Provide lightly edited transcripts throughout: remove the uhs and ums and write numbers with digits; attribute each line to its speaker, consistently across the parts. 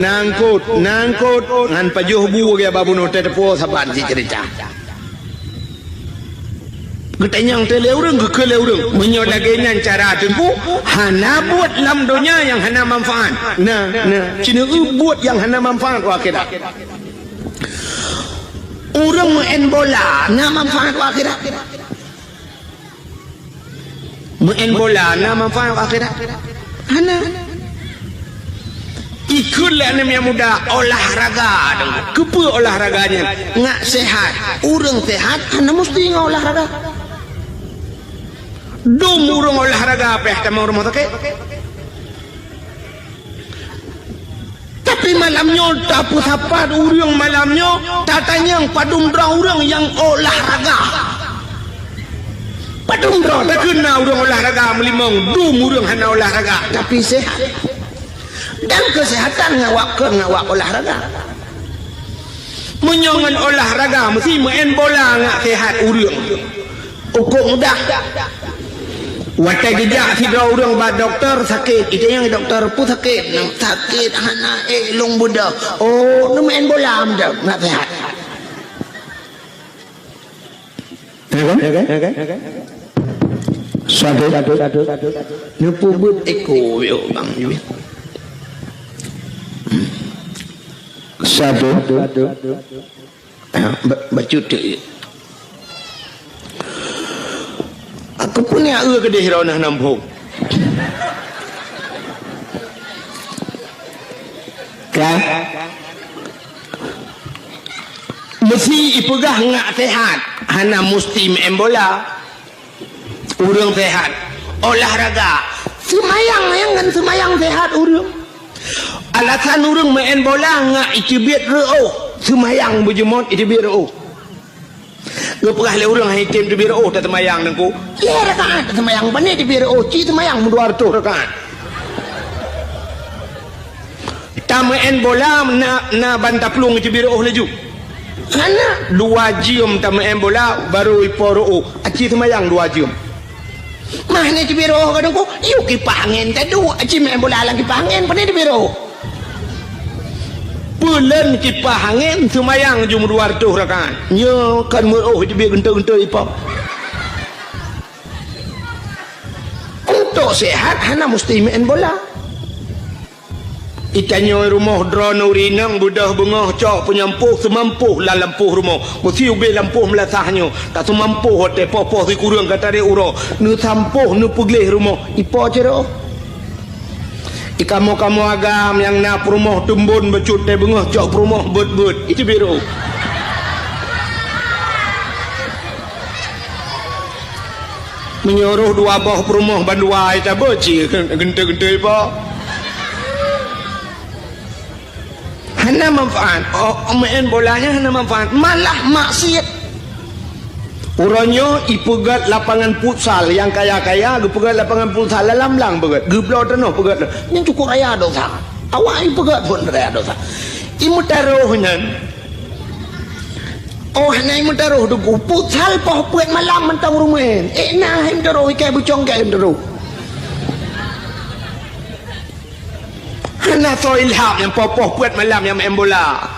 Speaker 1: nangkut ngan pajuh bu ya babu no tepo saban si cerita getanyang tele urang ke urang menyo lagi nyan cara tempu hana buat lam dunia yang hana manfaat nah cina buat yang hana manfaat akhirat urang main bola na manfaat akhirat main bola na manfaat akhirat hana ikutlah nama yang muda olahraga kepa olahraganya ngak sehat urang sehat hana mesti ngak olahraga dum urang olahraga apa yang mau rumah tak tapi malamnya tak pusat urang malamnya tatanya padum dra urang yang olahraga padum dra tak kena urang olahraga melimang dum urang hana olahraga tapi sehat dan kesehatan ngawak olahraga menyongan olahraga mesti main bola ngak sehat urang ukur mudah watai gejak tidak urang ba doktor sakit itu yang doktor pun sakit hana long budak oh nu main bola mudah ngak sehat satu nu pubut eko yo bang yo satu bacut aku punya gede hironah nampung kan mesti ipegah ngak sehat hana musti main bola urang sehat olahraga semayang kan semayang sehat urang alasan urang main bola ngak ikibit reo semayang bujumot ikibit reo gak pernah le urang hitim di reo tak semayang nengku ya rekaan semayang bani di reo ci semayang 200 rekaan tak main bola na bantaplung ikibit reo laju karena 2 jam tak main bola baru ipo reo aci semayang 2 jam mana di reo kadang ku yuk kipangin tadu aci main bola lang kipangin bani di reo bulan kipas angin semayang jum 200 rakaat nya kan oh dia genta-genta ipa untuk sehat hana mesti main bola ikannya rumah drone urinang budah bengah cok penyampuh semampuh lah lampuh rumah mesti ubi lampuh melasahnya tak semampuh hotel popoh si kurang kata dia uro nu sampuh nu peglih rumah ipa cerok kamu agam yang nak rumah tumbun becut teh bengah cok rumah but itu biru menyuruh 2 boh rumah bandua itu beci genta-genta apa hana manfaat main bolanya hana manfaat malah maksiat urangnya ipegat lapangan futsal yang kaya-kaya ipegat lapangan futsal lam-lang begat geblau tanah begat yang cukup raya dosa awak ipegat pun raya dosa imu taruhnya oh hanya imu taruh dugu futsal poh puet malam mentang rumahin nah imu taruh ikai bucong kai imu taruh hanya so ilham yang poh puet malam yang main bola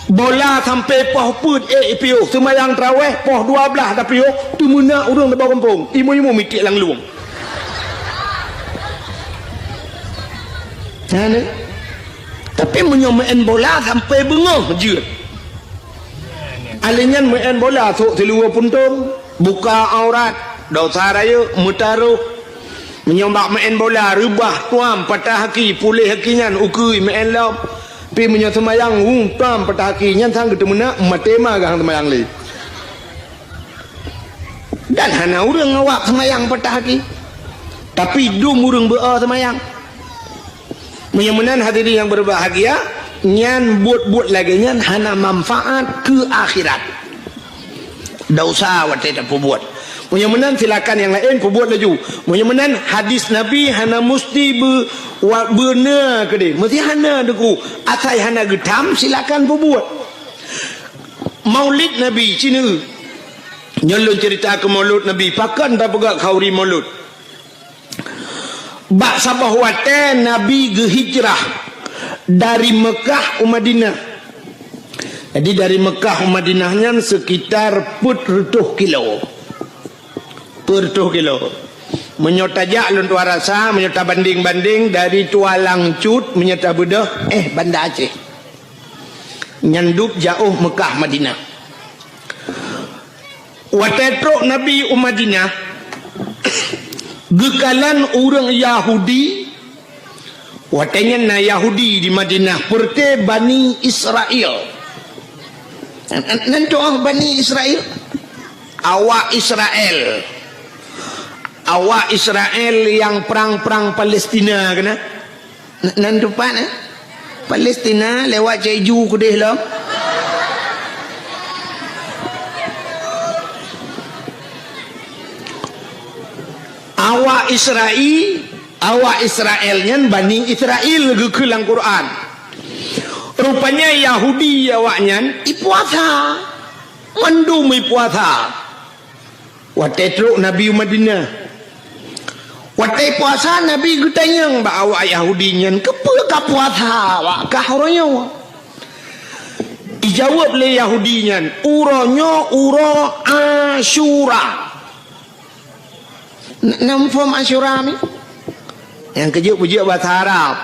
Speaker 1: bola sampai poh put piu semayang terawih poh 12 dah piu tu muna urang di bawah kampung imu mikir lang luang kan tapi main bola sampai bengong je alingan main bola sok seluar puntung buka aurat dosa raya mutaruh menyombak main bola rubah tuam patah haki pulih hakinya ukui main lom pi menyo semayang tam petaki nyan sang ketemu nak matema gang semayang li dan hana urang ngawak semayang petaki tapi dum urang bea semayang menyemenan hadirin yang berbahagia nyan buat lagi nyan hana manfaat ke akhirat dosa wate tak buat menyemenan silakan yang lain buat laju menyemenan hadis nabi hana musti benar ke dia mesti hana deku asai hana getam silakan buat maulid nabi cina nyolong cerita ke maulid nabi pakan tak pegak khauri maulid bak sabah wate nabi ge hijrah dari Mekah ke Madinah. Jadi dari Mekah ke Madinahnya sekitar 40 kilo. 40 kilo. Menyotajak lun tua rasa, menyota banding-banding dari Tualang Cut, menyota bedah, Banda Aceh. Nyanduk jauh Mekah Madinah. Watetrok Nabi Madinah, gekalan orang Yahudi, watenya na Yahudi di Madinah, perte Bani Israel. Nanti Bani Israel, awak Israel. Awak Israel yang perang-perang Palestina kena. Nanti pak Palestina lewat Jeju ke deh lah. Awak Israelnya Bani Israel gekelang Quran. Rupanya Yahudi awaknya ipuasa. Mandum ipuasa. Watetruk Nabi Madinah. Watai puasa Nabi getanyang ba awak Yahudinya kepa puasa awak kah orangnya. Dijawab le Yahudinya uronyo uro Asyura. Namfom Asyura ni yang kejuk-kejuk bahasa Arab.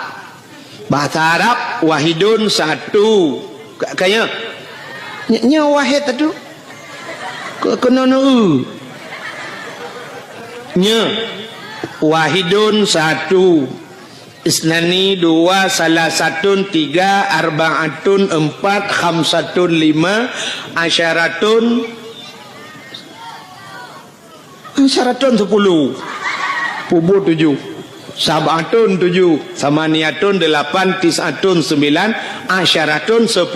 Speaker 1: Bahasa Arab wahidun satu. Kaya nya wahid tu kena nya wahidun satu, isnani dua, salasatun tiga, arbaatun empat, khamsatun lima, asyaratun 10, pubu 7, sabatun 7, samaniatun 8, tisatun 9, asyaratun 10.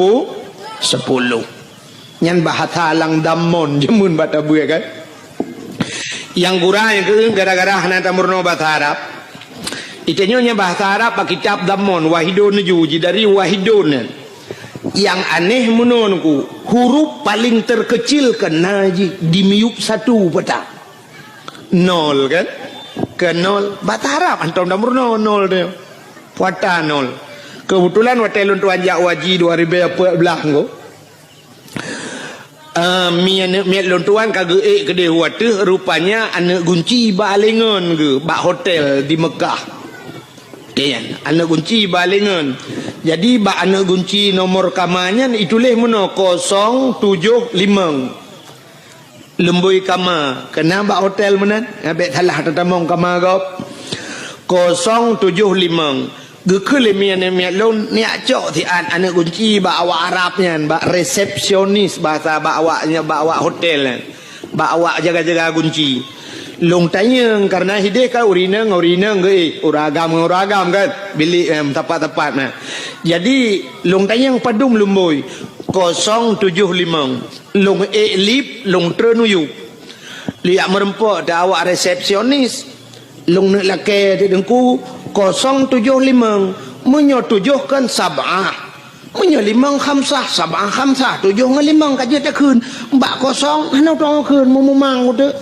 Speaker 1: Nyan bahasa alang damon jemun batabu ya kan. Yang gurah yang ke gara-gara hanata murno bahasa Arab. Itenyonya bahasa Arab pak kitab damon wahidun juji dari wahidun. Yang aneh menurutku huruf paling terkecil kena dimiup satu peta. 0 kan? Ke 0 bahasa Arab antum damurno 0 dia. Puata 0. Kebetulan watelun tuan jak waji 2014 ko. Miat lontuan kage ke dia wate rupanya anak kunci balengan ke bak hotel di Mekah. Kian anak kunci balengan. Jadi bak anak kunci nomor kamarnya itulah mana 075. Lembui kamar. Kena bak hotel mana? Abek salah tetamong kamar kau. 075. Gekele miat lon niak cok ti anak kunci bak awak Arabnya bak resepsionis bahasa bak awaknya bak awak hotel bak awak jaga-jaga kunci long tanya karena hideh ka urina ge uragam kan bilik tempat-tempat nah jadi long tanya padum lumboy 075 long elip long trenuyu liak merempok da awak resepsionis long nak lake ti dengku 075 menyotujuhkan sab'ah menyolimang khamsah sab'ah khamsah 7 ngelimang kaje tak kun mbak kosong hanau tong kun mumang udah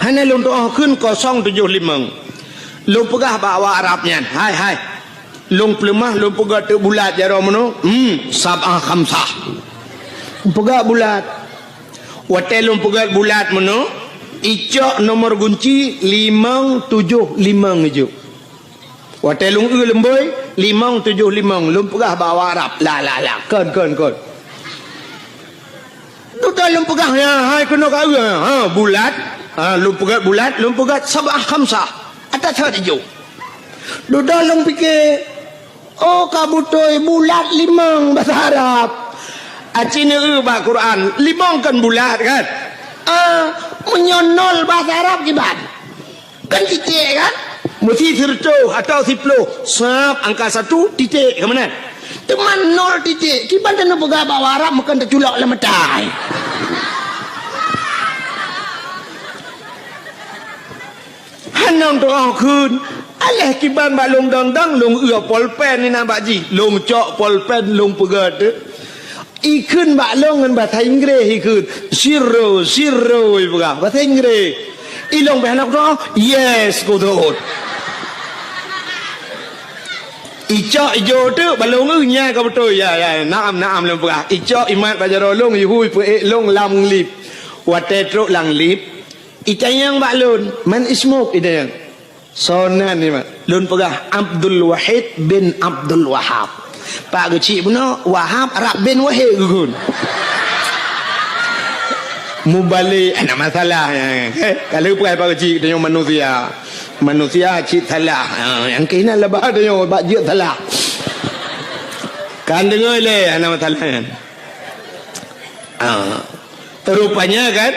Speaker 1: hana lung tong kun 075 lung pegah bawa Arabnya hai lung pelemah lung pegah tu bulat jaro mano sab'ah khamsah pegah bulat watel lung pegah bulat mano icok nomor kunci 575 je. Watelung lemboi 575 lumpegah bawa Arab. La. Kon. Tu dah lumpegah ya, hai kena ka bulat. Lumpegah bulat, lumpegah sab'ah khamsah. Atas hadijo. Tu dah lum fikir kabutoi bulat 5 bahasa Arab. Acina ba Quran 5 kan bulat kan? Menyonol bahasa Arab kibat kan titik kan mesti terco atau siplo sab angka 1 titik ke mana teman 0 titik kibat dan pegah bawa Arab makan terculak lemetai hanam tu kun alah kiban bak long dang long polpen ni nampak ji long cok polpen long pegah tu ikun bak long dengan bahasa Inggeris ikun zero bahasa Inggeris ilong bahasa nak yes kau tu Icok ijo tu balong nya ka betul ya naam lempah icok imat bajarolong yuhui pe long lam lip watetro lang lip itayang balun man ismuk itayang sonan ni mat lun pegah Abdul Wahid bin Abdul Wahab pak kecil puno Wahab Arab bin Wahid gugun mubalik ada masalah kalau pegai pak kecil dia manusia cik salah yang kena lebah dia bak je salah kan dengar le ana masalah kan rupanya kan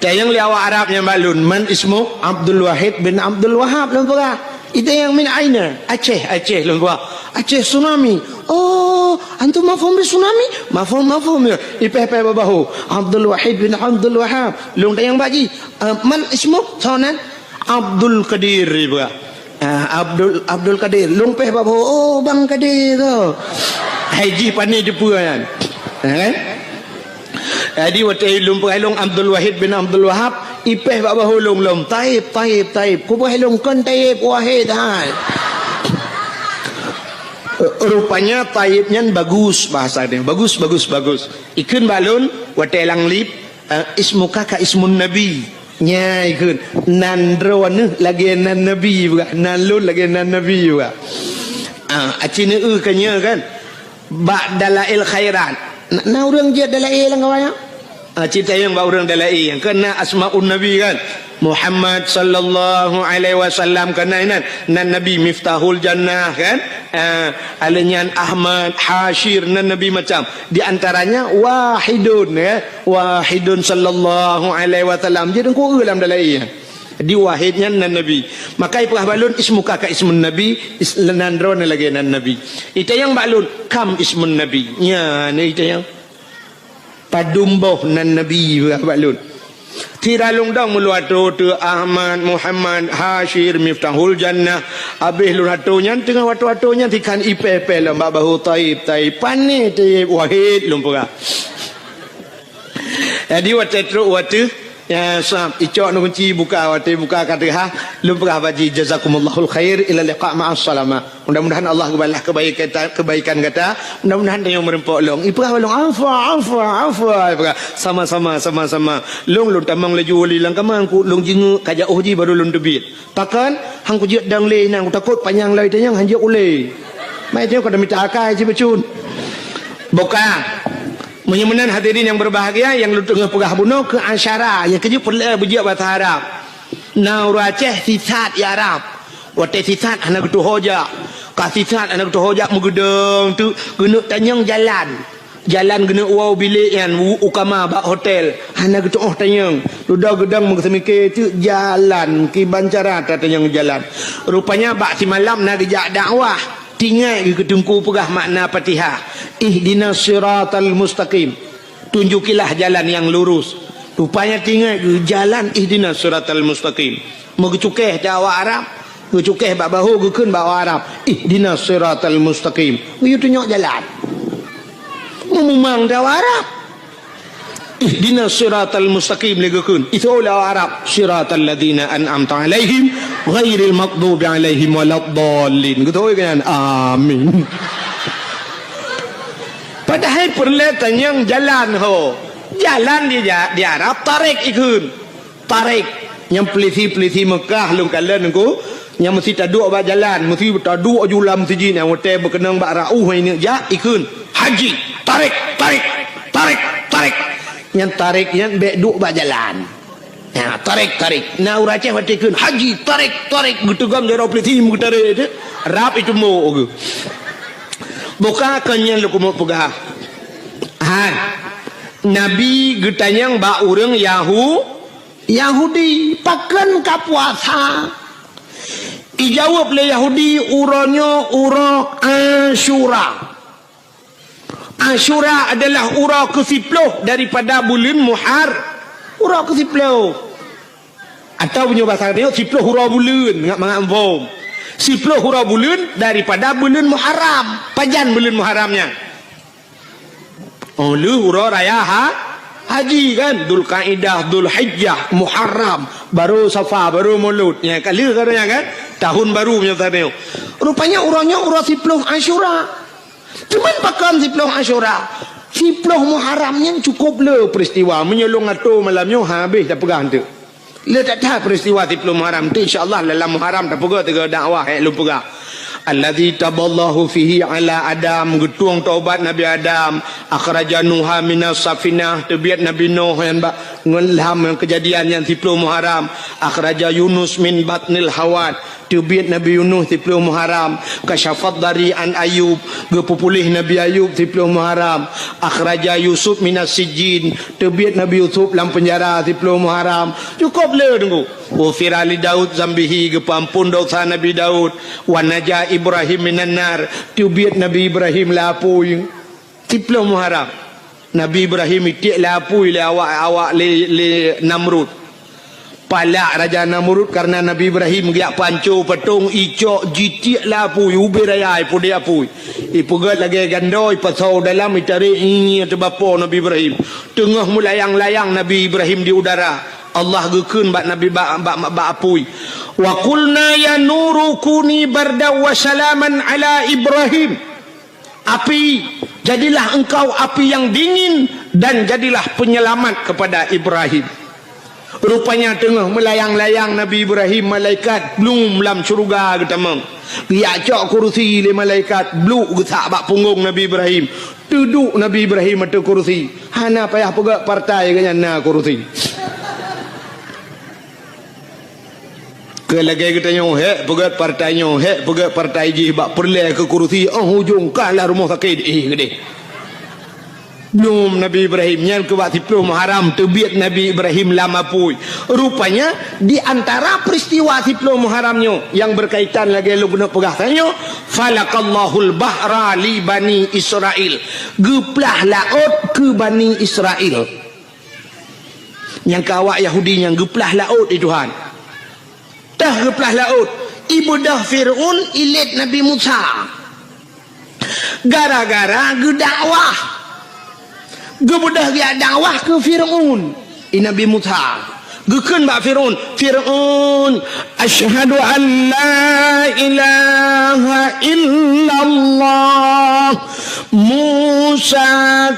Speaker 1: tayang li awak Arab yang balun man ismu Abdul Wahid bin Abdul Wahab lempah itu yang min aina Aceh lempah Aceh tsunami oh antum mafhum bi tsunami mafhum ya ipeh babahu Abdul Wahid bin Abdul Wahab lung tayang baji man ismu sonan Abdul Qadir juga Abdul Qadir lumpeh babu oh bang Qadir tu haji pani depu kan jadi waktu lumpeh long Abdul Wahid bin Abdul Wahab ipeh babu long taib ku bah long kan taib wahid hai rupanya taibnya bagus bahasa dia bagus ikun balun waktu lang lip ismuka ka ismun nabi nyai kun nandron lagi nan nabi juga nalun lagi nan nabi juga acine kanya kan ba dalail khairat na urang je dalail ngawaya cerita yang ba urang dalail yang kena asmaun nabi kan Muhammad sallallahu alaihi wasallam kena nan nabi miftahul jannah kan alanyan Ahmad Hashir nan nabi macam di antaranya wahidun sallallahu alaihi wasallam jadi ku dalam dalai di wahidnya nan nabi maka ipah balun ismuka ka ismun nabi islandron lagi nan nabi itu yang balun kam ismun nabi nya ni itu yang padumboh nan nabi balun tiralung dong muluatu tu Ahmad Muhammad Hashir miftahul jannah abih lunatunya tengah watu-watunya tikan IPP lembak bahu taib pani taib wahid lumpura jadi watu ya sahab icok nu kunci buka kata ha lumpura baji jazakumallahul khair ila liqa ma'as salama mudah-mudahan Allah balas kebaikan kata mudah-mudahan dia merempok long ipah long afwa sama-sama long tamang laju wali lang kamang ku long jingu kaja uji baru long debit pakan hang ku je dang le nang takut panjang lai tanyang hanjak ule mai tengok kada minta akai je becun buka menyamanan hadirin yang berbahagia yang lu tengah pegah bunuh ke asyara yang kerja perlu berjiak bahasa Arab na Aceh sisat ya Arab wate sisat anak tu hoja ka sisat anak tu hoja mugedeng tu guna tanyang jalan guna wow bilik yang ukama bak hotel anak tu tanyang ludah gedang mengsemike tu jalan ki bancara tanyang jalan rupanya bak si malam nak gejak dakwah tinggal ke ketungku pegah makna Fatihah ihdinas siratal mustaqim tunjukilah jalan yang lurus rupanya tinggal ke jalan ihdinas siratal mustaqim megecukeh Jawa Arab gecukeh bak bahu gekeun bak Arab ihdinas siratal mustaqim you tunjuk jalan memang Jawa Arab ihdinas siratal mustaqim legekeun itu ulah Arab siratal ladzina an'amta alaihim ghairil maghdubi alaihim waladdallin gitu kan amin padahal perlatan yang jalan jalan di Arab tarik ikun tarik yang peliti Mekah lung kalian ku yang mesti taduk ba jalan mesti taduk julam masjid yang hotel berkenang ba rauh ini ja ikun haji tarik yang tarik yang beduk ba jalan ya tarik na Aceh watikun haji tarik gitu gam jero peliti mutare itu rap itu mo buka kanya lu kumo pegah Nabi getanyang ba urang Yahudi pakan ka puasa ijawab le Yahudi uronyo uro Asyura adalah ura ke-10 daripada bulan Muhar ura ke-10 atau punya bahasa dia 10 ura bulan ngak mangam 10 ura bulan daripada bulan Muharram pajan bulan Muharramnya lu ura raya haji kan, Dzulqa'dah, Dzulhijjah, Muharram, baru Safar, baru Maulud. Ya kali katanya kan, tahun baru punya tadi. Rupanya urangnya urang 10 Asyura. Cuman pakan 10 Asyura. 10 Muharramnya cukup le peristiwa menyolong atur malamnya habis dah pegang tu. Le tak tahu peristiwa 10 Muharram tu, insya-Allah dalam Muharram dah pegang tiga dakwah lu pegang. Alladzi taballahu fihi ala Adam, getuang taubat Nabi Adam, akhraja Nuha minas safinah, terbiat Nabi Nuh yang ngelham kejadian yang 10 Muharram, akhraja Yunus min batnil hawad, terbiat Nabi Yunus 10 Muharram, kasyafat dari an Ayub, gepupulih Nabi Ayub 10 Muharram, akhraja Yusuf minas sijin, terbiat Nabi Yusuf dalam penjara 10 Muharram. Cukup le tunggu. Wa firali Daud zambihi, gepampun dosa Nabi Daud, wa najah Ibrahim minan nar, terbiat Nabi Ibrahim lapui 10 Muharram. Nabi Ibrahim itik lapui le awak le Namrud. Palak Raja Namrud karena Nabi Ibrahim giak pancu petung icok jitik lapui ubi raya ipu dia apui. Ipu gat lagi gandoi pasau dalam itari ini atau bapa Nabi Ibrahim. Tengah melayang-layang Nabi Ibrahim di udara. Allah gekun bak Nabi bak apui. Wa qulna ya nuru kuni barda wa salaman ala Ibrahim. Api, jadilah engkau api yang dingin dan jadilah penyelamat kepada Ibrahim. Rupanya tengah melayang-layang Nabi Ibrahim, malaikat belum dalam syurga ketamang. Dia cok kursi le malaikat bluk gesak bak punggung Nabi Ibrahim. Duduk Nabi Ibrahim atau kursi. Hana payah pegak partai kenyana kursi. Kelagi kita nyo pegat partai nyo pegat partai ji bak perle ke kursi hujung kalah rumah sakit gede. Belum Nabi Ibrahim nyan ke wak 10 Muharram terbiat Nabi Ibrahim lama pui. Rupanya di antara peristiwa 10 Muharramnya yang berkaitan lagi lu guna pegah tanya, falaqallahul bahra li bani Israel. Geplah laut ke Bani Israel. Yang kawak Yahudi yang geplah laut itu Tuhan. Dah geplah laut. Ibudah Fir'aun ilit Nabi Musa. Gara-gara gedakwah. Gebudah dia dakwah ke Fir'aun. Nabi Musa. Gekun bak Fir'aun. Fir'aun, asyhadu an la ilaha illallah. Musa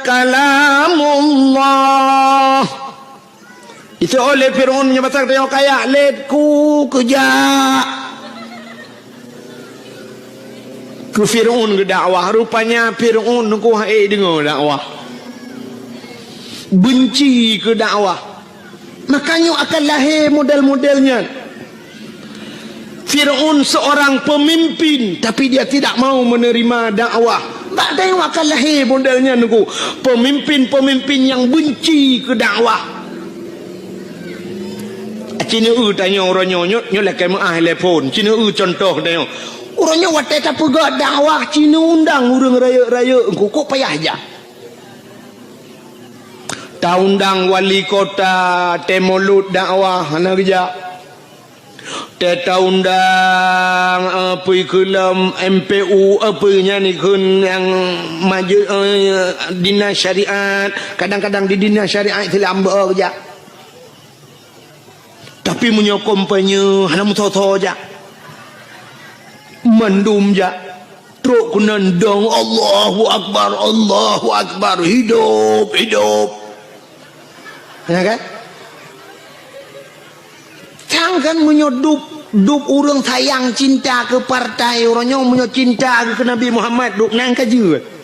Speaker 1: kalamullah. Itu oleh Fir'aun punya pasal dia kaya letku kejak ke Fir'aun ke dakwah. Rupanya Fir'aun nunggu dengar dakwah, benci ke dakwah, makanya akan lahir model-modelnya. Fir'aun seorang pemimpin tapi dia tidak mau menerima dakwah. Tak tengok akan lahir modelnya nunggu pemimpin-pemimpin yang benci ke dakwah. Cina tanya orangnya nyo lah kamu telefon. Cina contoh tanya. Orangnya watak tak pegak dakwah Cina undang orang raya-raya engkau kok payah aja. Ta undang wali kota Temolut dakwah ana kerja. Ta undang apa kelam MPU apa nya ni kun yang maju dinas syariat. Kadang-kadang di dinas syariat Islam kerja. Tapi punya kampanye hana mutoto aja. Mandum aja. Truk kunandang Allahu Akbar, hidup. Ya kan? Jangan menyodup orang sayang cinta ke partai, orangnya punya cinta ke Nabi Muhammad, duk nang kaji.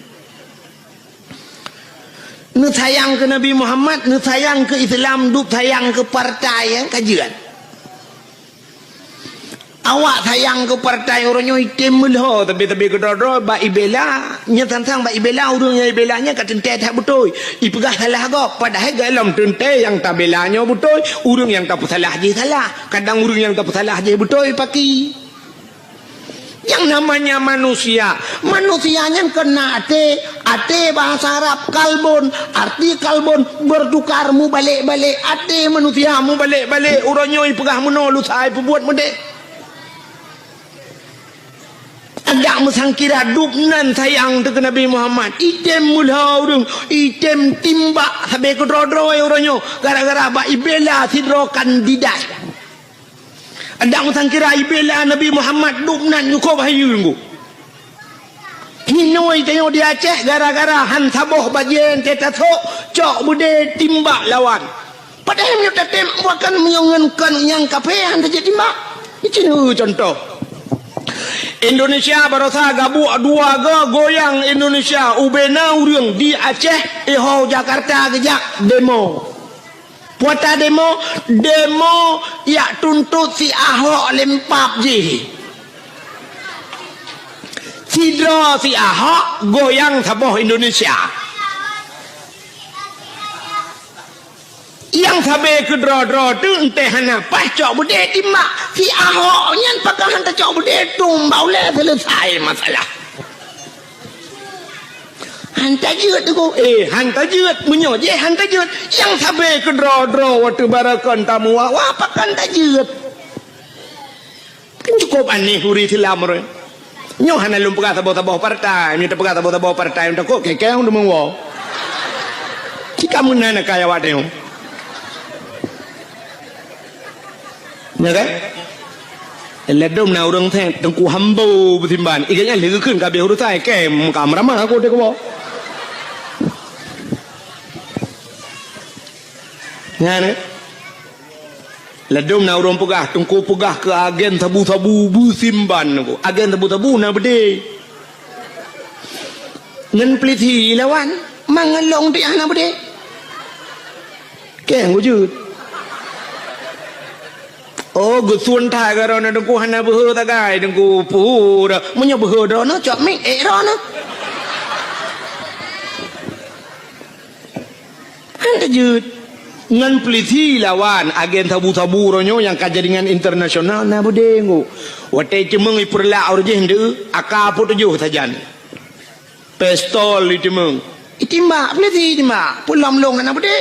Speaker 1: Nu sayang ke Nabi Muhammad, nu sayang ke Islam, duk sayang ke partai yang kajian. Awak sayang ke partai orangnya item melho tapi kedor ba ibela nya tantang ba ibela urangnya ibelanya kat tente tak betul. Ipegah salah go padahal dalam tente yang tabelanya betul, urang yang tak salah je salah. Kadang urang yang tak salah je betul paki. Yang namanya manusianya kena ate bahasa Arab kalbon, arti kalbon bertukar mu balik-balik, ate manusia mu balik-balik, urangnya ipegah meno lu sai buat mede. Dak musangkira dupnan sayang tu ke Nabi Muhammad. Item mula urang, item timbak sampai ke dro-dro orangnya. Gara-gara ba ibela sidro kandidat. Dak musangkira ibela Nabi Muhammad dupnan yuko bahayu nggu. Hinoi tengok di Aceh gara-gara han saboh bajen tetatok cok bude timbak lawan. Padahal dia tetem bukan menyongenkan yang kapean terjadi timbak. Ini contoh. Indonesia barosa gabu dua goyang Indonesia ubena urang di Aceh iho Jakarta gejak demo. Puata demo ya tuntut si Ahok lempap je. Sidro si Ahok goyang saboh Indonesia. Yang sabe ke dro-dro tu entah hana pacok bude timak si Ahok nyan pakai hantar cok bude tumbau le selesai masalah. Hantar jeut tu ko hantar jeut munyo je hantar jeut yang sabe ke dro-dro waktu barakon tamu wa pakai hantar jeut. Kan cukup aneh huri silam re. Nyo hana lum pegah taboh-taboh partai, minta pegah taboh-taboh partai untuk kok kekeh undang mengwo. Jika munana kaya wadeu. Ya kan? Ledom na urang teh tengku hambo betimban. Iganya lagi keun ka beuru tai kem kam ramah aku dek bo. Ya ne? Ledom na urang pegah tengku pegah ke agen tabu-tabu betimban aku. Agen tabu-tabu na bede. Ngan peliti lawan mangalong di ana bede. Keng wujud. Oh, gusun thai garo na dengku hana behu tagai dengku pura munyo behu do no cok mik ro no. Handa jut ngan peliti lawan agen tabu-tabu ronyo yang kajaringan internasional na budengu. Wate cemeng ipurla urje hende aka put juh sajan. Pistol itimeng. Itimba peliti timba pulam long na bude.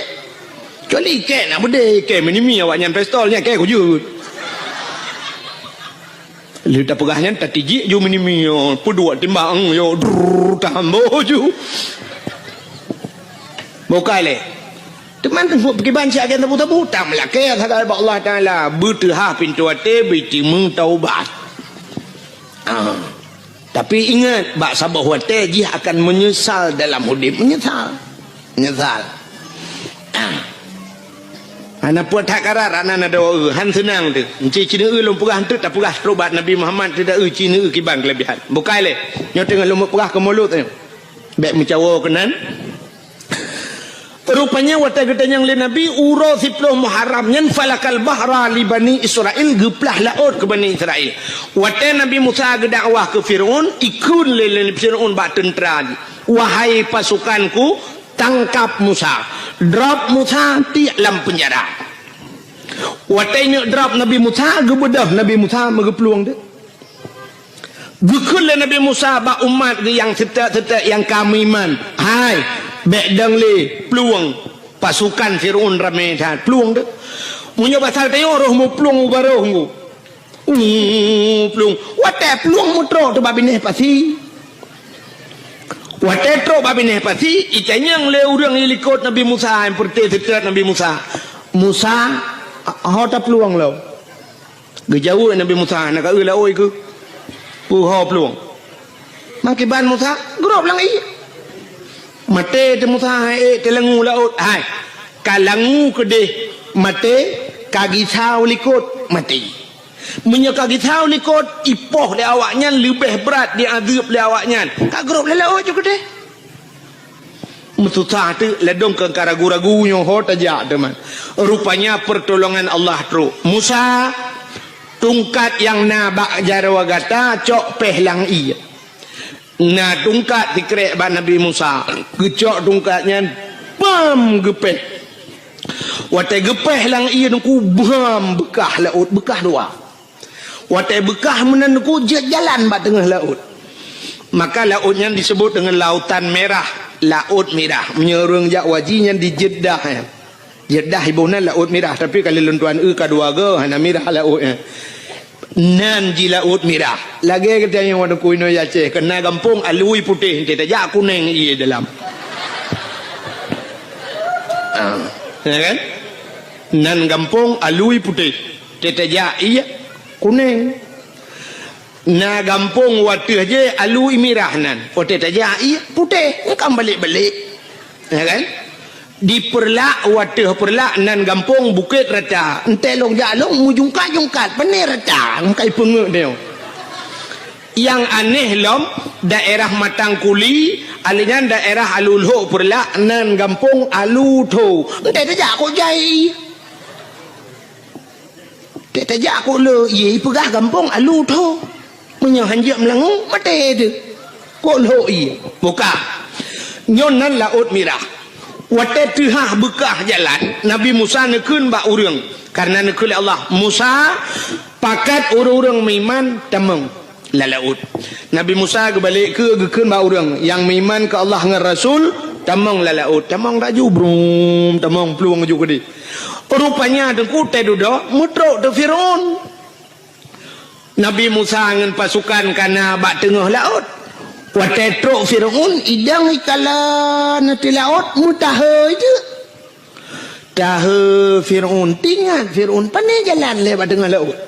Speaker 1: Kali ke na bude ke minimi awak nyan pistolnya ke ku jut. Lihat pegahnya tatiji ju minimio pudua timbang yo tambo ju bokale teman tengok pergi banci agen tabu-tabu tam lah ke kata Allah Taala bertehah pintu ate biti meng taubat. Tapi ingat bak sabah wate dia akan menyesal dalam hidup, menyesal Anak puat hak karar anak ada han senang tu. Encik cina lom pegah tu tak pegah terobat Nabi Muhammad tidak cina kiban kelebihan. Bukai le. Nyo tengah lom pegah ke mulut tu. Baik mencawa kenan. Rupanya wata getanyang le Nabi uro 10 Muharram nyen falakal bahra li Bani Israel geplah laut ke Bani Israel. Wata Nabi Musa gedakwah ke Firaun ikun le Firaun bak tentera. Wahai pasukanku tangkap Musa. Drop Musa di dalam penjara. Watainya drop Nabi Musa gebedah Nabi Musa megepeluang dia. Gekul Nabi Musa ba umat yang serta yang kami iman. Hai, bedang le peluang pasukan Firaun ramai dah peluang dia. Munyo pasal tayo roh mu peluang baroh mu. Peluang. Watai peluang mutro tu babineh pasti. Watetro babineh pasti itanyang le urang ilikot Nabi Musa yang perti dekat Nabi Musa. Musa hota peluang lo. Gejauh Nabi Musa nak la oi ke. Pu ho peluang. Makiban Musa grob lang i. Mate te Musa te lengu laut. Hai. Kalangu ke de mate kagi sao likot mati. Menyeka kita likot ipoh le awaknya lebih berat di azab le awaknya. Kak grup le lawa juga deh. Mesusah tu ledong ke ragu-ragu nyo ho tajak teman. Rupanya pertolongan Allah tru. Musa tungkat yang nabak jarwa gata cok pehlang iya. Na tungkat dikrek ba Nabi Musa. Gecok tungkatnya bam gepeh. Watai gepeh lang iya nungku bam bekah laut bekah dua. Watai bekah menenku jalan bat tengah laut. Maka lautnya disebut dengan lautan merah, laut merah. Menyerung jak wajinya di Jeddah. Jeddah ibuna laut merah, tapi kalau lentuan kadua hana merah lautnya. nan ji laut merah lagi kita yang warna kuino ya Aceh kena kampung alui putih kita jak kuning ia dalam ya kan nan kampung alui putih kita jak ia kuning na kampung watih je alui merah nan kita jak ia putih kan balik-balik ya kan di perlak watih perlak nan kampung bukit rata entelong jalong mujungkat benar rata kai pengek dia yang aneh lom daerah Matang Kuli alinan daerah Alulho perlak nan kampung Aluto entai tajak kok jai tak tajak kok le ye pegah kampung Aluto punya hanjak melangu mate tu kok lo ye buka nyon nan laut merah wate tihah bekah jalan Nabi Musa nekun ba urang karena nekul Allah Musa pakat urang miman tamang la laut Nabi Musa kebalik ke gekeun ba urang yang miman ke Allah ngan Rasul tamang la laut tamang raju brum tamang peluang ju gede rupanya dengku teh dudo mutrok te Firaun Nabi Musa ngan pasukan kana ba tengah laut wate trok Firaun idang ikala nanti laut mutahe je tahe Firaun tinggal Firaun pandai jalan lewat tengah laut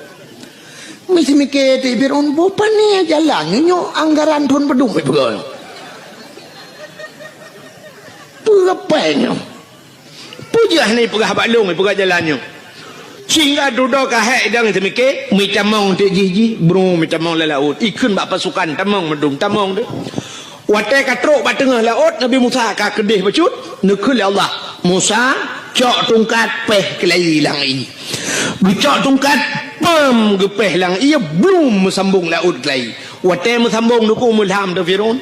Speaker 1: mesti mikir ti Firaun bo pandai jalan nyo anggaran thon pedung pegang pegapnya pujah ni pegah balung pegah jalannya sehingga duduk kahek idang semikir mi tamong te jiji bro mi tamong la laut ikun bak pasukan tamong medung tamong tu wate katrok bak tengah laut Nabi Musa ka kedih bacut nekul Allah Musa cok tungkat peh kelai lang i cok tungkat pem gepeh lang ia belum sambung laut kelai wate sambung nuku mulham tu Firaun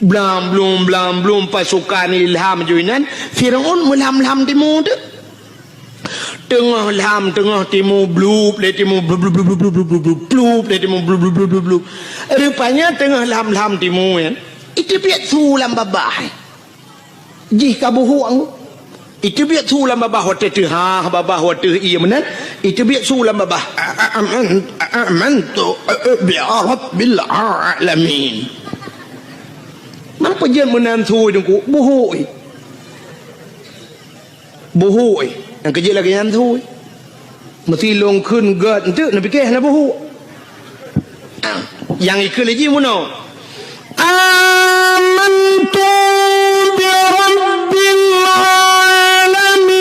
Speaker 1: belum pasukan ilham juinan Firaun mulham timur tu tengah lam tengah timur blub le timur blub le timur blub rupanya tengah lam timur kan itu biat sulam babah jih kabuhuang itu biat sulam babah hote teh babah hote iya menan itu biat sulam babah amantu bi rabbil alamin mana penjen menan sui dengku buhui yang kerja lagi yang tu mesti long kun gad tu nak fikir nak buhu yang ikut lagi mana amantu bi rabbil alamin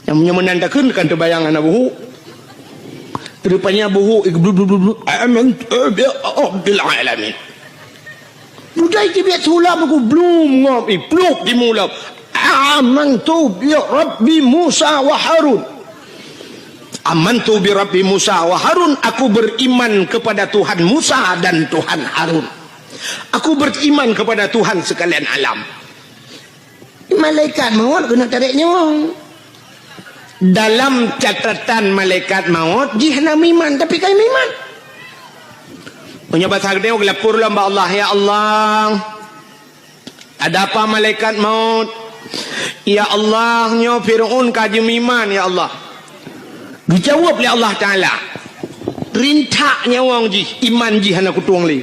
Speaker 1: yang punya menandakan kan terbayang anak buhu rupanya buhu amantu bi rabbil alamin budai ke biat sulam aku belum ngop pluk di mulut amantu bi rabbi Musa wa Harun amantu bi rabbi Musa wa Harun aku beriman kepada Tuhan Musa dan Tuhan Harun aku beriman kepada Tuhan sekalian alam malaikat maut kena tarik nyawa dalam catatan malaikat maut jihna miman tapi kai miman punya bahasa gede gelapur lamba Allah ya Allah ada apa malaikat maut ya Allah nyo Firaun kaji miman ya Allah dijawab oleh Allah Ta'ala rintaknya wang ji iman ji hana kutuang li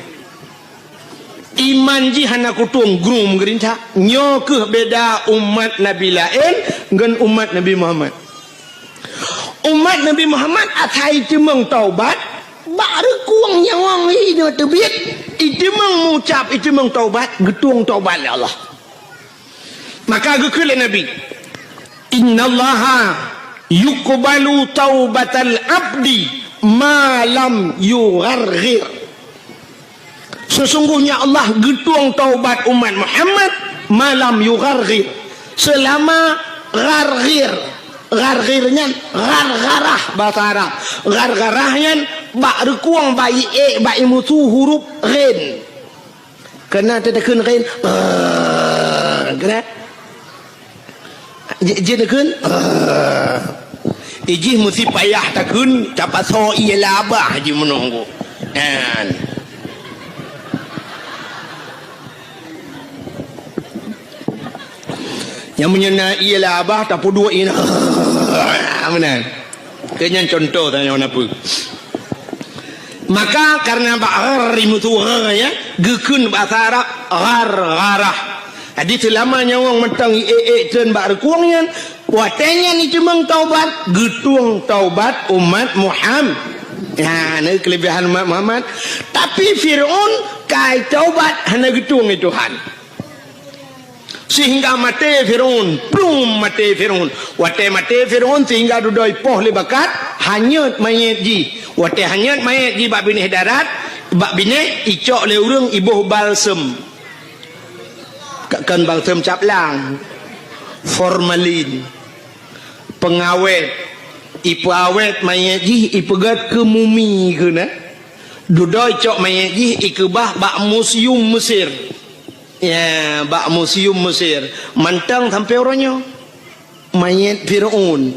Speaker 1: iman ji hana kutuang grum gerintak nyo ke beda umat Nabi lain dengan umat Nabi Muhammad atai cemeng taubat baru kuang nyawang ini terbit itu mengucap itu taubat getung taubat ya Allah maka gekul Nabi innallaha yuqbalu taubatal abdi ma lam yugharghir sesungguhnya Allah getung taubat umat Muhammad malam yugharghir selama garghirnya gargarah bahasa Arab gargarahnya bak rekuang bayi bayi musuh huruf ghin kena tetekan ghin kena je tekan iji mesti payah takun dapat so iya labah je menunggu dan Yang menyenai ialah abah tak dua ini. Benar. Kayaknya contoh tanya apa. Maka karena ba'arim itu ya, gekun bahasa Arab gharah. Jadi selamanya orang mentang dan ba'arkuangnya, watanya ni cuma taubat, getuang taubat umat Muhammad. Ya, ini kelebihan umat Muhammad. Tapi Fir'aun kai taubat hanya getuang itu Tuhan. Sehingga mati Fir'aun, belum mati Fir'aun. Wate mati Fir'aun sehingga dudoi poh lebakat, hanyut mayat ji. Wate hanyut mayat ji bak binih darat, bak binih icok le urang ibuh balsem. Kakkan balsem caplang, formalin, pengawet, ipu awet mayat ji, ipegat ke mumi ke na. Dudoi cok mayat ji ikebah bak museum Mesir. Ya, bak museum Mesir mantang sampai orangnya mayat Fir'aun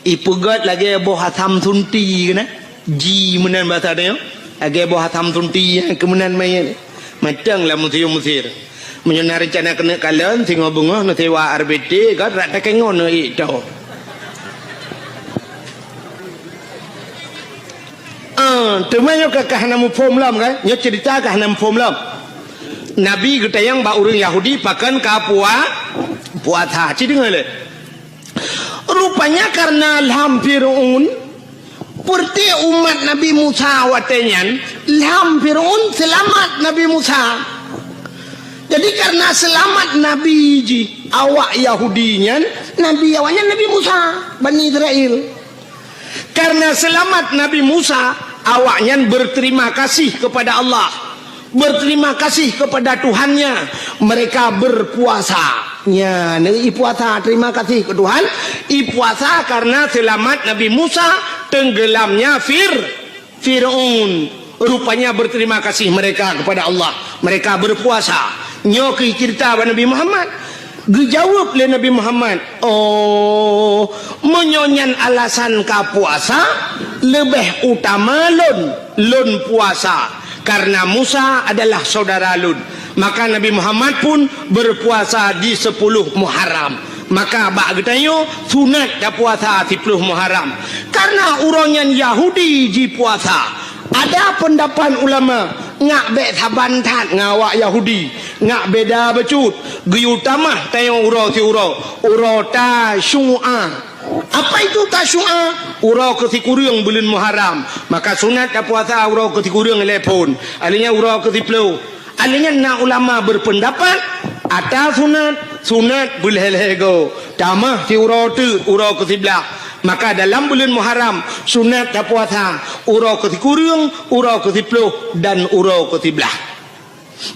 Speaker 1: ipegat lagi boh hatam tunti kena ji menan bahasa dia lagi boh hatam tunti yang kemenan mayat mantang lah museum Mesir menyana rencana kena kalian tengok bunga na tewa RBT kan rak tak kengon na itu temannya kakak namu form lam kan nya cerita kah namu form lam Nabi kita yang ba orang Yahudi pakan kapua puasa ci dengar le rupanya karena lam Fir'aun perti umat Nabi Musa watenyan lam Fir'aun selamat Nabi Musa jadi karena selamat Nabi ji awak Yahudinya Nabi awaknya Nabi Musa Bani Israel karena selamat Nabi Musa awaknya berterima kasih kepada Allah berterima kasih kepada Tuhannya mereka berpuasa ya puasa terima kasih ke Tuhan puasa karena selamat Nabi Musa tenggelamnya Fir'aun rupanya berterima kasih mereka kepada Allah mereka berpuasa nyoki cerita Nabi Muhammad dijawab oleh Nabi Muhammad oh menyonyan alasan ka puasa lebih utama lun puasa karena Musa adalah saudara Lun maka Nabi Muhammad pun berpuasa di 10 Muharram maka bak getanyo sunat dah puasa 10 Muharram karena urangnya Yahudi ji puasa ada pendapat ulama ngak be saban tat ngawak Yahudi ngak beda becut geyutama tayo uro si uro ta syu'a apa itu tasyu'a urau ketikuriung bulan Muharram maka sunat dah puasa urau ketikuriung telepon alinya urau ketiplu alinya nak ulama berpendapat ada sunat bulhelego tamah si urau tu urau ketiblah maka dalam bulan Muharram sunat dah puasa urau ketikuriung urau ketiplu dan urau ketiblah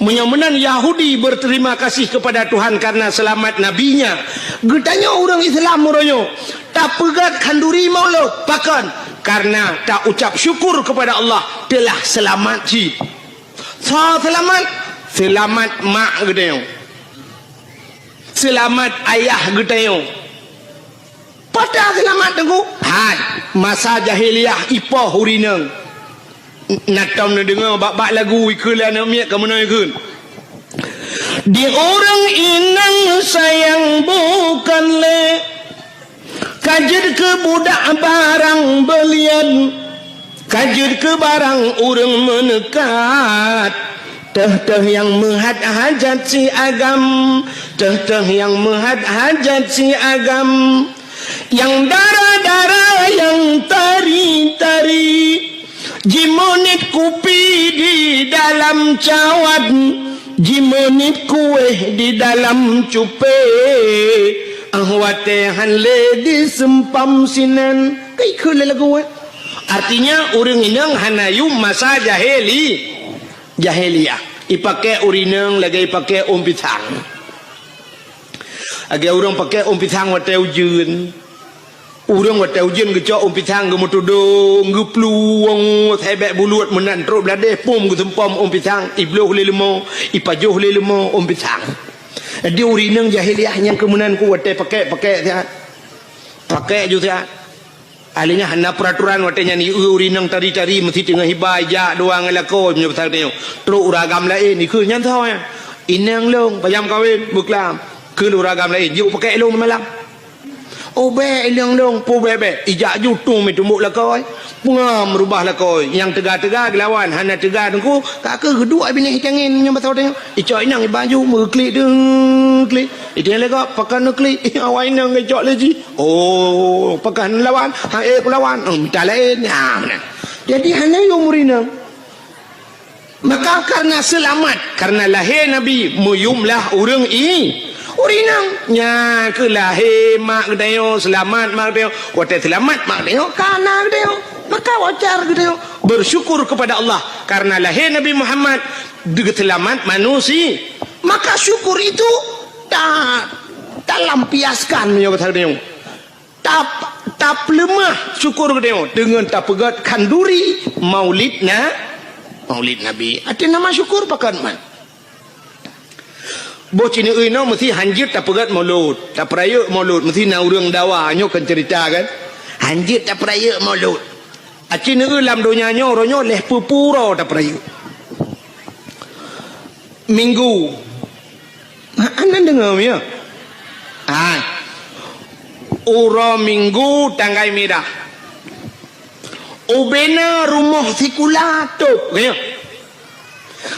Speaker 1: menyamanan Yahudi berterima kasih kepada Tuhan karena selamat nabinya getanya orang Islam moronyo tak pegat kanduri maulud pakan karena tak ucap syukur kepada Allah telah selamat ji selamat mak getanya selamat ayah getanya pada selamat tengku hai masa jahiliyah ipoh hurineng natam na dengar bak lagu ikulah nak miak ke mana ikun di orang inang sayang bukan le kajir ke budak barang belian kajir ke barang orang menekat teh yang menghad hajat si agam teh yang menghad hajat si agam yang darah-darah yang tari-tari jimonit kupi di dalam cawan jimonit kue di dalam cupe ahwate hanle di sempam sinan kai khule lagu artinya orang inang hanayu masa jahiliyah ipake urinang lagi ipake pisang age orang pakai pisang wate ujun urang wate ujian gecok pisang gemutudung gepluang hebek bulut menan teruk beladeh pum gesempom pisang ibloh lelemo ipajoh lelemo pisang di urinang jahiliyah yang kemunan ku wate pakai juga alinya hana peraturan wate nya ni urinang tari-tari mesti tengah hibai ja doang elako menyebut tadi teruk uragam lain ni ke nyantau ya inang long payam kawin buklam Ke ragam lain yuk pakai elong malam. Oh be elong dong pu be ijak jutung mi tumbuk la koi. Pengam rubah la koi. Yang tegak-tegak lawan hana tegak tengku kak ke kedua bini cangin nya batau tengok. Icok inang baju mu klik deng klik. Itu lega pakan klik awai nang ngejok lagi. Oh pakan lawan ha lawan minta lain ha mana. Jadi hana yo murina. Maka karena selamat karena lahir Nabi muyumlah urang ini. Urinang nya ke lahir mak gedeo selamat mak gedeo wate selamat mak gedeo kana gedeo maka wajar gedeo bersyukur kepada Allah karena lahir Nabi Muhammad selamat manusia maka syukur itu tak lampiaskan ya kata gedeo tak lemah syukur gedeo dengan tak pegat kanduri maulid Nabi ada nama syukur pakan man. Bocini uino mesti hanjit tak pegat maulud tak peraya maulud mesti na urang dawa nyo kan cerita kan hanjit tak peraya maulud acini ulam donya nyo ronyo leh pupuro tak peraya minggu anda dengar ya uro minggu tanggai merah ubena rumah sikulatuk ya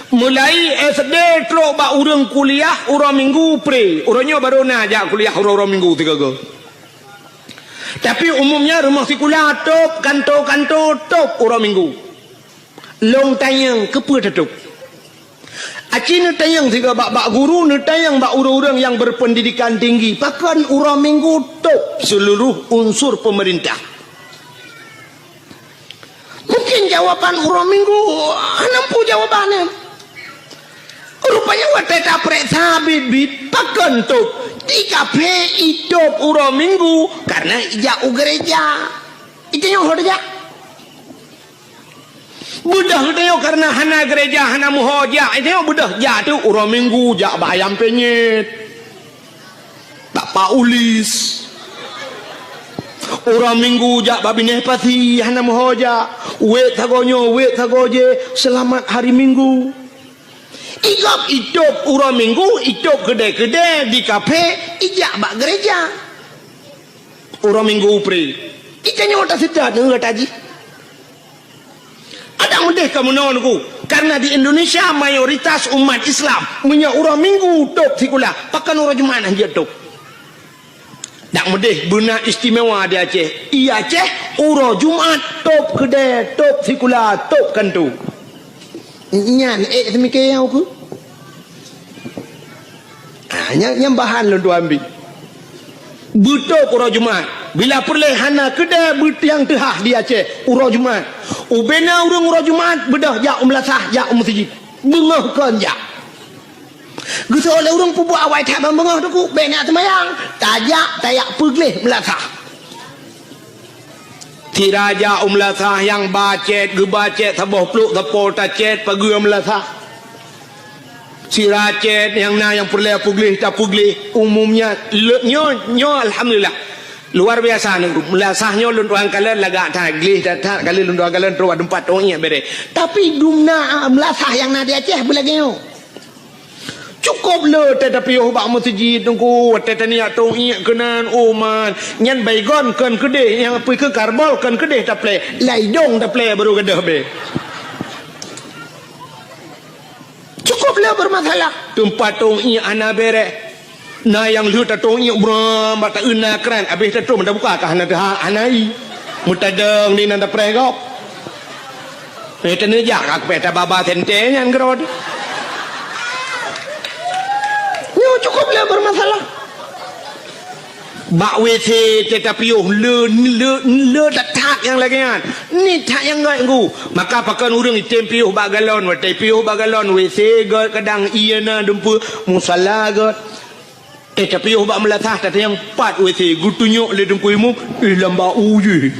Speaker 1: mulai SD teruk bak urang kuliah urang minggu pre urangnya baru najak kuliah urang minggu tiga go tapi umumnya rumah sekolah top kantor top urang minggu long tayang kepa tutup aci ne tayang tiga bak guru ne tayang bak urang-urang yang berpendidikan tinggi pakan urang minggu top seluruh unsur pemerintah mungkin jawaban urang minggu nampu jawabannya rupanya wadah taprek sabit pakan tu di kafe hidup urang minggu karena ijak gereja itu yang horja budah itu karena hana gereja hana muhoja itu yang budah jatuh urang minggu jak bayam penyet Pak Ulis urang minggu jak babineh pati hana muhoja wet tagonyo wet tagoje selamat hari minggu igap hidup urang minggu hidup gede-gede di kafe ijak bak gereja urang minggu pre itanya otak sedat nggak taji ada mudeh kamu nonku karena di Indonesia mayoritas umat Islam punya urang minggu top sikulah pakan urang Jumat anjir top tak mudeh benar istimewa di Aceh iya Aceh urang Jumat top gede top sikulah top kantu nyan semikir aku yang bahan lu ambil betul urang Jumat bila perleh hana kedai yang tehah di Aceh urang Jumat ubena urang Jumat bedah jak melasah jak masjid bengah kan jak gitu oleh urang pubu awai tak bengah tu ku benak semayang tajak tayak perleh melasah tiraja melasah yang bacet gebacet saboh peluk tapol tacet pagi melasah si racet yang perleh puglih tak puglih umumnya nyo alhamdulillah luar biasa nih melasahnya lunduan kalian lagak taglih tak kali lunduan kalian terus tempat orangnya bere tapi dumna melasah yang nadi Aceh belagio cukup le tetapi bak masjid tunggu tetania tong iya kenan oman nyan baygon kan kedeh yang pergi ke karbol kan kedeh tak play laidong tak play baru kedah be cukuplah bermasalah tempat tong iya ana bere na yang lu ta tong iya bram bata una kran habis ta tong dah buka ka hana anai mutadeng ni nanda pregop tene jak ak peta baba tente nyan grod yo cukuplah bermasalah bak WC tetapi le tak yang lagi kan ni tak yang gak nggu maka pakan urang item piuh bak galon watai piuh bak galon WC got kadang iana dempu musalla got tapi piuh bak melatah tata yang pat WC gutunyuk le dempu imum lamba uji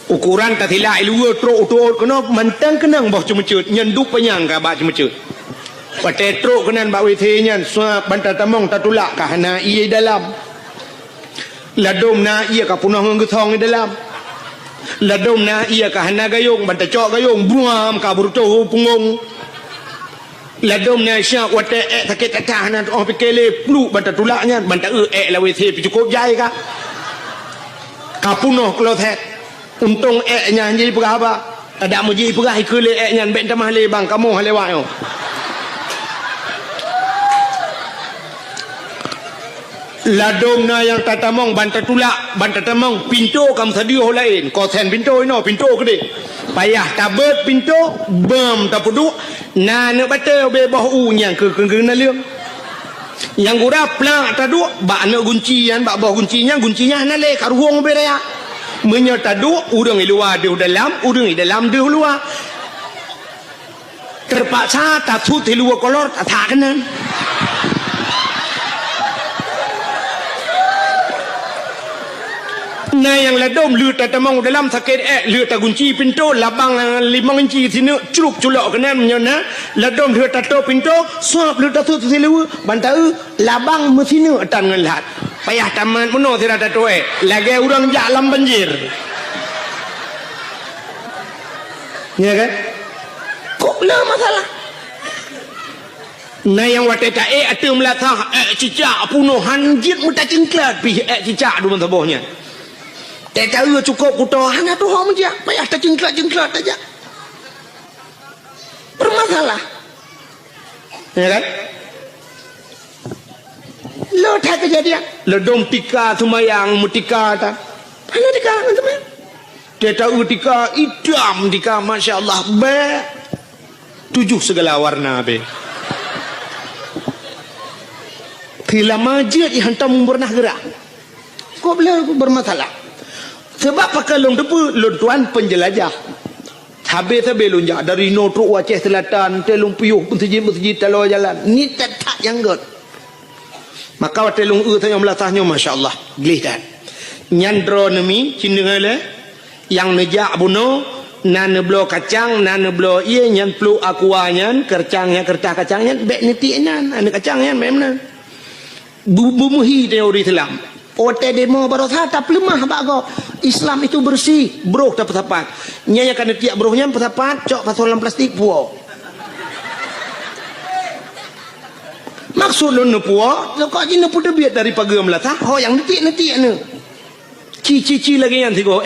Speaker 1: ukuran tatila ilu tro kena mantang kenang bah cemecut nyenduk penyang ka bak cemecut patetro kenan bak WC nya suap bantal tamong tatulak ka hana iya dalam ladom na iya ka punah ngeusong di dalam ladom na iya ka hana gayung bantal cok gayung buam ka burto pungong ladom na syak wate sakit tatah na oh pikele plu banta tulaknya banta la wete cukup jai ka kapunoh kalau teh untung nya jadi berapa ada muji perah ikule nya ben tamah le bang kamu halewat yo ladom na yang tatamong banta tulak banta tamong pintu kam sadio lain ko sen pintu no pintu gede payah tabet pintu bom tapudu na ne bate be boh u nyang ke na leung yang gura plang tadu ba ne guncian ba boh guncinya na le karuong be ya menyo tadu urang di luar di dalam urang di dalam di luar terpaksa tatut di luar kolor tak kanan na yang ladom lu tatamong dalam sakit lu tagunci pintu labang 5 inci sini curuk culok kena menyona ladom lu tato pintu suap lu tato silu banta labang mesinu atan ngelat payah taman muno sira tato lagi urang jalan banjir ya kan kok lah masalah na yang wateta atum latah cicak puno hanjit muta cingklat pi cicak du mentobohnya tak tahu cukup kutohan atau hom je payah tak jengklat aja bermasalah ya kan lo tak kejadian lo dom tika sumayang mutika ta mana tika teman tak tahu tika idam tika Masya Allah be 7 segala warna be kila majid dihantam pernah gerak kok boleh bermasalah sebab pakai long depu long tuan penjelajah habis lonjak dari Notruk Aceh Selatan telung puyuh masjid talo jalan ni tak yang god maka telung tanya melatahnya Masya Allah gelih dan nyandro nemi cindengale yang nejak buno nan neblo kacang nan neblo iya nyan plu akuanyan kercangnya kertah kacangnya bek niti nan ane kacangnya memang bumuhi teori Islam ote demo barotha tak lemah bago Islam itu bersih broh tak pesapat nyaya kan tiak brohnya pesapat cok pasolan plastik puo maksud lu puo kok jin pu debiat dari pagi melatah ho yang netik ne ci lagi yang tigo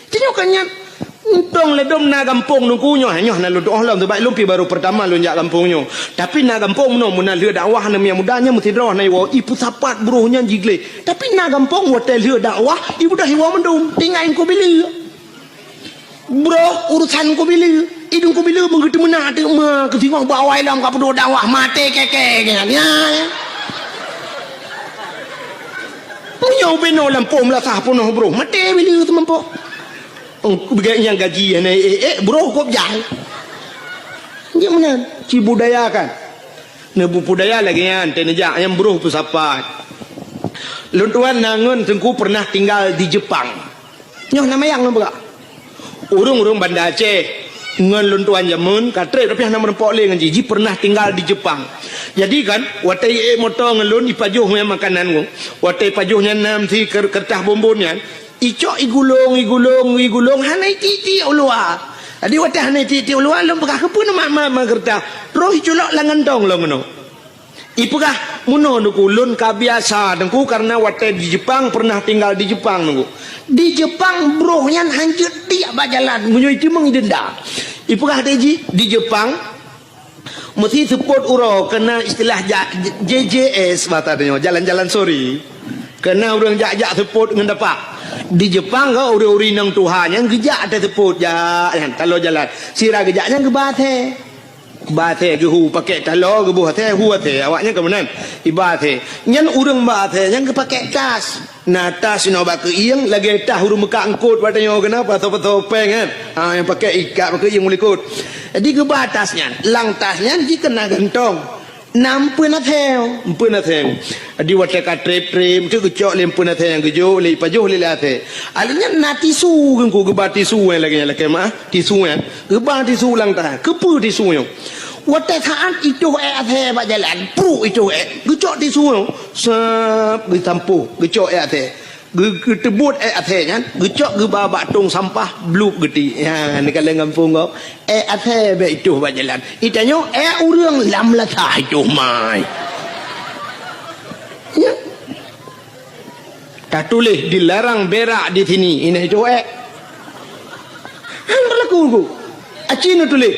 Speaker 1: tinyokannya untung ledom na kampung nungkunyo hanyo na lu doh lam baik lumpi baru pertama lu jak kampungnya tapi na kampung no mun le dakwah na yang mudanya mesti roh na wo ipu sapat bruhnya jigle tapi na kampung hotel le dakwah ibu dah hiwa mendum tingain ko bili bro urusan ko bili idung ko bili mengerti mena de ma ketingong bawai lam ka pedo dakwah mate keke ya punya beno lampung lah sah puno bro mate bili tu mampo yang gaji bro kok jahil gimana ci budaya kan nebu budaya lagi yang tenejak yang bro pesapat luntuan nangun tengku pernah tinggal di Jepang nyoh nama yang nampak urung Banda Aceh ngan luntuan jamun katre tapi nama rempok le ngan jiji pernah tinggal di Jepang jadi kan watai motor ngelun ipajuh makanan watai pajuhnya nam si kertah bombonnya icok igulung hanai titi ulua adi watah hanai titi ulua lom pakah kepun mak kerta roh iculok langan dong lo ngono ipukah muno nuku lun kabiasa dengku karena watah di Jepang pernah tinggal di Jepang nunggu di Jepang brohnya hancur tiap bajalan munyo itu mengidenda ipukah teji di Jepang mesti support uro kena istilah JJS batanya jalan-jalan sorry kena orang jak support dengan dapat di Jepang kau uri-uri nang Tuhan yang gejak ada teput ja kalau jalan sira gejaknya ke bate ke hu pakai talo ke buah teh hu teh awaknya ke mana ibate nyan urang bate yang ke pakai tas na tas no ba ke ieng lagi tah urang meka angkut padanya kenapa topeng kan yang pakai ikat pakai ieng mulikut jadi ke batasnya lang tasnya dikena gantong nampun atheo di wate ka trep tu kecok lempun atheo yang kejo le pajuh le lathe alinya natisu ku ke batisu lagi mah tisu ke batisu lang ta ke pu tisu yo wate thaan itu athe ba jalan pru itu kecok tisu sep ditampu kecok athe Ge tebut athe nyan, ge cok ge babak tung sampah bluk geti. Ya ni kalau ngampung go. Athe be itu ba jalan. Itanyo urang lam latah itu mai. Ya. Tak tulis dilarang berak di sini. Ini itu berlaku ku. Acina tulis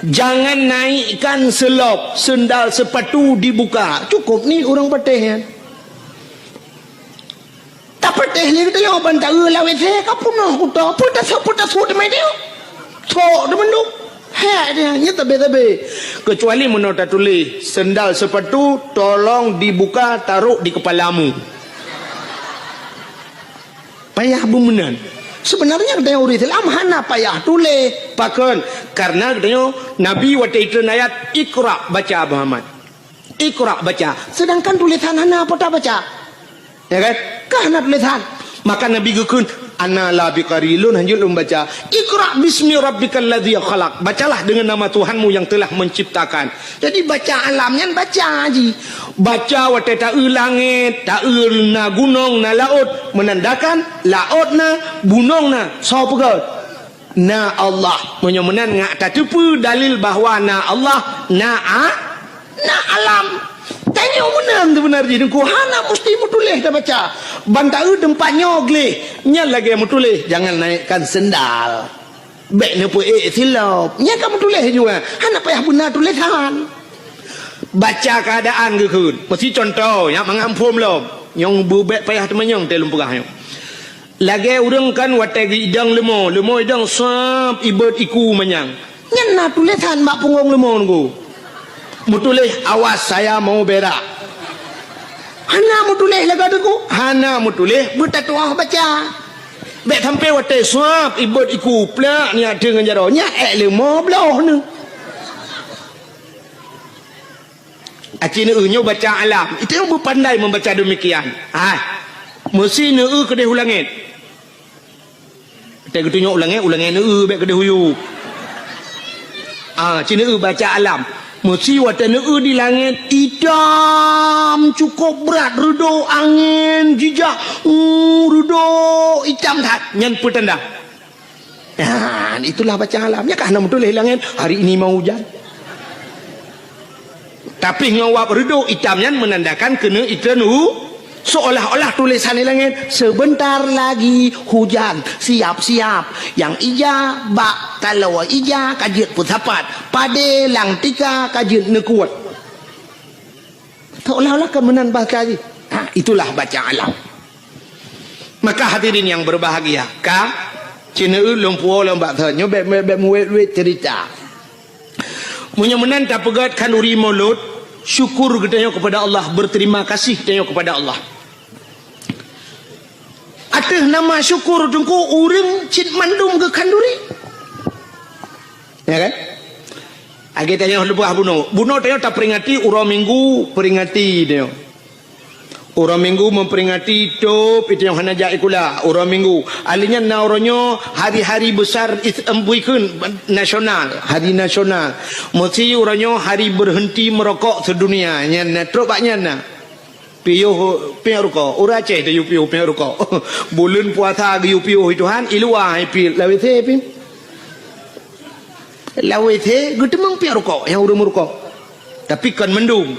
Speaker 1: jangan naikkan selop, sendal sepatu dibuka. Cukup ni orang patih ya. Tak patih ni kita yang bantai lawe saya kapunah kuta. Putas mai dia. Tok demen tu. Dia nya tabe. Kecuali menurut tulis sendal sepatu tolong dibuka taruh di kepalamu. Payah bemenan. Sebenarnya katanya orang Islam hana payah tulis pakon karena katanya Nabi waktu itu ayat Iqra baca Muhammad. Iqra baca. Sedangkan tulisan hana apa tak baca? Ya kan? Kahana tulisan. Maka Nabi gekun ana la biqarilun hanjul membaca Iqra bismi rabbikal ladzi khalaq. Bacalah dengan nama Tuhanmu yang telah menciptakan. Jadi baca alamnya baca haji. Baca waktu tak langit, tak na gunung na laut menandakan laut na gunung na sapa na Allah. Menyemenan ngak tak tepu dalil bahawa na Allah na alam. Tanya menang sebenarnya jadi ku hana mesti mutulih dah baca. Bantai tempatnya gleh. Nya lagi mutulih jangan naikkan sendal. Baik ne pu silap. Nya kamu tulis juga. Hana payah benar tulisan. Baca keadaan ke kun. Mesti contoh yang mengampun lom. Yang bubek payah temenyong telum pegah. Lagi urang kan wategi idang lemo idang sap ibad iku manyang. Nya na tulisan mak punggung lemo ku. Mutulih awas saya mau berak. Hana mutulih laga tu. Hana mutulih bertatuah baca. Bek sampai watai suap ibad iku plak ni ada dengan jaronya lemo belah ni. Acina nyo baca alam. Itu yang berpandai membaca demikian. Mesti ne kedai ulangit. Tak ketunjuk ulangit ne bek kedai huyu. Cina baca alam. Mesti watan di langit hitam cukup berat redo angin jijak redo hitam tak nyan petanda. Itulah baca alamnya kan betul langit hari ini mau hujan. Tapi ngawap redo hitamnya menandakan kena ikan seolah-olah tulisan di langit sebentar lagi hujan, siap-siap. Yang ija bak kalau ija kajit putapat pade lang tika kajit nekuat. Seolah-olah kemenan bahasa lagi. Itulah baca alam. Maka hadirin yang berbahagia, cina lumpuh lombak tanya beb muwet cerita. Munyamenan tak pegat kanuri mulut syukur kita kepada Allah, berterima kasih kita kepada Allah. Ada nama syukur tunggu orang cit mandum ke kanduri. Ya kan? Agi tanya lebah bunuh tanya tak peringati urang minggu peringati dia. Urang minggu memperingati top itu yang hana jai kula urang minggu. Alinya na oronyo hari-hari besar buikun nasional, hari nasional. Mesti oronyo hari berhenti merokok sedunia. Nya trobaknya na. Piyo rokok, orang Aceh tu piyo rokok. Bulan puasa giu piyo Tuhan, ilua pi lawete pi. Lawete gedemang piyo rokok yang urang merokok. Tapi kan mendung.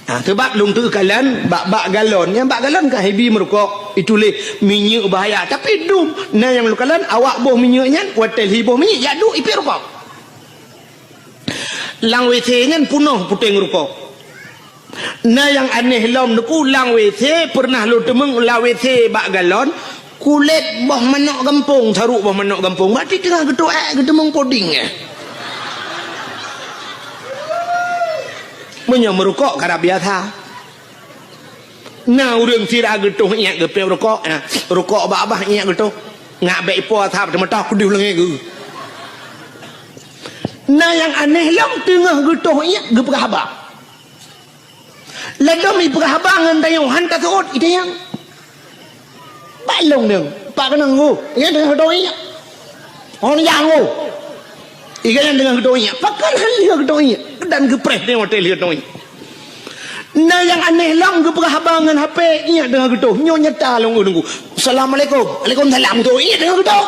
Speaker 1: Sebab lung tu kalan bak galon, yang bak galon kan heavy merokok. Itu le minyak bahaya. Tapi dum, nah yang lu kalan awak boh minyaknya, hotel hiboh minyak, ya du ipi rokok. Lang wete ngan punuh puteng rokok. Nah yang aneh lom nuku lang WC pernah lu temeng la WC bak galon kulit boh manok gampung saruk boh manok gampung berarti tengah gedemong poding menyang merokok karena biasa. Nah urang sira getuh ingat gepe rokok rokok abah ingat getuh ngak baik po thap tematah kudih lengi ge. Nah yang aneh lom tengah getuh ingat gepe abah ladom ibu habangan tayong hantar suot itu yang balong dong pak kenang go ini dengan kedoi orang yang go ikan dengan kedoi pakan hal dengan kedoi dan gepres dengan hotel kedoi Nah yang aneh lang ke perhabangan HP ingat dengar gitu. Nyo nyata long nunggu. Assalamualaikum. Waalaikumsalam tu. Ingat dengar gitu.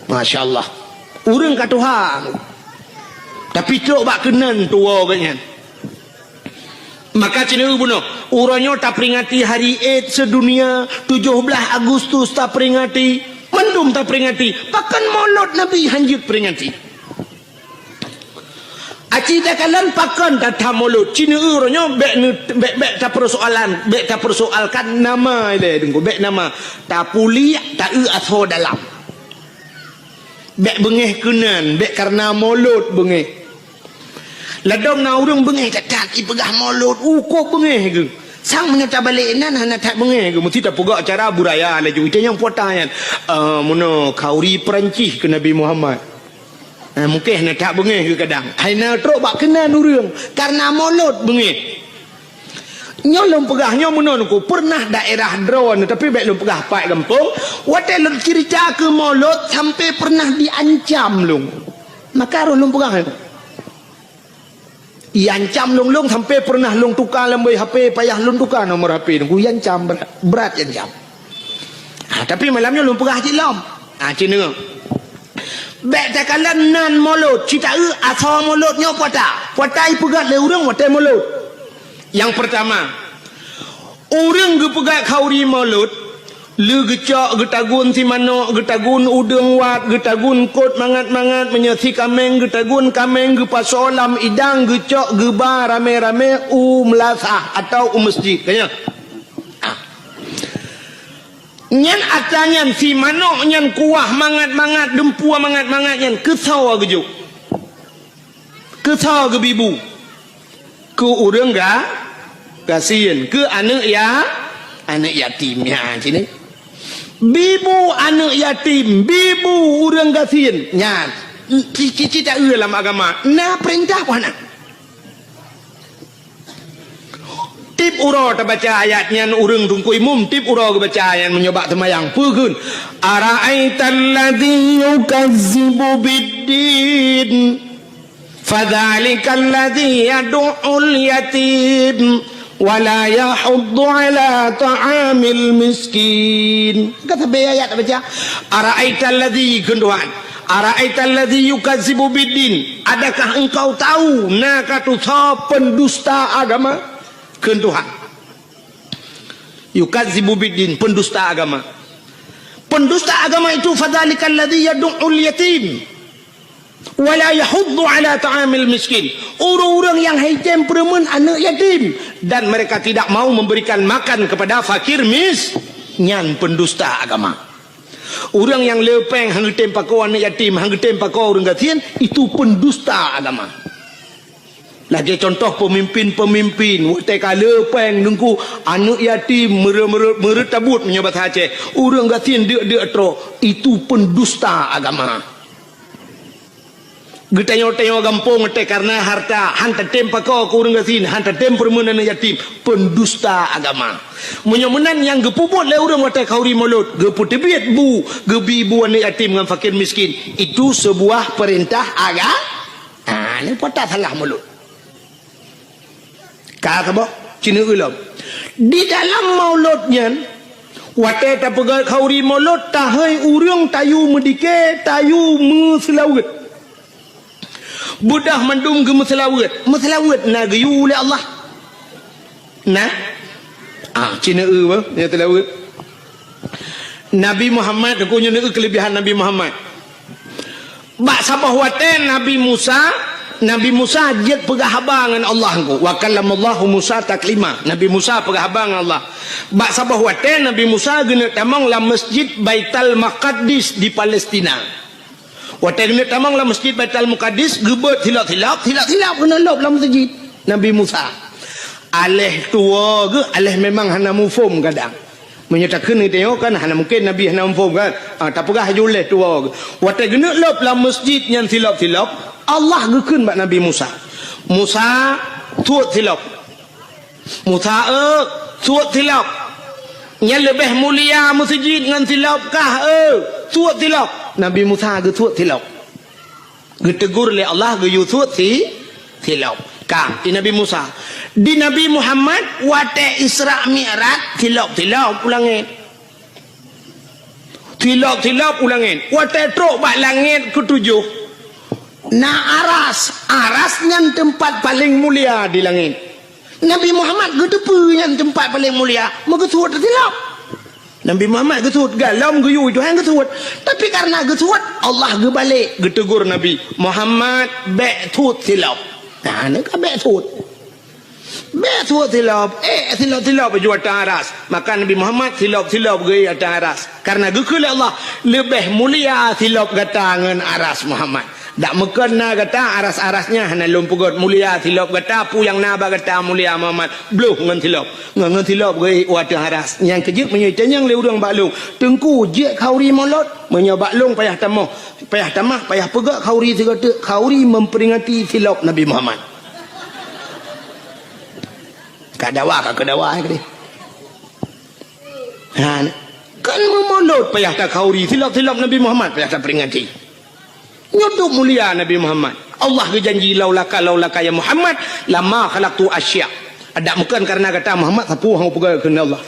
Speaker 1: Masya-Allah. Urang kat Tuhan. Tapi cok bak kenan tua banyak. Maka cina bunuh. Urangnya tak peringati hari AIDS sedunia 17 Agustus tak peringati. Mendum tak peringati. Bahkan maulud Nabi hanjut peringati. Aci tak kalan pakan tak mulut. Cina urangnya bek tak persoalkan nama dia tunggu bek nama tak puli tak atho dalam. Bek bengeh kenan bek karena mulut bengeh. Ladom na urang bengeh tak ipegah mulut uko bengeh ke. Sang menyata balik nan hana tak bengeh ke mesti tak pegak cara buraya laju itu yang potayan. Mono kauri Perancis ke Nabi Muhammad. Mungkin nak tak bengih ke kadang. Aina teruk bak kena urang karena mulut bengih. Nyolong pegahnya menon ku pernah daerah drone tapi baik lu pegah pak kampung. Watel cerita ke mulut sampai pernah diancam lung. Maka lu pegah. Iancam lung sampai pernah lung tukar lembai HP payah lung tukar nomor HP ku iancam berat iancam. Tapi malamnya lu pegah cilam. Cina bek takalan nan mulut cita asal mulutnya potai pegat le urang watai mulut. Yang pertama urang ge pegat kauri mulut le gecak getagun si mano getagun udeng wat getagun kot mangat-mangat menyesi kameng getagun kameng ge pasolam idang gecak geba rame-rame melasah atau masjid kayaknya. Nyan atanyan si manok nyan kuah mangat-mangat dempua mangat-mangat nyan kesau gejuk kesau ke bibu ke urang ga kasihan ke anak yatimnya sini bibu anak yatim bibu urang kasihan nyan cici tak dalam agama nah perintah mana tip uro tak baca ayatnya urang tungku imum tip uro ke baca ayat menyobak semayang pukun ara'aital ladzi yukazzibu biddin fadzalikal ladzi yad'ul yatim wala yahuddu ala ta'amil miskin. Kata ayat tak baca ara'aital ladzi kenduan ara'aital ladzi yukazzibu biddin, adakah engkau tahu nak katu pendusta agama ke Tuhan. Yukadzibu biddin, pendusta agama. Pendusta agama itu fadzalikal ladzi yad'ul yatim wala yahuddu ala ta'amil miskin. Orang-orang yang haitem peremen anak yatim dan mereka tidak mau memberikan makan kepada fakir nyan pendusta agama. Orang yang lepeng hang tempa ko anak yatim hang tempa ko orang gatian itu pendusta agama. Lagi contoh pemimpin-pemimpin waktu kala peng nunggu anak yatim meretabut menyabat Aceh orang gatin dia tro itu pendusta agama. Getanyo-tanyo gampung te karena harta hantar tempa kau orang gatin hantar tem permunan yatim pendusta agama. Menyomunan yang gepuput le orang waktu kauri mulut geputebiat bu gebibu anak yatim dengan fakir miskin itu sebuah perintah agama. Ini patah salah mulut. Kata boh cina ulam di dalam mauludnya wate tak pegat kauri maulud tahai urang tayu medike tayu meselawat budah mandum ke meselawat na gayu oleh Allah nah cina boh ya telawat Nabi Muhammad aku nyuna kelebihan Nabi Muhammad bak sabah wate Nabi Musa jet pegahabangan Allah ko wa kallamallahu Musa taklima. Nabi Musa pegahabangan Allah. Bak sabah wate Nabi Musa gena tamang la Masjid Baitul Maqdis di Palestina. Wate gena tamang la Masjid Baitul Maqdis gebet hilap gena lop la masjid Nabi Musa. Aleh tua ke aleh memang hana mufum kadang. Menyatakan itu kan hana mungkin Nabi hana mufum kan. Tak pegah juleh tua ke. Wate gena lop la masjid yang hilap Allah gekun bak Nabi Musa. Musa tuat silap. Musa tuat silap. Yang lebih mulia masjid dengan silap kah tuat silap. Nabi Musa ge tuat silap. Getegur oleh Allah ge tuat silap. Kang di Nabi Musa, di Nabi Muhammad wate Isra Mi'raj tilap ulangin. Tilap ulangin. Wate truk bak langit ketujuh. Arasnya tempat paling mulia di langit. Nabi Muhammad getepu yang tempat paling mulia. Magetut tilap. Nabi Muhammad getut galam geyu Tuhan getut. Tapi karena getut Allah gebalik getegur Nabi Muhammad betut tilap. Nah, ni kan betut. Betut tilap. Tilap baju atas aras. Maka Nabi Muhammad tilap geyu atas aras. Karena gekul Allah lebih mulia tilap gatangan aras Muhammad. Tak mekena kata aras-arasnya hana lumpugot mulia tilap kata pu yang naba kata mulia Muhammad bluh ngan tilap gei wadah aras yang kejut menyaitan yang leurang baklung tengku je khauri molot menyabak long payah tamah payah pegak khauri segata khauri memperingati tilap Nabi Muhammad kadawa ke dia kan memolot payah tak khauri tilap Nabi Muhammad payah tak peringati nyodok mulia Nabi Muhammad. Allah berjanji laulaka ya Muhammad lama khalaqtu asya. Ada bukan karena kata Muhammad sapu hang pegang kena Allah.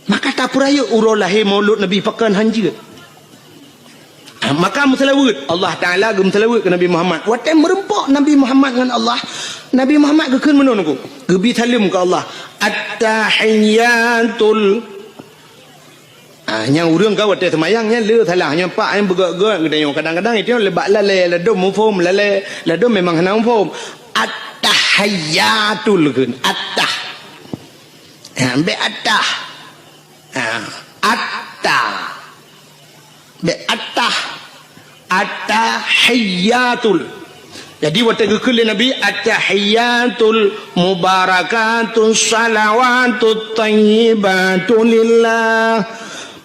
Speaker 1: Maka tak peraya urolah maulud Nabi pakan hanji. Maka mutalawud Allah Taala mutalawud ke Nabi Muhammad. Watai merempak Nabi Muhammad dengan Allah. Nabi Muhammad gekeun menon ku. Gebi talim ke Allah. At-tahiyyatul yang urang kau watai semayangnya le salah nya pak yang begak-gak kadang-kadang itu lebak lale ladom mufum lale ladom memang henang mufum at-tahiyyatul kun at-tah be at-tah at-tah be at-tah at-tahiyyatul jadi watai gekul Nabi at-tahiyyatul mubarakatun salawatut tayyibatun lillah.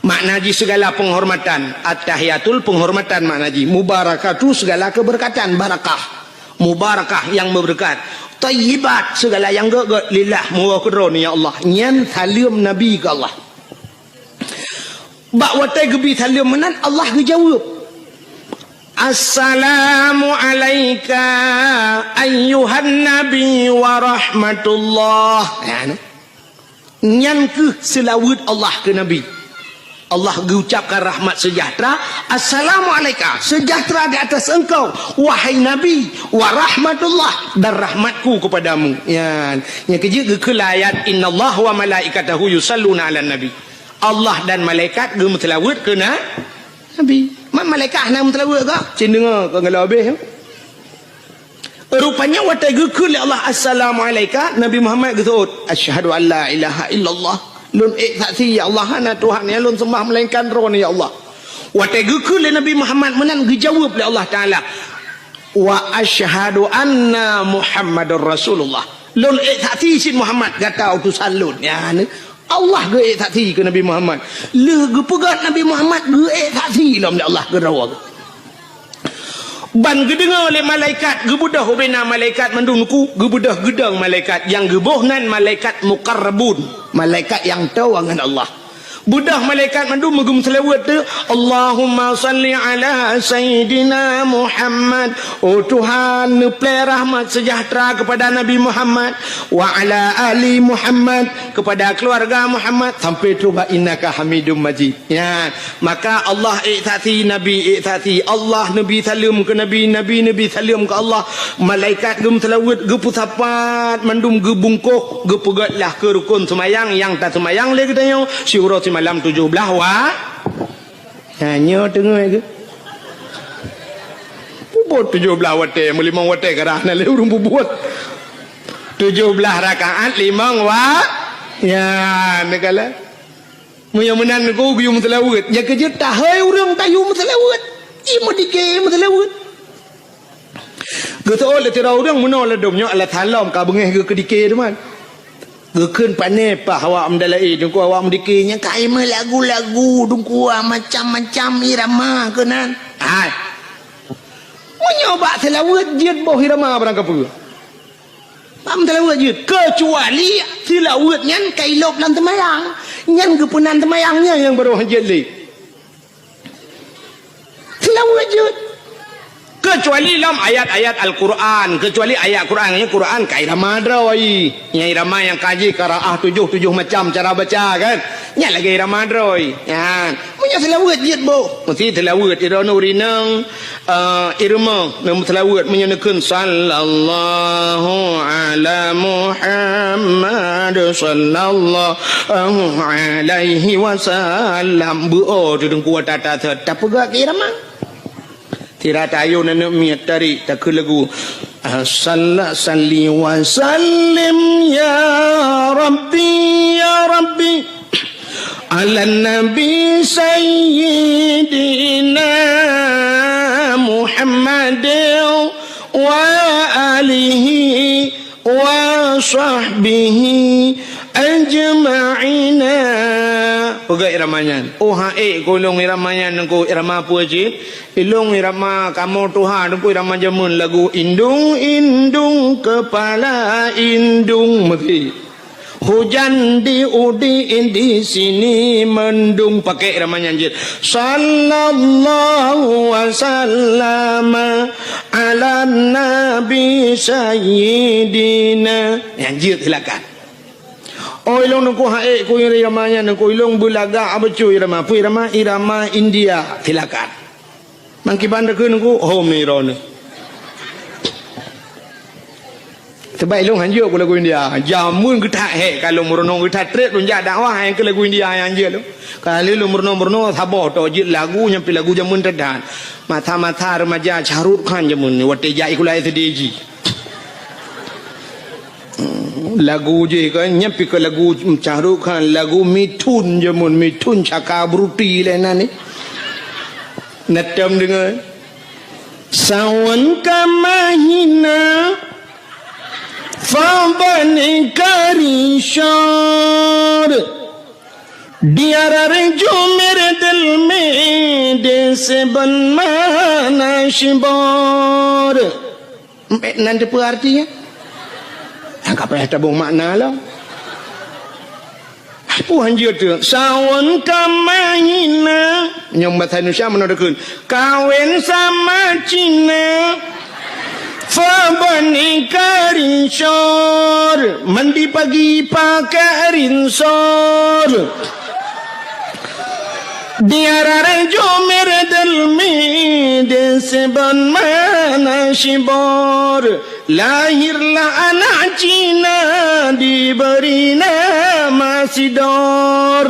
Speaker 1: Maknaji segala penghormatan. At-tahiyatul penghormatan maknaji. Mubarakatu segala keberkatan. Barakah. Mubarakah yang berberkat. Tayyibat segala yang gak lillah muwakudroni ya Allah. Nyan salim Nabi ke Allah. Bak watai gebi salim menan Allah ngejawab. Assalamu alaika ayyuhan nabi wa rahmatullah. Nyan ke selawat Allah ke Nabi. Allah mengucapkan rahmat sejahtera. Assalamualaikum, sejahtera di atas engkau wahai Nabi, wa rahmatullah, dan rahmatku kepadamu. Yang kerja ke ayat innallaha wa malaikatahu yusalluna 'alan nabi. Allah dan malaikat ge mentelawat ke Nabi. Malaikat nak mentelawat ke? Cin dengar ke ngala habis. Rupanya watai ge ke Allah assalamualaikum Nabi Muhammad getut asyhadu an la ilaha illallah. Lun saksi ya Allah hana Tuhan ya lun sembah melainkan roh ya Allah. Wa tegekul Nabi Muhammad menan dijawab oleh Allah Taala. Wa asyhadu anna Muhammadar Rasulullah. Lun saksi sin Muhammad kata utusan lun ya Allah ge saksi ke Nabi Muhammad. Le ge pegat Nabi Muhammad ge saksi lam Allah ge rawa. Ban gedengar oleh malaikat gebudah bena malaikat mendungku gebudah gedang malaikat yang gebohnan malaikat muqarrabun malaikat yang tahu dengan Allah budah malaikat mandum megum selawat tu Allahumma salli ala sayyidina Muhammad. Oh Tuhan neplai rahmat sejahtera kepada Nabi Muhammad wa ala ali Muhammad, kepada keluarga Muhammad sampai tu ba innaka hamidum majid. Ya, maka Allah iktati Nabi iktati Allah Nabi salam ke Nabi salam ke Allah. Malaikat gem selawat ge pusapat mandum ge bungkuh ge pegatlah ke rukun semayang yang tak semayang le katanya syurah malam 17 wa hanya tengah ke bubut 17 wate melimang wate kerana le urung bubut 17 rakaat 5 wa ya negala muya menan ko guyum telawat ya kerja tahai urang tayum telawat imo dike telawat getol le tira urang menol domnya Allah talam ka bengeh ke dike teman gekun pane pa awak mendalai dungku awak mendikirnya kaima lagu-lagu dungku macam-macam irama kenan hai menyoba selawat jid boh irama barang kapur pam selawat jid kecuali selawat nyan kailop lan temayang nyan gepunan temayangnya yang baru jid li selawat jid kecuali dalam ayat-ayat Al-Quran, kecuali ayat Quran yang Quran ka irama droi, yang irama yang kaji qiraah 7 macam cara baca kan, nya lagi irama droi, ya punya selawat jid bo, mesti selawat irano rinang irama nam selawat menyenekeun sallallahu ala Muhammad sallallahu alaihi wasallam bu tudung kuat tata tak pegak irama tidak tahu nana miat tarik tak lagu salli wa sallim ya rabbi ala nabi sayyidina Muhammad wa alihi wa sahbihi ajma'ina. Pegai iramanya. Oh hae kolong iramanya nengko irama apa je? Ilung irama kamu Tuhan nengko irama jamun lagu indung indung kepala indung mesti. Hujan di udin di sini mendung pakai iramanya je. Sallallahu wasallam ala nabi sayyidina. Yang silakan. Oh ilong nengko hae ko iramanya nengko ilong bulaga apa cu irama pu irama India silakan mangki bandar ke nengko oh mirone sebab ilong hanjur ko lagu India jamun kita he kalau murno kita trek lunja dakwah yang ke lagu India yang hanjur kalau lu murno sabah to jit lagu nyampi lagu jamun tedan mata remaja Charut Khan jamun wate jai kulai sedeji lagu je kan nyampi ke lagu Charut Khan lagu mitun jamun mitun cakap bruti lena ni natam dengan sawan kamahina fabani karishar diara jo mere dil mein dese banmana shibar nanti apa artinya tak payah tabung makna lah. Apa hanjir tu? Sawan kamahina. Yang bahasa Indonesia menodakun. Kawin sama Cina. Fabani karinsor. Mandi pagi pakai rinsor. Diara jo mere dil mein dese banmana shibar. Lahirlah anak Cina diberi nama Sidor.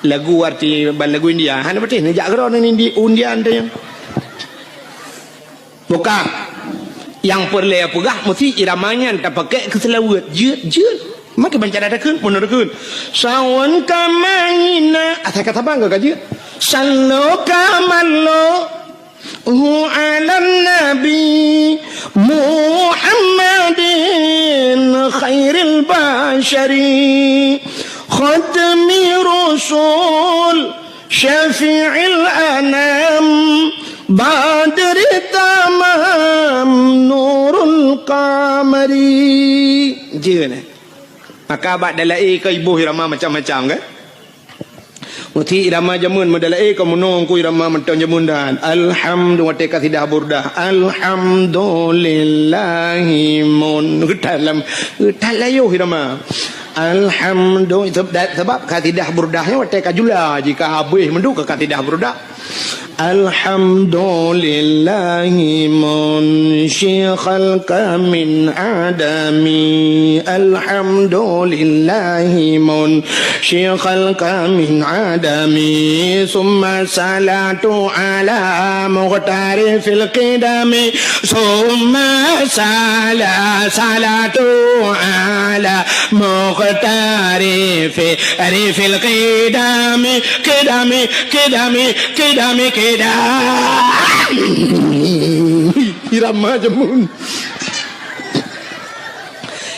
Speaker 1: Lagu arti lagu India. Hanya betul ni jak geron ni India anda yang. Bukan. Yang perlu apa mesti iramanya tak pakai keselawat jeut. Maka baca dadakan menurutkan. Sawan kamahina. Asal kata bangga kaji. Sallo kamallo. على النبي محمد خير البشر ختم رسول شفيع الأنام بدر تمام نور القمر. Jena. Maka abad dalai ke ibu irama macam-macam kan? Muti irama jamun madalai ka munong ku irama menton jamun dan alhamdulillah te kasidah burdah alhamdulillahi mun dalam talayo irama alhamdulillah sebab kasidah burdahnya wate kajula jika habis mendu ke kasidah burdah alhamdulillahi munsyikhal kamin adami alhamdulillahi munsyikhal kamin adami summa salatu ala muqtari fil qidami summa salatu ala muqtari fil qidami irama jamun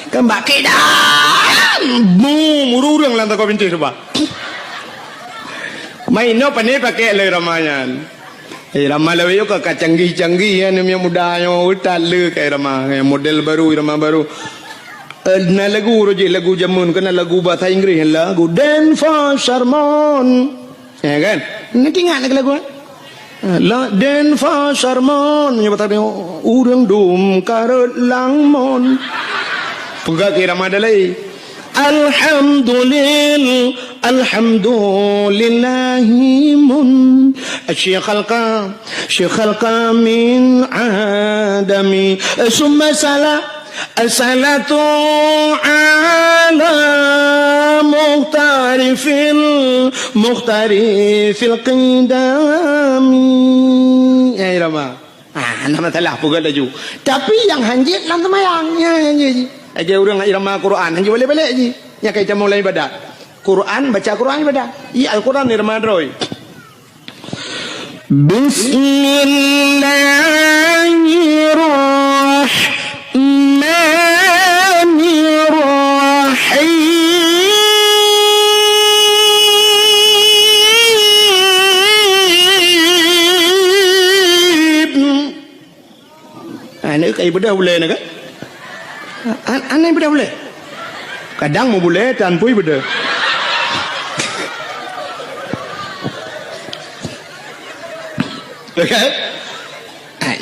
Speaker 1: kembak kedam mururang lantak kau binti sebab main no pane pakai le ramayan irama lewe yo ka canggih-canggih ya yang muda yang utat le kai irama model baru irama baru na lagu roje lagu jamun kena lagu bahasa Inggeris lagu Dan for Sharmon ya kan nanti ingat lagi lagu La den fa sarmon menyebut tadi urang dum karut langmon pegak irama dalai alhamdulillahi mun syekh khalqa min adami summa salatu ala mukhtarifil qidami ya irama nama telah pugal laju tapi yang hanjit lang temayang ya hanjit aja orang irama Quran hanjit boleh-boleh je ya kita mulai ibadah Quran baca Quran ibadah ya Al-Quran irama roy Bismillahirrahmanirrahim Anak ibadah boleh nak? Anak ibadah boleh? Kadang mau boleh tanpa ibadah. Okay?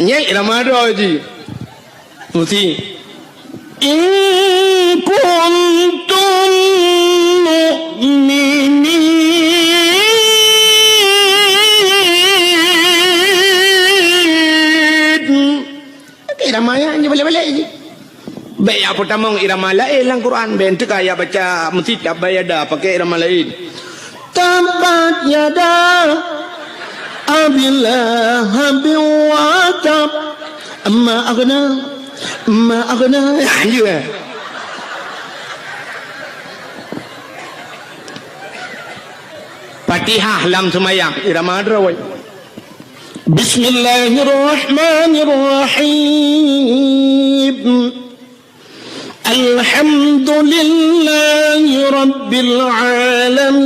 Speaker 1: Nyai Ramadan ji. Mesti. In kuntum mu'minin irama ya boleh-boleh je. Baik yang pertama irama lain dalam Quran. Baik tu kaya baca mesti tak bayada pakai irama lain. Tabat yada abillah wa tab amma aghna ya. Fatihah dalam semayang irama drawai. Bismillahirrahmanirrahim. Alhamdulillahi rabbil alamin.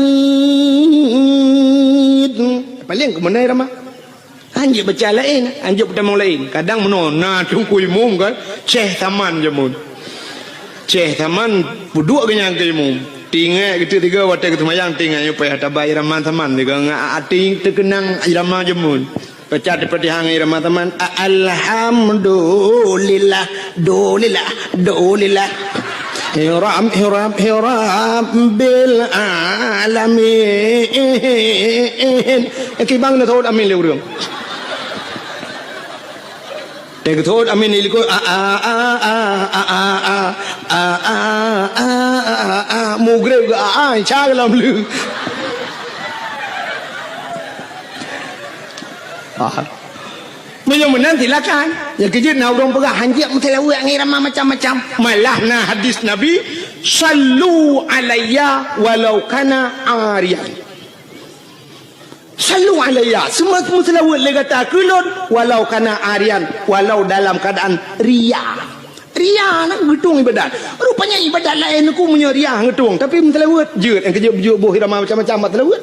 Speaker 1: Paling ke mana irama? Anjir baca lain, anjir pertama lain. Kadang menona tunggu imum kan. Syekh Taman je mun. Syekh Taman duduk kenyang ke imum. Tinggal kita tiga waktu kita mayang tinggal supaya tabai irama Taman juga ating terkenang irama je mun. Baca seperti hang irama Taman. Alhamdulillah, dolillah. Hiram bil alamin. Kibang na thod amin lewrung. Teg thod amin iliko mugre chaglam lu. Menang silakan. Ya kejut nak orang pegah hanjit mutilawat ngirama macam-macam. Malah na hadis Nabi sallu alayya walau kana ariyan. Sallu alayya semua mutilawat le kata kulun walau kana ariyan walau dalam keadaan ria. Ria nak ngetung ibadat. Rupanya ibadat lain aku punya ria ngetung tapi mutilawat jeut yang kejut boh irama macam-macam mutilawat.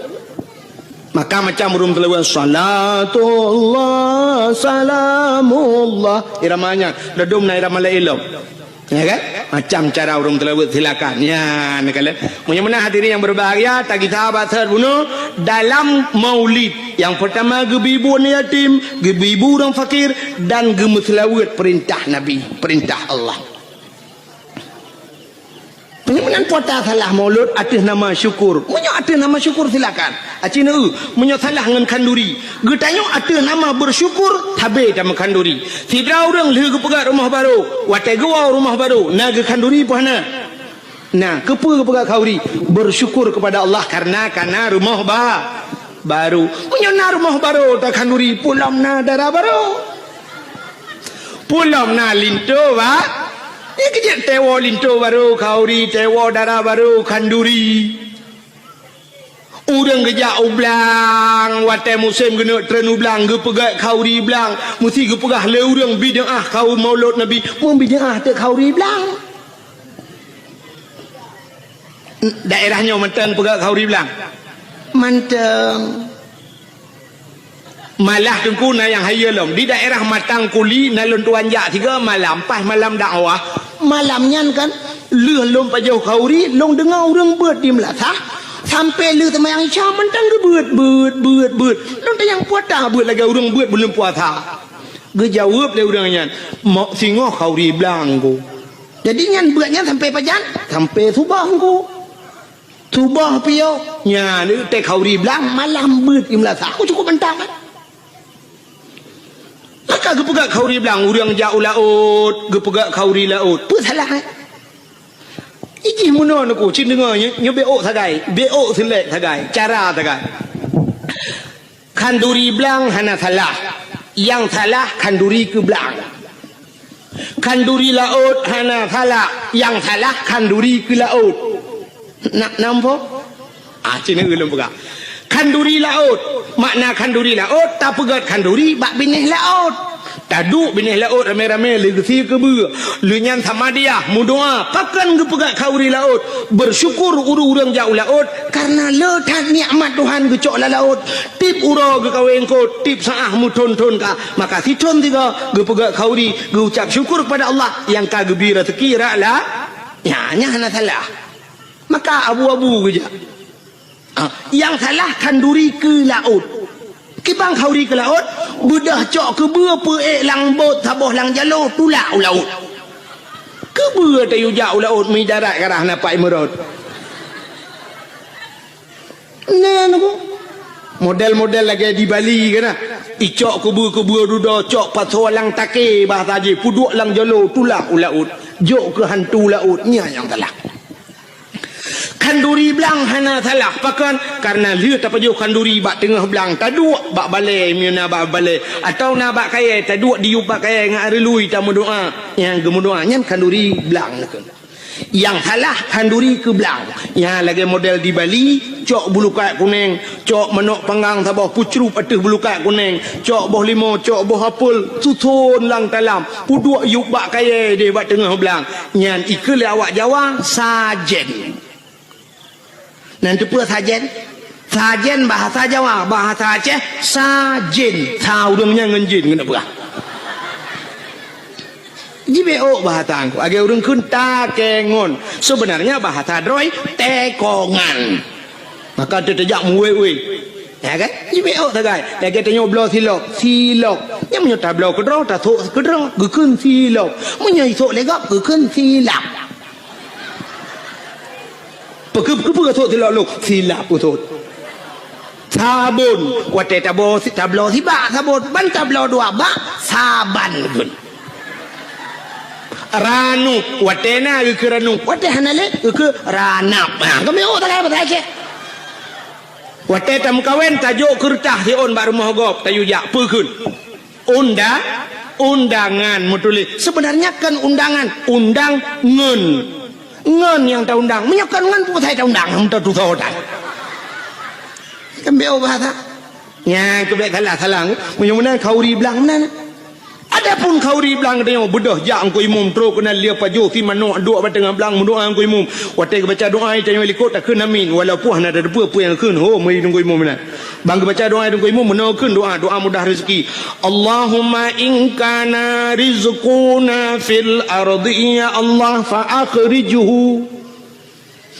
Speaker 1: Maka macam rum telawat salatullah salamullah iramanya dadum na irama lain ya kan macam cara rum telawat silakan ya ni kalian punya mana hadirin yang berbahagia tak kita baca bunuh dalam maulid yang pertama gebibu yatim gebibu orang fakir dan gemutlawat perintah Nabi perintah Allah. Menyan puasa salah maulud atas nama syukur. Menyo atas nama syukur silakan. Acina menyo salah ngan kanduri. Getanyo atas nama bersyukur tabe sama kanduri. Tidak orang leh pegat rumah baru. Watai gua rumah baru. Naga kanduri puana. Nah, kepa pegat kauri bersyukur kepada Allah karena rumah baru. Menyo na rumah baru tak kanduri pulam na darah baru. Pulam na linto ba. Kejap tewo linto baru kauri tewo darah baru kanduri urang kejap ublang watai musim kena tren ublang ge pegak kauri blang mesti ge pegah le urang bidah kau maulud Nabi pun bidah te kauri blang daerahnya mentang pegak kauri blang manteng malah tengku na yang hayalom di daerah Matang Kuli nalun tuan jak tiga malam pas malam dakwah malamnya kan leh lom pajau kauri long dengar orang buat di melatah sampai lu temayang isya mentang ke beut lu yang puasa beut lagi orang beut belum puasa ge jawab le urangnya mak singo kauri blang ku jadi nyan beutnya sampai pajan sampai subah ku subah pio nya ni te kauri blang malam beut imla aku cukup mentang maka ge pegak kauri blang urang jauh laut ge pegak kauri laut pu salah Iji muno aku cin dengar nyo beo sagai beo selek sagai cara sagai kanduri belang hana salah yang salah kanduri ke belang kanduri laut hana salah yang salah kanduri ke laut nak nampak cina ulun pegak kanduri laut makna kanduri laut tak pegat kanduri bak binih laut taduk binih laut rame-rame legasi ke ber lu nyan sama dia mudoa pakan ke pegat kauri laut bersyukur urang jauh laut karena letak nikmat Tuhan ke cok laut tip uro ke kawin ko tip saah mu ton ka maka si ton tiga ke pegat kauri ke ucap syukur kepada Allah yang ka gebira sekira lah nya hana salah maka abu-abu ke yang salah kanduri ke laut kibang kauri ke laut budah cok ke berapa lang bot taboh lang jalo tulak laut ke ber tayu jauh laut mi darat karah napai merot nah aku model-model lagi di Bali kan icok ke ber duda cok pasal lang take bahasa je puduk lang jalo tulak laut jok ke hantu laut nya yang salah kanduri belang hana salah pakan karena lihat apa jauh kanduri bak tengah belang taduk bak balai miuna bak balai atau na bak kaya taduk diup bak kaya ngak relui tamu doa yang gemu doa nyan kanduri belang yang salah kanduri ke belang yang lagi model di Bali cok bulu kayak kuning cok menok panggang sabah pucrup atau bulu kayak kuning cok boh limo cok boh apel susun lang dalam puduk yuk bak kaya dia bak tengah belang nyan ikut awak Jawa sajen nanti pula sajen bahasa Jawa bahasa Aceh sajen tahu dongnya ngenjin kena berah jibeo bahasa aku agak urang kun takengon sebenarnya bahasa droi tekongan maka tetejak muwe ya kan jibeo tagai lagi tanya blo silok yang menyota blo kedro ta thok kedro gekun silok menyai thok legap gekun silap Pekep ke silap utut sabun wate tablo si bak sabun ban tablo dua bak saban pun ranu wate na ke ranu wate hanale ke ranap kami tak apa tak wate tam kawen tajuk kertas si on baru mohogop tayu jak pekun undangan mutuli sebenarnya kan undang ngen yang tak undang menyakan ngen pun saya tak undang untuk tu sodan kembali bahasa yang kembali salah mudah-mudahan kauri belang mana adapun kauri belang dia bedah jak angko imum terus kena lia paju si manuk duk pada dengan belang mendoa angko imum watai baca doa tanya likut tak kena amin walaupun ada apa yang kun mai tunggu imum mana bang baca doa tunggu imum menakan doa mudah rezeki Allahumma in kana rizquna fil ardi ya Allah fa akhrijhu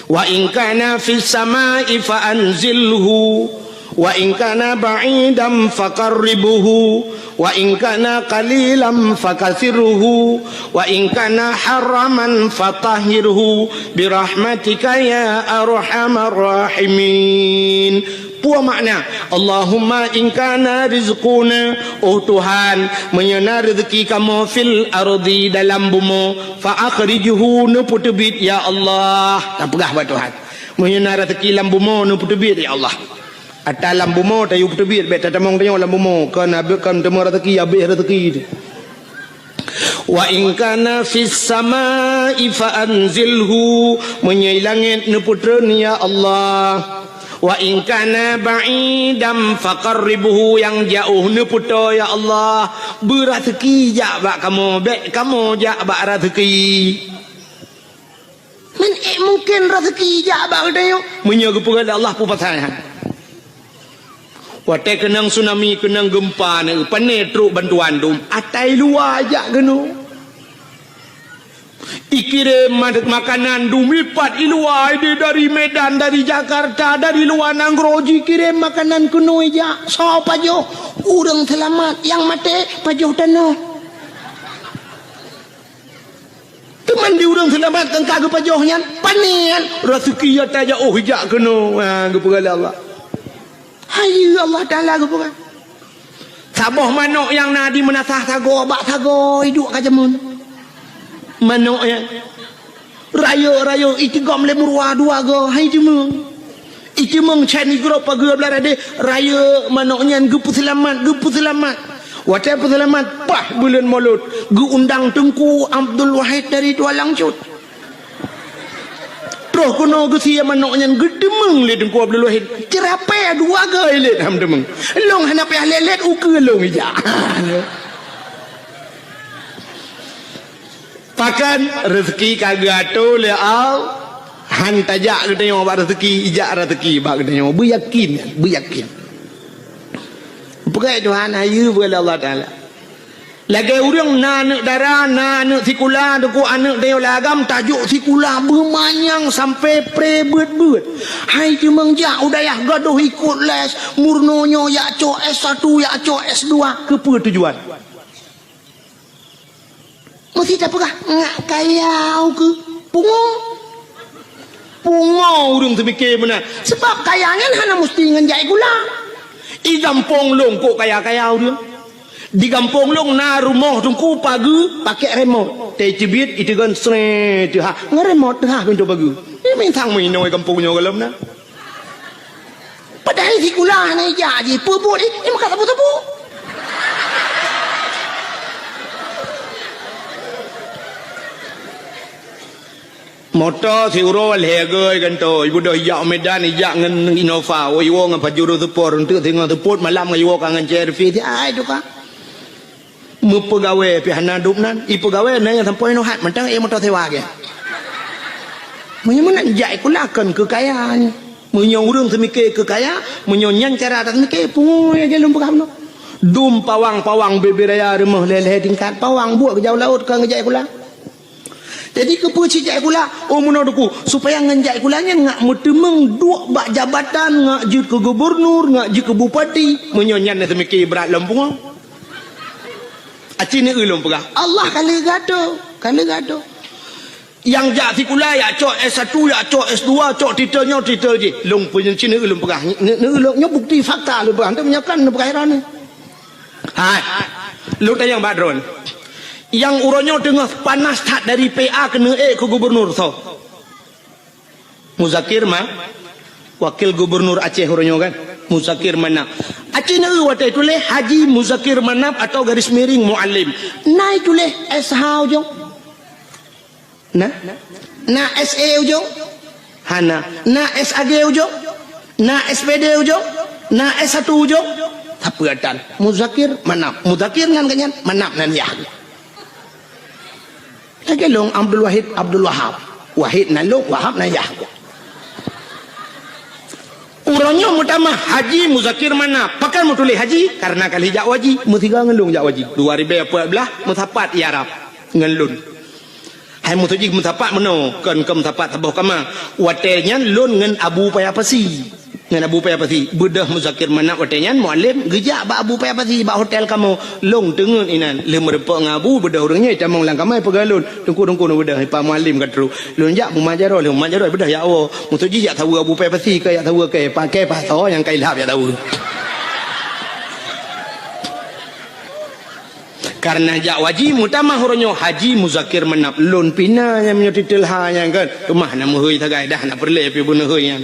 Speaker 1: wa in kana fis samai fa anzilhu wa in kana ba'idan faqarribhu wa in kana qalilan fakathirhu wa in kana haraman fatahhirhu birahmatika ya arhamar rahimin. Puas makna Allahumma in kana rizquna Tuhan menyana rezeki kamu fil ardi dalam bumi fa akhrijhu nu putubit ya Allah tak pegah buat Tuhan menyana rezeki dalam bumi nu putubit ya Allah atas dalam bumi tak yuk putubit bet tamong tanya dalam bumi kan kan temu rezeki habis rezeki wa in kana fis samai fa anzilhu menyilangit nu putreun ya Allah wa in kana ba'idam faqarribhu yang jauh ne puto ya Allah berazeki jak bak kamu bek kamu jak bak rezeki men mungkin rezeki jak bak dayo menyaga kepada Allah pu pasal wate kenang tsunami kenang gempa ne panetru bantuan dum atai luar jak genu Ikirim makanan dumipat iluai dari Medan, dari Jakarta, dari luar Nangroji kirim makanan kuno aja. So pajo urang selamat yang mati pajo tanah. Teman di urang selamat kan kagak pajohnya panian rezeki ya taja oh hijak kuno. Ha gepegala Allah. Hai Allah Taala gepegala. Saboh manuk yang nadi menasah sago bak sago hidup kajamun. Manuk ya raya itu gom le murwa dua go hai cemeng itu meng chani gro pagi belar ade raya manuknya gepu selamat watai selamat pah bulan Maulud gu undang Tengku Abdul Wahid dari Dua Langcut terus kuno gu sia manuknya gedemeng le Tengku Abdul Wahid cerape dua go le ham demeng long hanap ya lelet uke long ija pakan rezeki kagak tu le au han tajak tu tengok bak rezeki ijak rezeki bak tengok beryakin pegai Tuhan ayu kepada Allah Taala lagi urang nak darah nak sikula deku anak tengok lagam tajuk sikula bermanyang sampai prebet hai cemeng jak udayah gaduh ikut les murnonyo yak cok S1 yak cok S2 ke tujuan mesti tak pegah ngak kayau ke pungo urung terfikir benar sebab kayanya hana mesti ngenjai gula i gampong long kok kaya-kaya dia di gampong long na rumah tungku pagi pakai remote te cibit itu kan sre tu ha ngeremote ha pintu pagi ini mentang minoi kampungnya galam na padahal si gula na jadi pupuk ini makan tabu-tabu motor si uro lehgai kan to ibu dah yak Medan yak ngan Innova oi wo ngan pajuro tepor untuk tengok tepot malam ngai wo kangen cerfi ti ai tu ka mu pegawe pi hana dupnan i pegawe na yang sampai no hat mentang e motor sewa ke munyo nak jai kulakan kekayaan munyo urang semike kekaya munyo nyang cara tak semike pungo ya jalum pegam no dum pawang beberaya rumah leleh tingkat pawang buat ke jauh laut ke ngejai kula jadi kepuci jai kula oh munaduku supaya ngenjai kulanya ngak mutemeng dua bak jabatan ngak jut ke gubernur ngak jut ke bupati menyonyan na semiki berat lempung aci ni ulum pegah Allah kali gado yang jak si kula ya cok S1 ya cok S2 cok titelnya titel je long punya cini ulum pegah ni ulumnya bukti fakta lu pegah tu menyakan lu pegah ni hai lu tayang badron yang uronyo tengah panas tak dari PA kena ke gubernur so Muzakir mah wakil gubernur Aceh uronyo kan Muzakir Manap Aceh na watai tulis Haji Muzakir Manap atau garis miring Muallim naik tulis SH ujung na SE ujung hana na SAG ujung na SPD ujung na S1 ujung apa katan Muzakir Manap Muzakir ngan kanyan Manap nan ya lagi long Abdul Wahab Wahid naluk Wahab nayah urangnya mutama Haji Muzakir Manap pakai mutuli haji karena kali jak waji mutiga ngelung jak waji 2014 mutapat Arab ngelun hai mutuji mutapat meno kan ke mutapat tabuh kama watenya lun ngen Abu Payapasi ngan Abu Payapasi bedah Muzakir Manap watenya muallim gejak ba Abu Payapasi ba hotel kamu long tengen inan le merepok ngabu bedah urangnya camong lang kamai pegalun tungku bedah pa muallim katru lun jak mumajaro le mumajaro bedah ya Allah mutuji jak tahu Abu Payapasi ke ya tahu ke pakai paso yang kailap ya tahu karena jak waji mutama huronyo Haji Muzakir Manap lun pina yang menyo titel ha yang kan rumah nak muhui tagai dah nak perle pi bunuh yang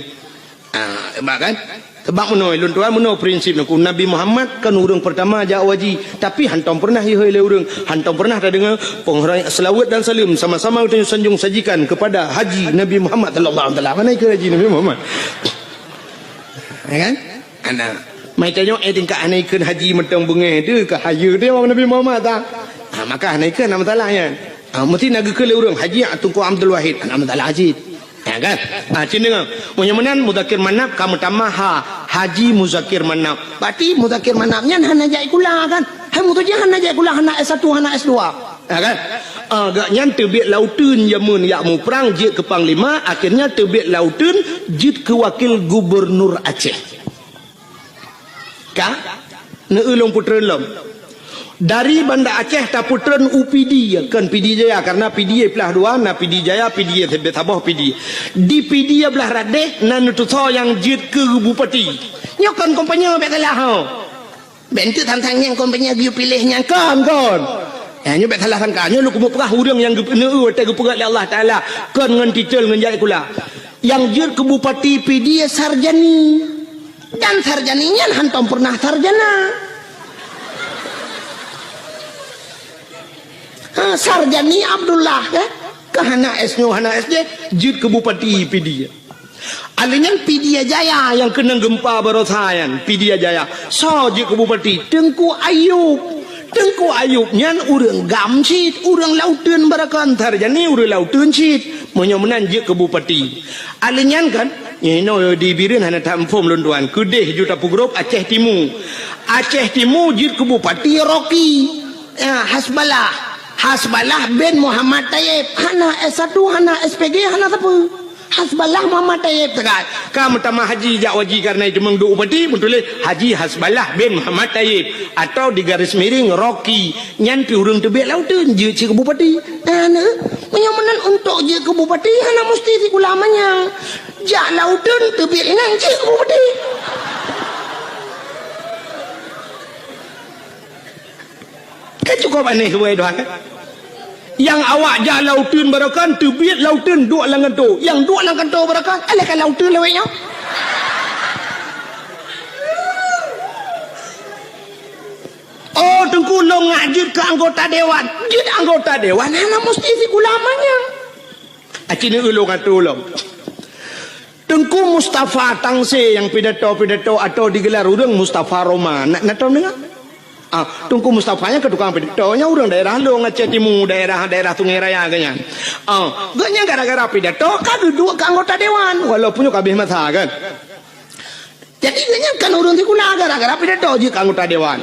Speaker 1: sebab kan sebab menoi lun tuan menoi prinsip naku Nabi Muhammad kan urang pertama jak waji tapi hantam pernah hei le urang hantam pernah ada dengar penghormatan selawat dan salam sama-sama kita sanjung sajikan kepada Haji Nabi Muhammad sallallahu alaihi wasallam mana ke Haji Nabi Muhammad kan ana mai tanya tingkat anaikeun haji mentang bengeh dia ke hayu dia orang Nabi Muhammad tak maka anaikeun nama salah kan mesti naga ke le urang Haji Tunku Abdul Wahid nama salah haji ya kan cini ngam menyamanan Muzakir Manap kamu tambah Haji Muzakir Manap berarti Muzakir Manapnya hana jai kula kan hai mutunya hana jai kula hana S1 hana S2 kan? Agaknya terbit lautan Yamun yakmu perang jid ke Panglima, akhirnya terbit lautan jid ke Wakil Gubernur Aceh. Kah? Neulung putera lom. Dari Banda Aceh ta puteren UPD kan PD Jaya karena PD belah dua na PD Jaya PD Tebet Sabah PD. Di PD belah radeh na nutuso yang jid ke bupati. Nyokan kompanya betlah ha. Bentuk tantang yang kompanya giu pilihnya kan. Nyo bet salah sangka nyo lu kubu perah urang yang neu te gupegat Allah Taala kan ngan titel ngan jai kula. Yang jid ke bupati PD sarjani. Dan sarjaninya hantom pernah sarjana. Sarjani Abdullah ke Hana S-nyo Hana SJ jid ke bupati PD. Alingan PD Jaya yang kena gempa barosayan PD Jaya so jid ke bupati Tengku Ayub nyan urang gamsit urang lautan barakan sarjani urang lautan sit menyomenan jid ke bupati. Alingan kan di birin hana tamfom londuan Kedeh juta pugrop Aceh Timur jid ke bupati Rocky Hasbalah bin Muhammad Tayyib hana S1 hana SPG hana apa Hasbalah Muhammad Tayyib tegat kamu tamah haji jak waji karena itu mengdu upati betul Haji Hasbalah bin Muhammad Tayyib atau di garis miring Rocky nyan pi urang tebek lautan je ke bupati menyomenan untuk je ke bupati hana mesti si ulamanya jak lautan tebek ngan je ke bupati. Kan cukup aneh ke doang kan? Yang awak jah lautan barakan terbit lautan duk langan tu. Yang duk langan tu barakan alahkan lautan leweknya. Oh Tengku Long ngajit ke anggota dewan. Jid anggota dewan hana mesti si ulamanya. Acini ulung atu ulung. Tengku Mustafa Tangse yang pidato atau digelar urang Mustafa Roma. Nak tahu dengar? Tungku Mustafanya ke tukang pidatonya orang daerah Long Aceh Timur daerah Sungai Raya ganyan. Ganyan gara-gara pidato kan duduk ke anggota dewan walaupun kabeh masa kan. Jadi ganyan kan orang tikuna gara-gara pidato je ke anggota dewan.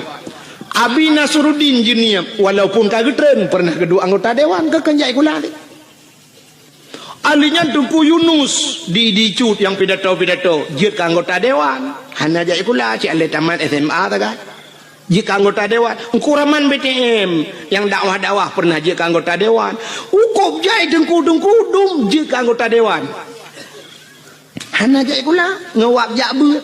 Speaker 1: Abi Nasruddin jinia walaupun kagak tren pernah kedua anggota dewan ke kenjai kula. Alinya Tungku Yunus di cut yang pidato je ke anggota dewan. Hana jai kula cik ale tamat SMA ta kan. Jika anggota dewan Kuraman BTM yang dakwah pernah jika anggota dewan Ukup jai dengku-dengku dum jika anggota dewan hana jai kula ngewap jak beut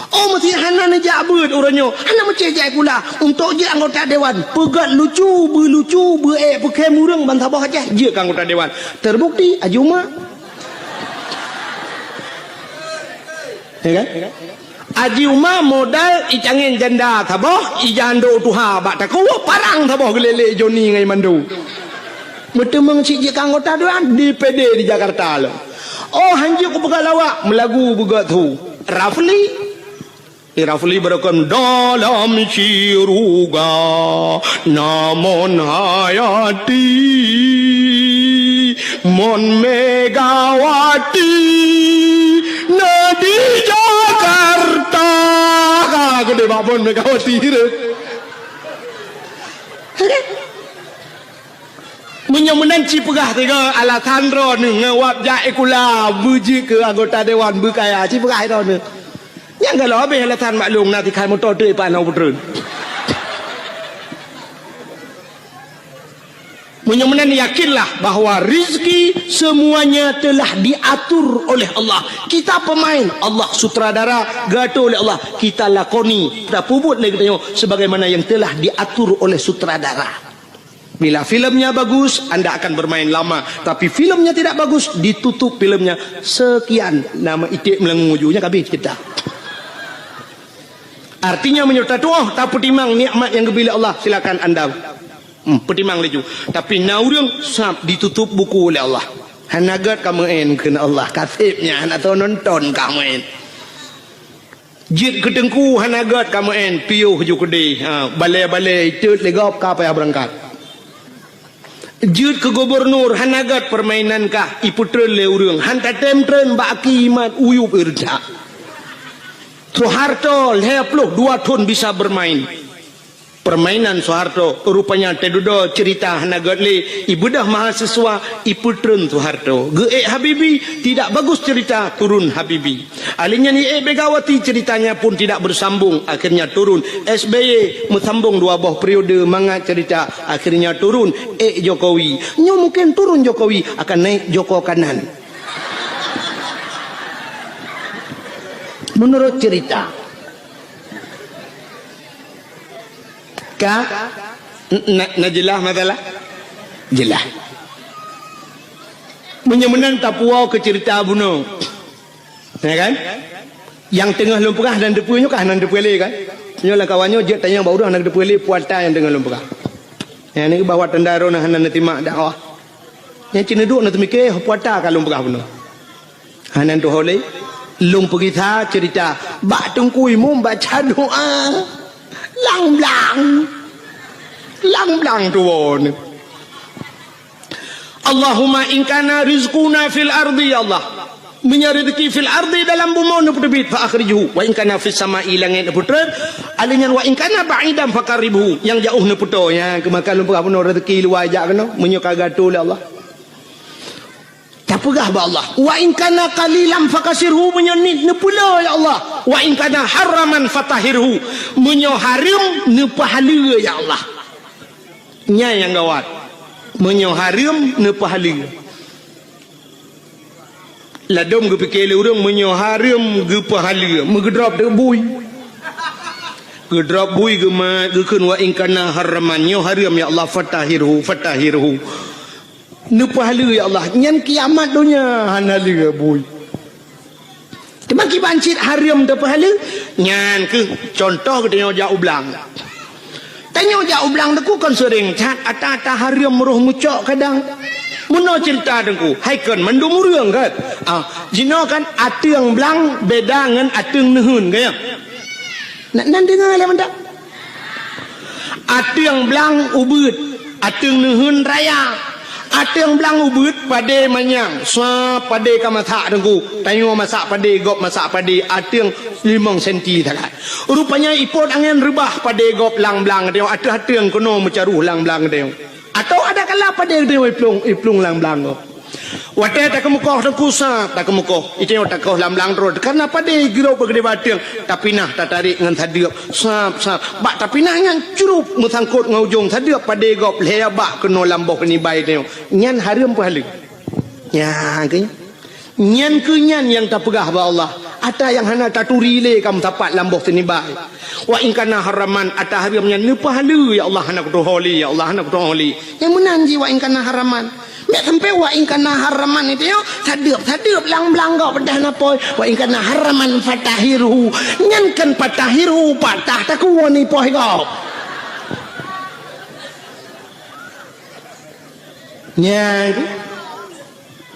Speaker 1: mesti hana ne jak beut uranyo hana mesti jai kula untuk je anggota dewan pegat lucu pakai murang bantabah aja jika anggota dewan terbukti ajuma ya kan Aji Umar modal icangin janda taboh ijando tuha bak taku parang taboh gelele Joni ngai mandu betul mengcik je anggota dewan DPD di Jakarta lo. Hanjuk ku pegat lawak melagu begat tu Rafli berakan dalam ciruga namun hayati mon Megawati nadi Jakarta gede babon Megawati menyemenan cipegah tiga alasan ron ngewap jae kula buji ke anggota dewan bekaya cipegah ron yang kalau habis alasan maklum nanti kai motor tu panau putren menyemenan yakinlah bahwa rizki semuanya telah diatur oleh Allah. Kita pemain, Allah sutradara, gato oleh Allah. Kita lakoni, kita puput lagi tanya sebagaimana yang telah diatur oleh sutradara. Bila filmnya bagus, anda akan bermain lama. Tapi filmnya tidak bagus, ditutup filmnya sekian. Nama itik melengujungnya kabeh kita. Artinya menyerta tuah tak petimang nikmat yang diberi Allah, silakan anda petimang leju. Tapi naurang sab ditutup buku oleh Allah. Hanagat kamu kena Allah katibnya atau nonton kamu jid kedengku hanagat kamu piuh ju kede balai-balai cut legop ka payah berangkat jid ke gubernur hanagat permainan kah iputrel le urang hanta temtren baki imat uyup irda Soeharto 22 tahun bisa bermain permainan Soeharto rupanya tedudo cerita hanagadli ibu dah mahasiswa iputren Soeharto ge Habibi tidak bagus cerita turun Habibi alinya ni Begawati ceritanya pun tidak bersambung akhirnya turun SBY mesambung 2 buah periode manga cerita akhirnya turun Jokowi nyo mungkin turun Jokowi akan naik Joko kanan menurut cerita jelas masalah jelas menyemenang tapuau ke cerita buno ya kan yang tengah lumpurah dan depunya kah nan depule kan nyolah kawannya je tanya bau dah nak depule puata yang tengah lumpurah yang ni bawa tendaro nah nan timak dakwah yang cina duk nak mikir puata ka lumpurah buno hanan tu hole lumpur kita cerita bak tungkui mum baca doa lang-lang tuon. Allahumma in kana rizquna fil ardi ya Allah. Menyarezeki fil ardi dalam bumi nu putebit fa akhrijuhu wa in kana fis sama'i langit nu puter alinyan wa in kana ba'idan faqarribuhu yang jauh nu puto ya kemakan lumpur apa rezeki luar ajak kena menyo kagato oleh Allah. Tapugah ba Allah wa in kana qalilan fakasirhu menyonit ne pula ya Allah wa in kana haraman fatahirhu menyo haram ne pahala ya Allah nya yang gawat menyo haram ne pahala ladom ge pikir urang menyo haram ge pahala megedrop de bui gedrop bui ge ma ge keun wa in kana haraman nyo haram ya Allah fatahirhu ne pahala ya Allah nyan kiamat dunia hanali boy cuma kibancit haram de pahala nyan ke contoh ke tanya jauh belang deku kan sering cat ata haram roh mucok kadang muno cerita dengku haikon mendum urang kan jino kan ateung belang beda ngan ateung neheun gaya nan dengar le mendak ateung belang ubeut ateung neheun raya ateung belang ubut pade manyang sa pade ka masak dengku tanyo masak pade gop masak pade ateung 5 cm takat rupanya ipot angin rebah pade gop lang-lang teo ateung kono mecaruh lang-lang teo atau ada kala pade teo iplung lang-lang wate tak kemukoh dengku sa tak kemukoh iteo tak koh lang-lang ro karena pade giro begede bateung tapi nah tak tarik ngan thadieup sap bak tapi nah ngan curup musangkut ngaujung thadieup pade gop lea bak keno lamboh ni bai teo nyan haram pahala nya ke nyan ke nyan yang tak pegah ba Allah ada yang hana taturi le kam tapat lamboh ni bai wa in kana haraman ata haram nyan ni pahala ya Allah hana kutu holi ya Allah hana kutu holi yang menanji wa in kana haraman mek sampai wa in kana haraman itu yo sadeup lang-lang kau pedah napoi wa in kana haraman fatahiru nyan kan fatahiru patah taku woni poh kau nya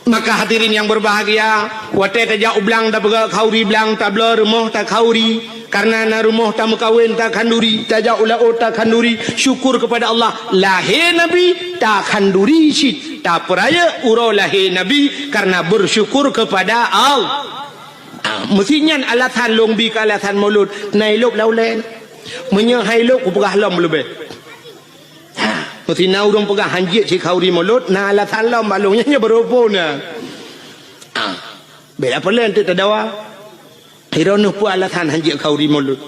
Speaker 1: maka hadirin yang berbahagia wate ta jau blang da bega khauri blang ta blor rumah ta khauri karena na rumah ta mukawin ta khanduri ta jau la ta khanduri syukur kepada Allah lahir nabi ta khanduri sit ta peraya uro lahir nabi karena bersyukur kepada Allah mestinya alatan longbi ka alatan maulud nailok laulen menye hailok ku pegah lom lebih mesti na urang pegah hanjit si khauri maulud na alatan lom balungnya nya beropona bela pelan tu tadawa hironuh pu alatan hanjit khauri maulud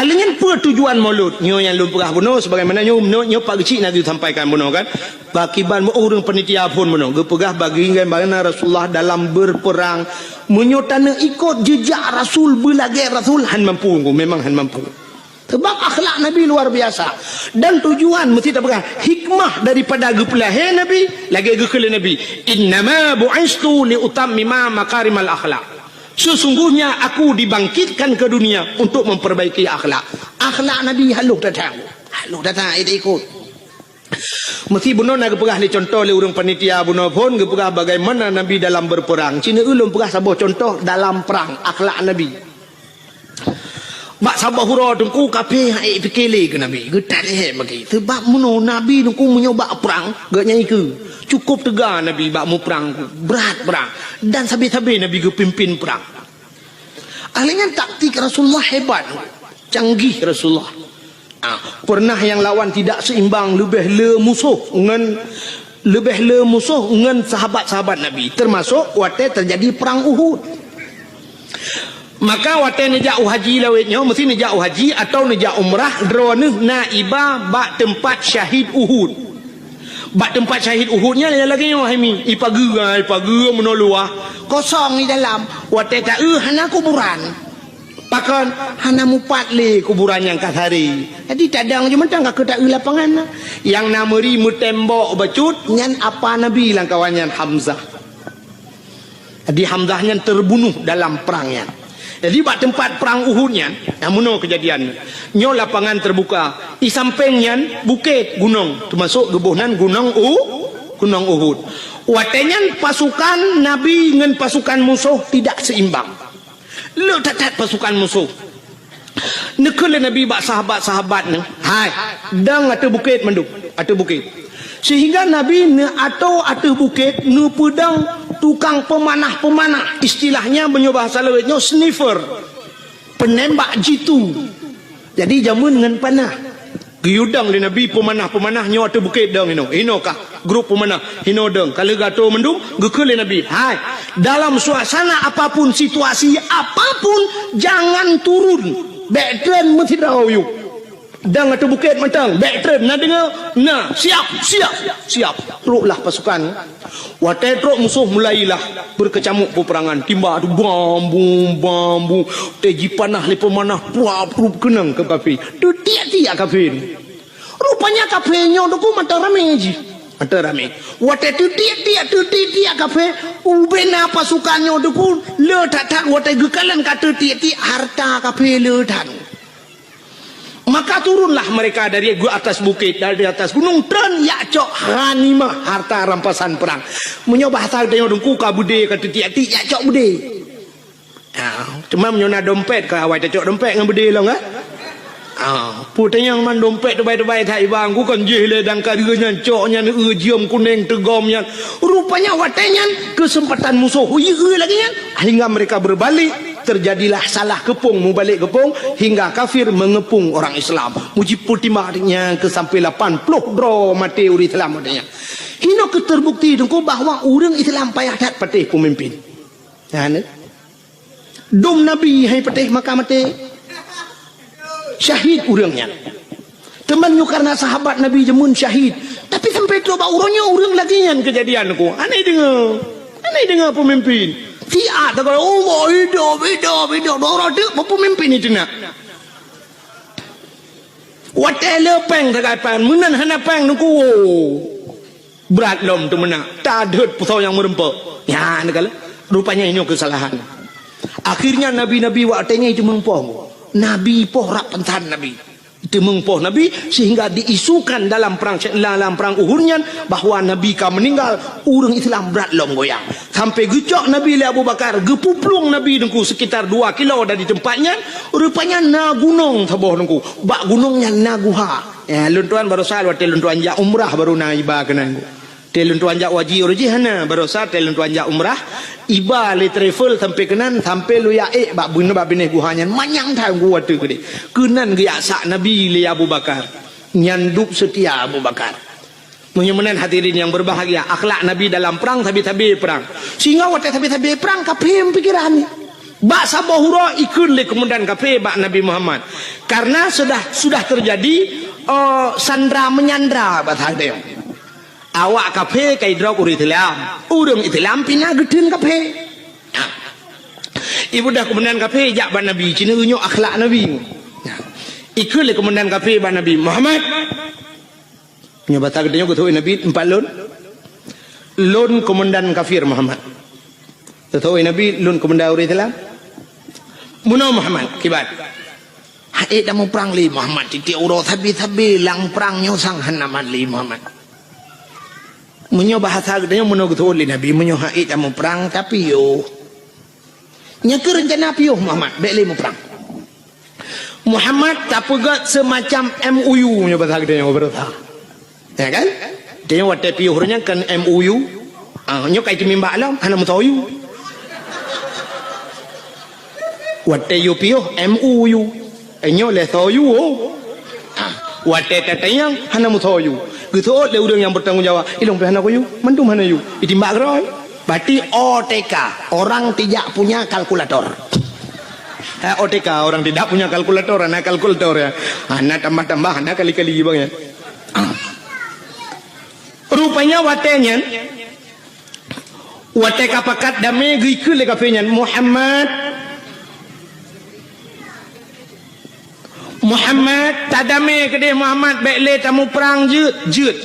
Speaker 1: alingan pu tujuan maulud nyo yang lum pegah buno sebagaimana nyo pak kecil nak disampaikan buno kan bakiban urang panitia pun buno ge pegah bagi bagaimana Rasulullah dalam berperang menyotana ikut jejak Rasul belage Rasul han mampu memang han mampu sebab akhlak Nabi luar biasa dan tujuan mesti tak pegang hikmah daripada gepelahe Nabi lagi gekele Nabi innama bu'istu li utammima makarimal akhlak sesungguhnya aku dibangkitkan ke dunia untuk memperbaiki akhlak Nabi halus datang ikut mesti buno nak pegah ni contoh le urang panitia buno pun gepegah bagaimana Nabi dalam berperang cina ulun pegah sabuh contoh dalam perang akhlak Nabi bak sabah hura dengku kape hai fikele ke Nabi getat bagi sebab muno Nabi dengku menyoba perang gak nyai ke cukup tegar Nabi bak mu perang berat perang dan sabi-sabi Nabi ke pimpin perang ahlinya taktik Rasulullah hebat canggih Rasulullah Pernah yang lawan tidak seimbang lebih le musuh dengan sahabat-sahabat Nabi, termasuk waktu terjadi perang Uhud. Maka waktu nejak haji lawetnya mesti nejak haji atau nejak umrah droneh naibah bak tempat syahid Uhud. Bak tempat syahid Uhudnya lagi yang wahimi ipagu menoluah kosong di dalam waktu tak hana kuburan. Pakan hana mupat le kuburan yang kathari. Jadi tadang je mentang ke tak lapangan. Yang nameri mutembok becut nyan apa Nabi lang kawannya Hamzah. Jadi Hamzahnya terbunuh dalam perangnya. Jadi bak tempat perang Uhudnya, yang mana kejadian? Nyo lapangan terbuka. Di sampingnya bukit gunung, termasuk gebuhnan gunung Uhud. Watenya pasukan Nabi dengan pasukan musuh tidak seimbang. Lu tak pasukan musuh. Nekele Nabi bak sahabat-sahabat ni. Hai, dang atau bukit menduk, atau bukit. Sehingga Nabi ne atau bukit ne pedang tukang pemanah. Istilahnya bahasa lewetnya sniffer. Penembak jitu. Jadi jamun dengan panah. Giudang li Nabi pemanah nyo atau bukit dang ino kah grup pemanah hino dang kalau gato mendung gekele Nabi. Hai, dalam suasana apapun, situasi apapun, jangan turun. Backtrain mesti rayu. Dang atau bukit matang, backtrain na dengar. Nah, siap. Teruklah pasukan. Watai teruk musuh mulailah berkecamuk peperangan. Timba tu bambu. Teji panah li pemanah pruap kenang ke kafir. Tu tiak kafir. Rupanya kafirnya tu mata rame je. Mata rame. Watai tu tiak kafir. Ubena pasukannya tu le tak watai gekalan kata tiak harta kafir le tak. Maka turunlah mereka dari atas bukit, dari atas gunung, dan yakcok ghanimah, harta rampasan perang. Menyoba harta tengok dengku ka bude kata tiak yakcok bude. Cuma menyona dompet ka awai cok dompet dengan bude lah ngah. Putanya man dompet terbaik tak ibang ku kan je le dang karenya coknya jiom kuning tegomnya. Rupanya watenya kesempatan musuh lagi nya. Hingga mereka berbalik. Terjadilah salah kepung, mubalik kepung hingga kafir mengepung orang Islam. Mujibul timahnya ke sampai 80 bro mati uri Islam adanya. Hino keterbukti dengko bahawa orang Islam payah dat patih pemimpin. Dom Nabi hai patih maka mati. Syahid orangnya. Temannya karena sahabat Nabi jemun syahid. Tapi sampai tu orangnya orang lagi yang kejadian ku. Aneh dengar pemimpin. Tiak tak kalau hidup orang tu pemimpin itu nak. Watel peng tak apa, menan hana peng nuku berat lom tu mana. Tak ada pusau yang merempok. Ya nak rupanya ini kesalahan. Akhirnya Nabi waktunya itu mengpoh. Nabi poh rak pentan Nabi. Itu mengpoh Nabi sehingga diisukan dalam perang Uhudnya bahawa Nabi kan meninggal, orang Islam berat lom goyang. Sampai gecok Nabi li Abu Bakar, gepuplung Nabi dengku sekitar 2 kilo dari tempatnya, rupanya na gunung taboh dengku. Bak gunungnya na guha. Ya luntuan baru sal waktu luntuan jak umrah baru na iba kenang. Luntuan jak waji urjihana baru sal luntuan jak umrah. Iba le travel sampai kenan sampai lu ya bak bune bak bine guhanya manyang tang gua tu gede. Kenan ge sak Nabi li Abu Bakar. Nyanduk setia Abu Bakar. Menyemenan hadirin yang berbahagia, akhlak Nabi dalam perang tabi-tabi perang. Sehingga waktu tabi-tabi perang kafir pikiran. Bak sabahura ikut le kemudian kafir bak Nabi Muhammad. Karena sudah terjadi sandra menyandra bahasa dia. Awak kafir kai drog uri Islam. Urang Islam pina gedin kafir. Ibu dah kemudian kafir jak bak Nabi, cina unyo akhlak Nabi. Ikut le kemudian kafir bak Nabi Muhammad. Nyoba tak gedenya ku Nabi 4 lon komandan kafir Muhammad. Tahu Nabi lon komandan uri Islam. Muno Muhammad kibat. Hai dah mau perang li Muhammad titik uro tabi lang perang nyo sang hanaman li Muhammad. Munyo bahasa gedenya muno ku li Nabi munyo hai dah mau perang tapi yo nyeke rencana piuh Muhammad bek li mau perang. Muhammad tak pegat semacam MOU nya bahasa gedenya berita. Ya kan? Dia waktu piuhnya kan MOU. Nyo kai timimba alam hana mutayu. Waktu you piuh MOU. Nyo le toyu. wate tatayang hana muthoyu gitu le urang yang bertanggungjawab ilong pe hana koyu mendum hana yu itimbak roy berarti OTK orang tidak punya kalkulator. OTK orang tidak punya kalkulator, anak kalkulator ya, anak tambah-tambah, anak kali-kali bang ya. Rupanya watenya wate kapakat dame gikul le kapenya Muhammad tadame kede Muhammad bekle tamu perang jeut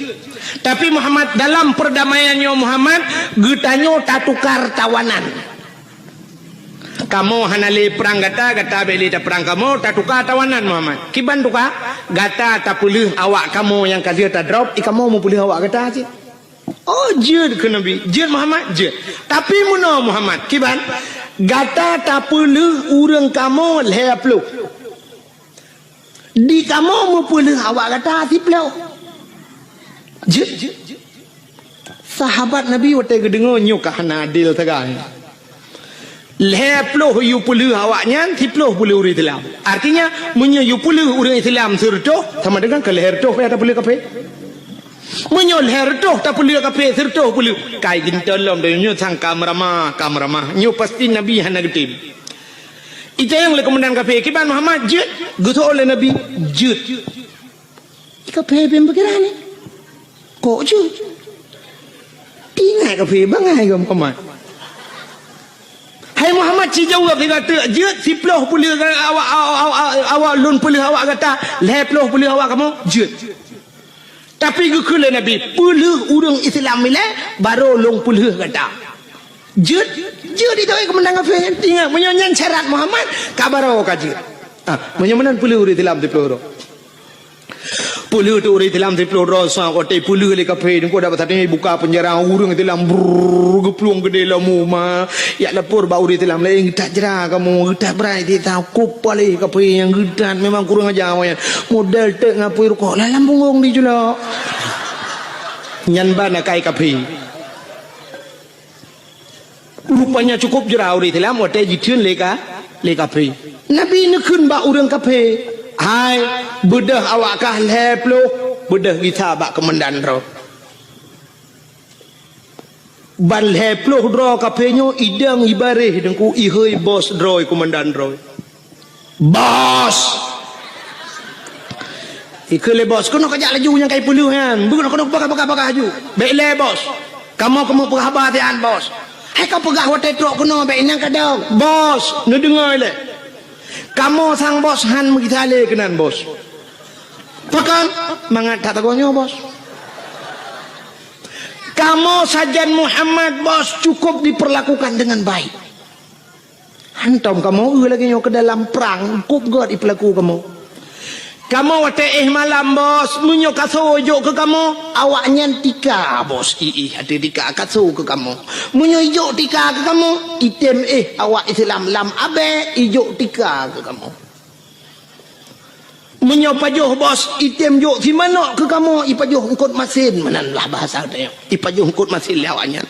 Speaker 1: tapi Muhammad dalam perdamaiannya Muhammad getanyo tatukar tawanan kamu hanale perang gata bekle ta perang kamu tatukar tawanan Muhammad kiban tuka gata ta pulih awak kamu yang kadia ta drop kamu mau pulih awak gata aja. Oh jeut ke Nabi jeut Muhammad jeut tapi muno Muhammad kiban gata ta pulih urang kamu leplu di kamu mau pulih awak kata tiplau je sahabat Nabi wate gedengo nyuk hana adil tagai leplo yu pulih awaknya tiplo pulih uri Islam artinya munyo yu pulih uri Islam serto sama dengan ke leher toh ada pulih kape munyo leher toh ta pulih kape serto pulih kai gintolom do nyu sang kamrama nyu pasti Nabi hana getim itu yang le komandan kafe kiban Muhammad jeut gitu oleh Nabi jeut kafe bem berkira ni kok jeut ingat kafe bangai gam koman hai Muhammad ci jawab dia kata jeut siploh pulih awak lun pulih awak kata leploh pulih awak kamu jeut tapi gukule Nabi pulih urang Islam ile baru long pulih kata jeut itu komandan kafe ingat menyanyian syarat Muhammad kabaro kaji menyanyian pulih uri dalam diploro pulih tu uri dalam diploro so kote pulih le kafe ko dapat tadi buka penjara urang dalam geplung gede lamu ma ya lapor ba uri dalam le tak jera kamu tak berai di takup pale kafe yang gedan memang kurang aja awan modal tek ngapui kok lalam bungong di jula nyan bana kai kafe rupanya cukup jerau di dalam wate jitun le kafe Nabi nekun ba urang kafe hai bedah awak kah leplo bedah kita bak komandan ro ban leplo dro kafe nyo idang ibareh dengku ihoi bos dro komandan ro bos ikele bos kono kajak laju yang kai puluh kan bukan bakal haju baik le bos kamu perhatian bos hai kau pegah wate truk kena baik nang kadang bos nu dengar le kamu sang bos han kita le kenan bos pakan mangat tak tagonyo bos kamu sajan Muhammad bos cukup diperlakukan dengan baik hantam kamu lagi nyo ke dalam perang kup god diperlaku kamu wate malam bos munyo kaso jo ke kamu awaknya tika bos hati tika kaso ke kamu munyo ijo tika ke kamu item awak Islam lam abe ijo tika ke kamu munyo pajuh bos item jo si mana ke kamu ipajuh ngkut masin mananlah bahasa dia ipajuh ngkut masin awaknya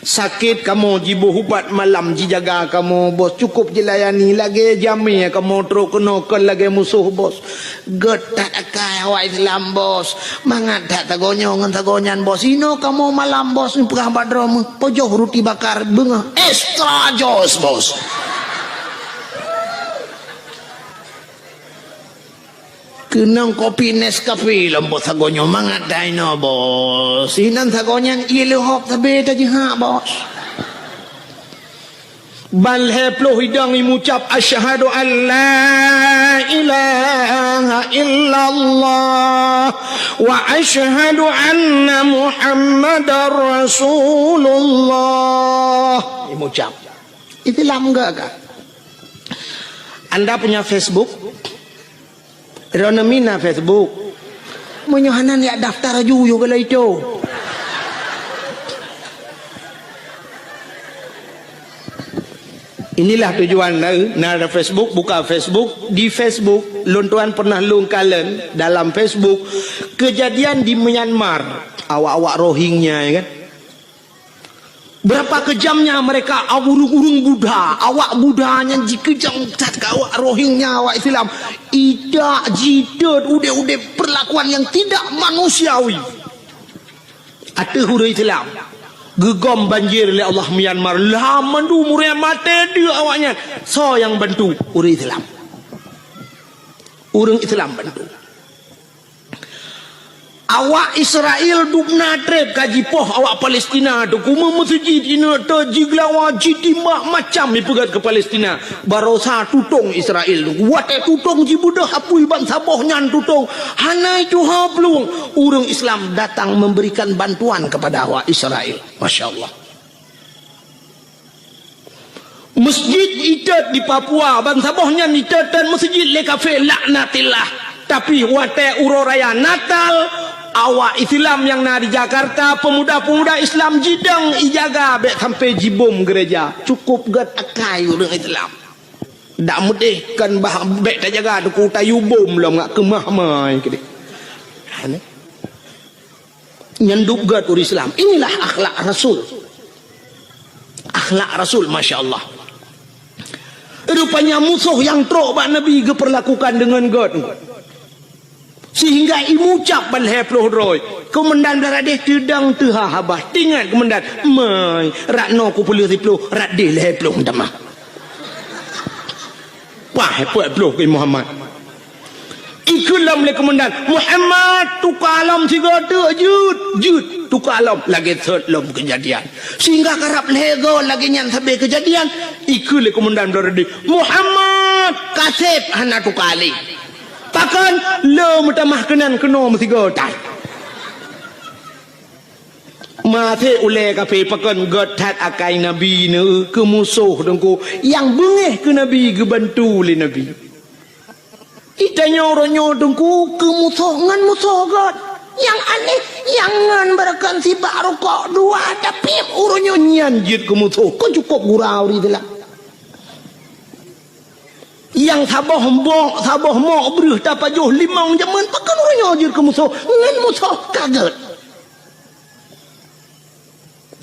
Speaker 1: sakit kamu jibu hubat malam jijaga kamu bos cukup jilayani lagi jami kamu teruk kenokal lagi musuh bos getak akai awak Islam bos mangat tak tagonyo ngan tagonyan bos ino kamu malam bos ni perah badrom pojoh roti bakar bunga extra jos bos kenang kopi Nescafe lembut sagonyo mangat daino bos inan sagonyan ilu hop tabe tajiha bos bal heplo hidang imucap asyhadu an la ilaha illallah wa asyhadu anna muhammadar rasulullah imucap Islam enggak anda punya Facebook Rona mina Facebook menyohanan ya daftar aju yo kala itu inilah tujuan nara Facebook buka Facebook di Facebook lontuan pernah lungkalen dalam Facebook kejadian di Myanmar awak-awak Rohingya ya kan berapa kejamnya mereka urung-urung Buddha awak Buddhanya jikejam tat awak Rohingya awak Islam ida jidot ude-ude
Speaker 2: perlakuan yang tidak manusiawi.
Speaker 1: Ada huru Islam gegom banjir oleh Allah Myanmar lah mandu muria mati dia awaknya so yang bantu huru Islam, orang Islam bantu. Awak Israel dubna trep kaji poh awak Palestina tu kuma masjid ina tajiglawa jitimbak macam dipegat ke Palestina barosa tutong Israel tu wate tutong ji budah apui bangsa boh nyan tutong hanai tu hablung urang Islam datang memberikan bantuan kepada awak Israel. Masya Allah. Masjid itat di Papua bangsa boh nyan itat dan masjid le kafe laknatillah, tapi wate uroraya Natal awak Islam yang na di Jakarta, pemuda-pemuda Islam jidang ijaga bek sampai jibom gereja cukup gat akai orang Islam dak mudih kan bah bek tak jaga duku tayu bom lah ngak kemah mai kede ane nyanduk gat orang Islam. Inilah akhlak Rasul Masya Allah. Rupanya musuh yang trok bak Nabi geperlakukan dengan gat sehingga imucap balhe ploh roy komandan beradeh tedang teha habah tinggal komandan mai rakno ku puluh ploh radeh le ploh damah wah puak ploh ke Muhammad ikulam le komandan Muhammad tukalam siga de jut tukalam lagi third lom kejadian sehingga karap lego lagi nyan sampai kejadian ikul le komandan beradeh Muhammad kasep hana tukali takkan lo mutamah kenan keno mesti gotai mate ule kafe pakan gotat akai nabi ne ke musuh dengku yang bengeh ke nabi ke bantu le nabi itanya oronyo dengku ke musuh ngan musuh god yang aneh yang ngan berakan si baru kok dua tapi oronyo nyanjit ke musuh kau cukup gurau di dalam yang saboh mo beruh dapat joh limang zaman pakan orang nyajir ke musuh ngan musuh kaget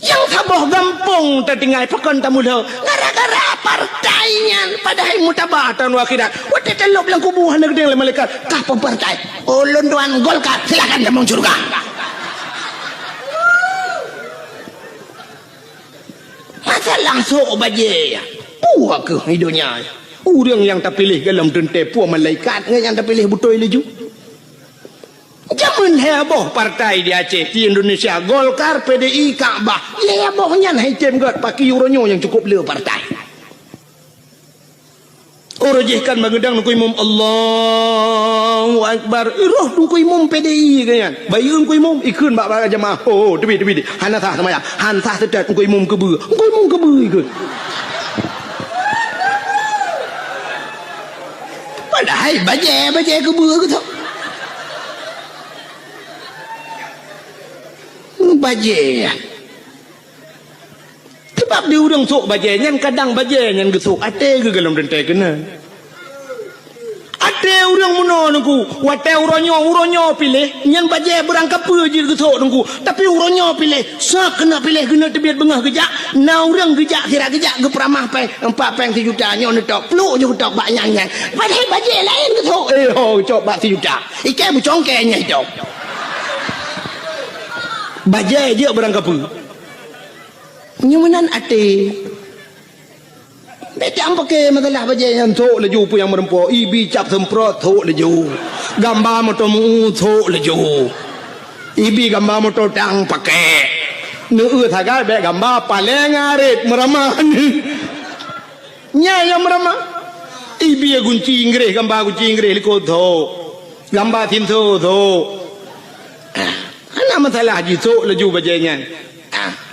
Speaker 1: yang saboh gampang tertinggal pakan tamudah gara-gara partainya padahal mutabatan wakidat wate telok lang kubuhan negeri yang malaikat kah partai ulun tuan Golkar silakan demong surga masa langsung baje ya puak ke hidupnya orang yang terpilih dalam dente puak malaikat yang terpilih betul leju zaman heboh partai di Aceh di Indonesia Golkar PDI Kaabah hebohnya haitem gat pakai uronyo yang cukup le partai orojihkan mengedang nungku imam Allahu Akbar roh nungku imam PDI kan bayung nungku imam ikun bak jamaah oh tebi hanasah sama ya hansah sedat nungku imam kebe ikut padahal baje kebe gitu baje sebab dia orang sok baje nyan kadang baje nyan gesok ate ke dalam dente kena ate orang muno nungku wate uronyo pilih nyan baje berangkap je gesok nungku tapi uronyo pilih sak kena pilih kena tebiat bengah gejak na orang gejak kira gejak ke peramah pe 4 peng 1 juta nyo netok peluk je tok bak nyan padahal baje lain gesok cok bak 1 juta ikai bucongke nya hidup bajai dia berangkap nyumanan ate betam pakai masalah bajai yang tok leju pu yang merempo ibi cap semprot tok leju gambar motor mu tok leju ibi gambar motor tang pakai nu thaga be gambar paleng arit meramah nya yang meramah ibi gunci inggris gambar gunci inggris liko tok gambar tin tok ana masalah jitu leju bajanya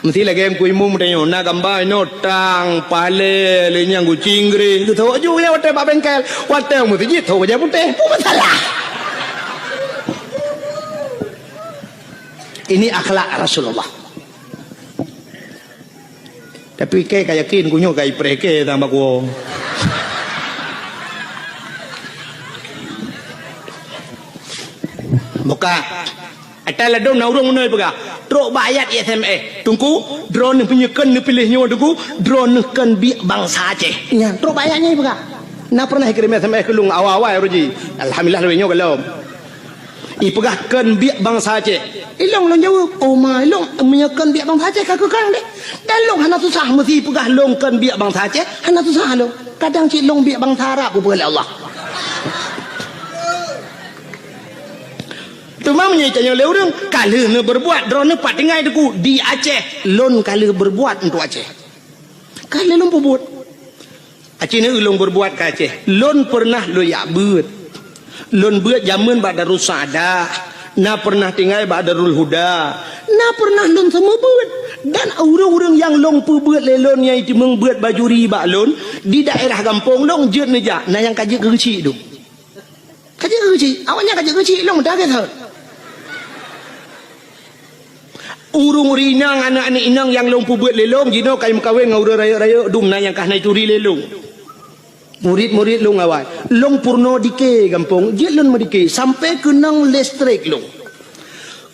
Speaker 1: mesti lagi em kui mum tanya na gambar no tang pale le nyang gu cingre tu tahu ju le wate ba bengkel wate mesti jitu baja putih masalah ini akhlak Rasulullah tapi ke yakin kunyo kai preke tambah ko buka atala dom na urang munoi pega trok bayat SMS tungku drone penyekan ni pilihnya tungku drone kan bi bangsa Aceh nya trok bayatnya pega na pernah kirim SMS ke lung awal-awal roji alhamdulillah lewenya kalau Ipegahkan biak bangsa Aceh. Ilong long jawab, oh ma ilong menyekan biak bangsa Aceh kagak kang deh. Dan long hana susah mesti pegah longkan biak bangsa Aceh, hana susah long. Kadang cik long biak bangsa Arab boleh Allah. Tu mamanya tanya oleh orang, kala ne berbuat drone pat dengai deku di Aceh, lon kala berbuat untuk Aceh. Kala lon berbuat. Aceh ni ulung berbuat ke Aceh. Lon pernah loyak beut. Lon beut zaman bak Darul Saadah. Na pernah tinggal bak Darul Huda. Na pernah lon sama beut. Dan orang-orang yang long pu beut lelon yang itu membuat bajuri bak lon di daerah kampung long jet neja. Na yang kaji kecil tu. Kaji kecil. Awaknya kaji kecil long dah kata. Urung rinang anak-anak inang yang long pu beut lelong jino kai mekawin ngau raya-raya dum na yang kah nai turi lelong. Murid-murid long awal. Long purno dike kampung, je lon medike sampai kenang listrik long.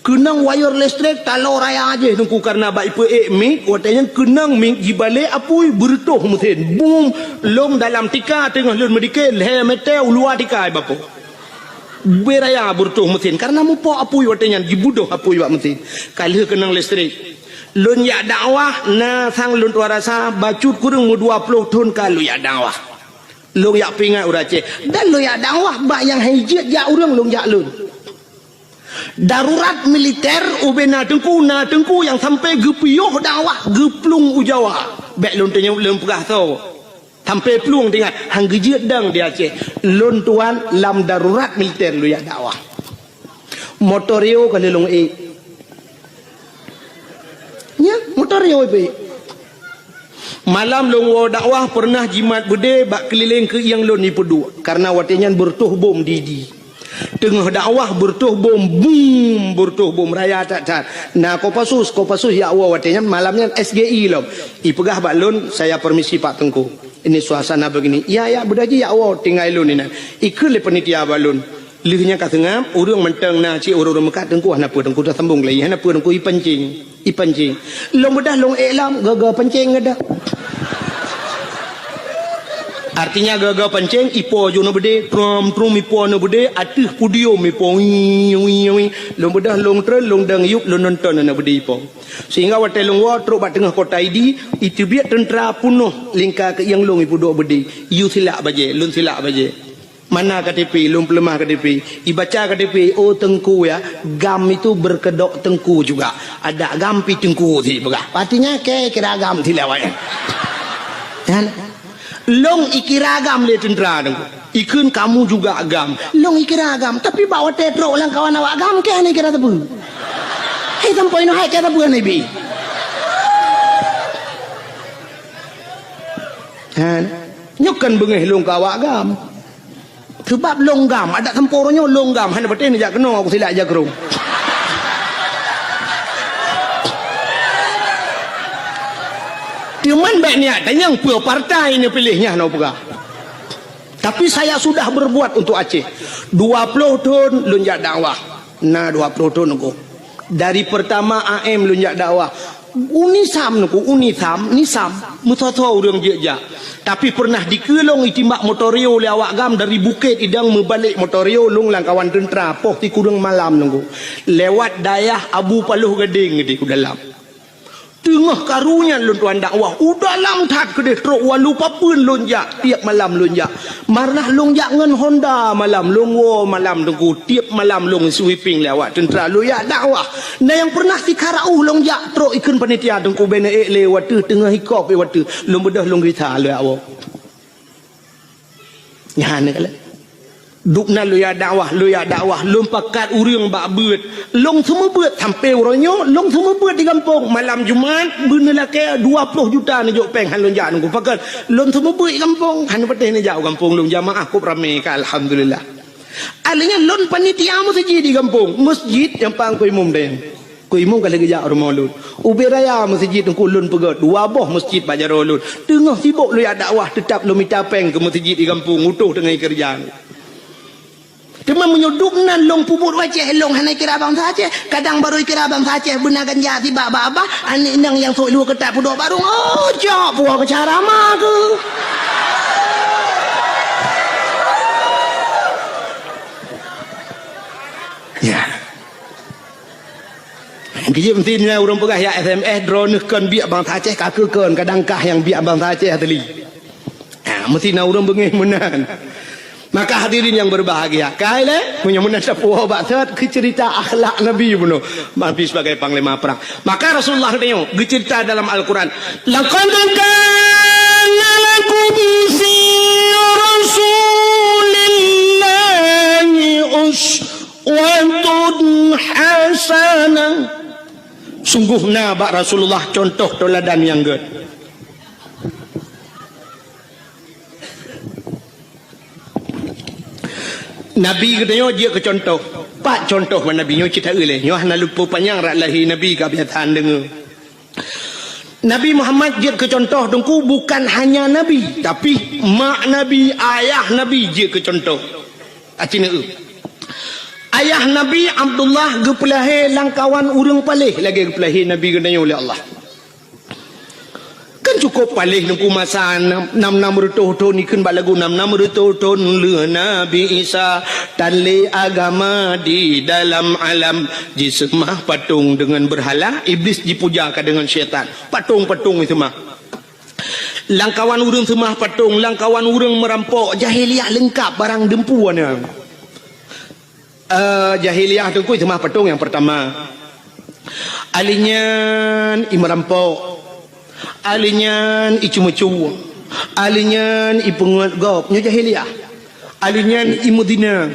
Speaker 1: Kenang wire listrik talo raya aja nungku karena baik pe mik watanya kenang mik jibale apui bertuh muthen. Boom long dalam tika tengah lon medike le metel luar tika bapo. Beraya bertuh mesin karena mupo apui watanya dibudoh apui wak mesin kalau kenang listrik lun ya dakwah na sang lun tua rasa bacut kurang 20 tahun kalau ya dakwah lun ya pingat urace dan lun ya dakwah bak yang hijit ya urang lun ya lun darurat militer ubena tengku yang sampai gepiyuh dakwah geplung ujawa bek lun tanya lun pegah tau sampai peluang dengan hang gejit dang di Aceh lon tuan lam darurat militer lu ya dakwah motorio kalau long nya motorio be malam long wo dakwah pernah jimat bude bak keliling ke yang lon ni pedu karena watenya bertuh bom didi tengah dakwah bertuh bom boom bertuh bom raya tak nah kopasus ya Allah watenya malamnya SGI lo ipegah bak lon saya permisi Pak Tengku ini suasana begini ya budaji ya Allah tinggal lun ini ikut le penitia balun lihnya kat tengah urang mentang na ci urang mekat tengku hana pu tengku dah sambung lagi hana pu tengku ipancing long bedah long elam gaga pancing ada artinya gaga pancing ipo jo no bede trum ipo no bede atuh pudio ipo long bedah long tren long dang yup long nonton na bede ipo sehingga watai long wa truk bat tengah kota ID itu biar tentera punuh lingkar ke yang long ipu dok bede you silak baje lun silak baje mana KTP lun pelemah KTP ibaca KTP oh tengku ya gam itu berkedok tengku juga ada gam pi tengku ti begah artinya ke kira gam ti lewat kan long ikiragam le tentera tengku ikun kamu juga agam long ikiragam tapi bawa tetrok lang kawan awak agam ke ni kira tebu hai sampai no hai kata bukan nabi kan nyokan bengeh long kawak gam sebab longgam ada temporonyo longgam hanya betul ni jak kena aku silap jak kerung cuman baik niat dan yang pua partai ni pilihnya no pegah tapi saya sudah berbuat untuk Aceh 20 tahun lunjak dakwah nah 20 tahun aku dari pertama AM lunjak dakwah unisam nisam mutoto urang jeja tapi pernah dikelong itimbak motorio le awak gam dari bukit idang membalik motorio lung lang kawan tentera poh ti kurang malam nunggu lewat dayah Abu Paluh Gading di ku dalam tengah karunya lun tuan dakwah udah lam tat kedeh truk walu papun lonjak tiap malam lonjak marnah lonjak ngan Honda malam longwo malam tengku tiap malam long sweeping lewat tentera loyak dakwah nah yang pernah dikarau lonjak truk ikun panitia tengku bena lewat tengah hikop lewat long bedah long kita loyak awak nyana kala dukna loyak dakwah long pakat urang bak beut long semua beut sampai uronyo long semua beut di kampung malam Jumaat bener ke 20 juta ni jok peng han lonjak nunggu pakat long semua beut di kampung han pateh ni jauh kampung long jamaah ku ramai ka alhamdulillah alanya lon panitia masjid di kampung masjid yang pang ku imam den ku imam kalau gejak rumah lun uberaya masjid ku lun pegat dua boh masjid bajar lun tengah sibuk loyak dakwah tetap lo minta peng ke masjid di kampung utuh dengan kerjaan cuma menyudupna long puput Aceh long hanai kira bang Aceh kadang baru kira bang Aceh benar ganja tiba baba ani indang yang sok lu ketak pudok barung oh jok puak cara mah ke Kejip pentingnya orang pegah ya SMS drone kan biak bang Aceh kakekan kadangkah yang biak bang Aceh tadi. Mesti nak orang bengih menan. Maka hadirin yang berbahagia, kaile punya menan sepuh bakat ke cerita akhlak Nabi bunuh. Nabi sebagai panglima perang. Maka Rasulullah tengok cerita dalam Al-Quran. Laqad kana lakum fi rasulillahi uswatun hasanah. Sungguhnya bak Rasulullah contoh teladan yang good. Nabi katanya dia ke contoh. Pak contoh mana Nabi nyo cerita oleh. Nyo hana lupa panjang rak lahi Nabi kebiasaan dengar. Nabi Muhammad dia ke contoh dengku bukan hanya Nabi, tapi mak Nabi, ayah Nabi dia ke contoh. Acina ayah Nabi Abdullah gepelahi langkawan urang palih lagi gepelahi Nabi gedanya oleh Allah. Kan cukup palih nungku masa 6 tahun ikan bak lagu 6 tahun le Nabi Isa tali agama di dalam alam jisemah patung dengan berhala iblis dipujakan dengan syaitan. Patung-patung itu mah. Langkawan urang semah patung, langkawan urang merampok jahiliah lengkap barang dempuannya. Jahiliah tu kuih semah patung yang pertama. Alinyan imerampok, alinyan icumu-cu, alinyan ipungut gop. Nyo jahiliah. Alinyan imudina.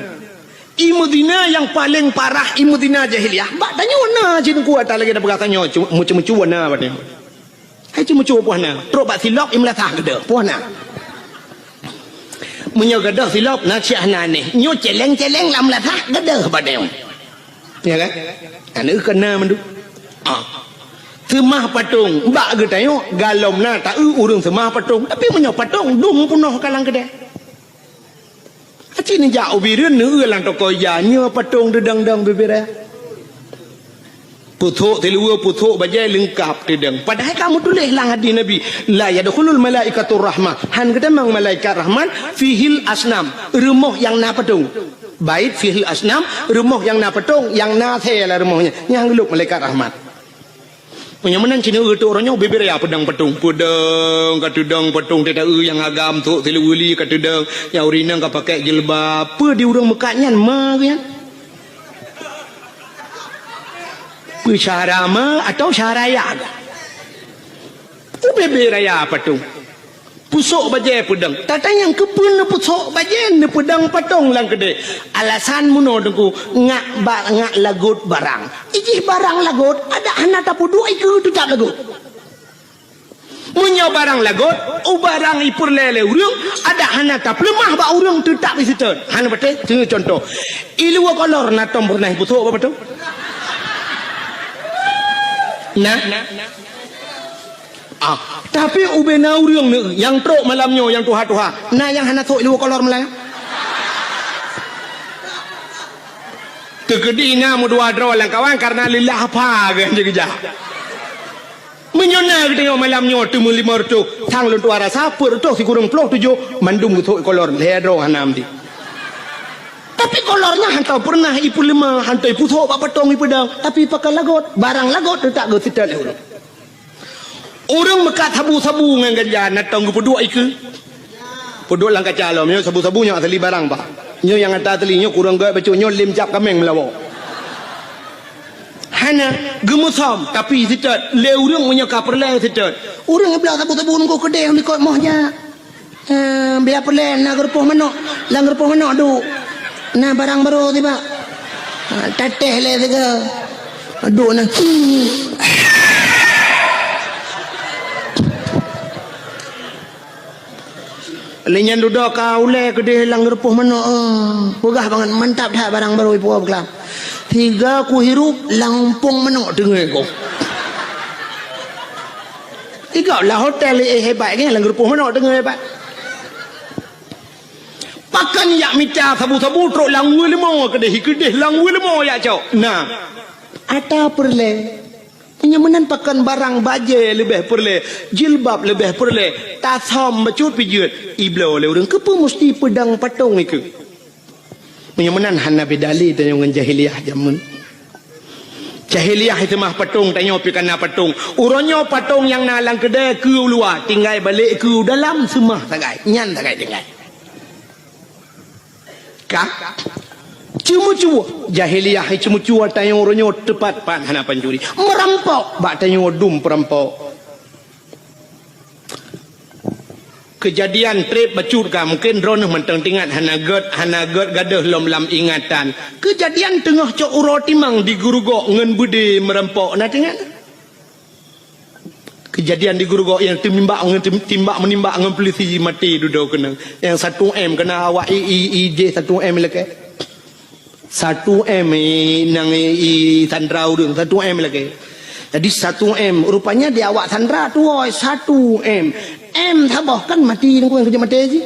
Speaker 1: Imudina yang paling parah imudina jahiliah. Bak tanya warna cina kuat tak lagi dah berkatanya mucu-mucu warna batnya. Hai cumu-cu puana. Teruk bak silap imlatah gede puana. Menyo gadah silap nak syahna ni nyo celeng-celeng lam latah gadah badai ya kan ana kena mendu semah patung bak ge tayo galom na tak urang semah patung tapi menyo patung dum punoh kalang kedai aci ni ja ubireun ne lang toko ya nyo patung dedang-dang bebera puthuk telua puthuk bajai lengkap dedang padahal kamu tulis lang hadis Nabi la yadkhulul malaikatur rahmah han kedemang malaikat rahman fihil asnam rumah yang na patung bait fihil asnam rumah yang na patung yang na the lah rumahnya yang geluk malaikat rahmat punya menan cina tu orangnya beber ya pedang patung pedang katudang patung tidak yang agam tu teluli katudang yang urina ka pakai jilbab apa di urang mekatnya mah kan syarama atau syaraya bebe raya patung pusuk bajai pedang tata yang kepun ne pusuk bajai ne pedang patung lang gede alasan muno dengku ngak lagut barang ijih barang lagut ada hana tapu dua iku tu tak lagut munyo barang lagut barang ipur lele urang ada hana tap lemah ba urang tu tak visitor hana bete contoh ilu kolor na tom pernah pusuk apa patung tapi ubena urang ni yang trok malamnya yang tuha-tuha nah yang hana sok lu kolor melaya tegedina mu dua draw lang kawan karena lillah apa kan je menyona kita malamnya tu mu 500 thang lu tuara sapur tu si kurang 7 mandum sok kolor le draw hanam di tapi kolornya hantar pernah ipu lima hantar ipu sok pak petong ipu dang tapi pakai lagot barang lagot tak go sital orang mekat sabu-sabu ngan ganja natang ipu dua iku podok lang kacalo nyo sabu-sabu nya asli barang pak nyo yang ata asli nyo kurang gak bacu nyo lim cap kameng melawo hana gemusam tapi sital le urang punya kaperle sital urang belah sabu-sabu ngko kedai likot mohnya biar perle nak gerpoh manok lang gerpoh manok du nah barang baru tiba teteh le tiga aduh nah lenyan duduk kau le kedai lang repuh mana pegah banget mantap dah barang baru ibu kelam tiga ku hirup lampung mana dengar kau tiga lah hotel hebat kan lang repuh mana dengar hebat pakan yak mita sabu-sabu trok langwe lemo kedeh langwe lemo yak cok nah ada perle penyamanan pakan barang baje lebih perle jilbab lebih perle tasom bacut pijut iblo le urang kepa mesti pedang patung iku penyamanan hana bedali tanya dengan jahiliah jamun Jahiliah itu mah patung tanya pi kana patung. Uronyo patung yang nalang kedai ke luar, tinggal balik ke dalam semah tagai. Nyan tagai tinggal. Kah? Cuma-cuma jahiliah cuma-cuma tanya uronyo tepat pan hana pancuri. Merampok bak tanya dum perampok. Kejadian trip bacut ka mungkin drone menteng tingat hana ged gadah lom lam ingatan. Kejadian tengah cok uro timang di gurugok ngen budi merempok na tingat. Kejadian di gurugok yang timbak menimbak ngen polisi mati duduk kena. Yang 1M kena awak IJ 1M leke. 1M nang sandrau deng 1M leke. Jadi 1M rupanya di awak sandra tu 1M. M tabah kan mati nang kerja mati je.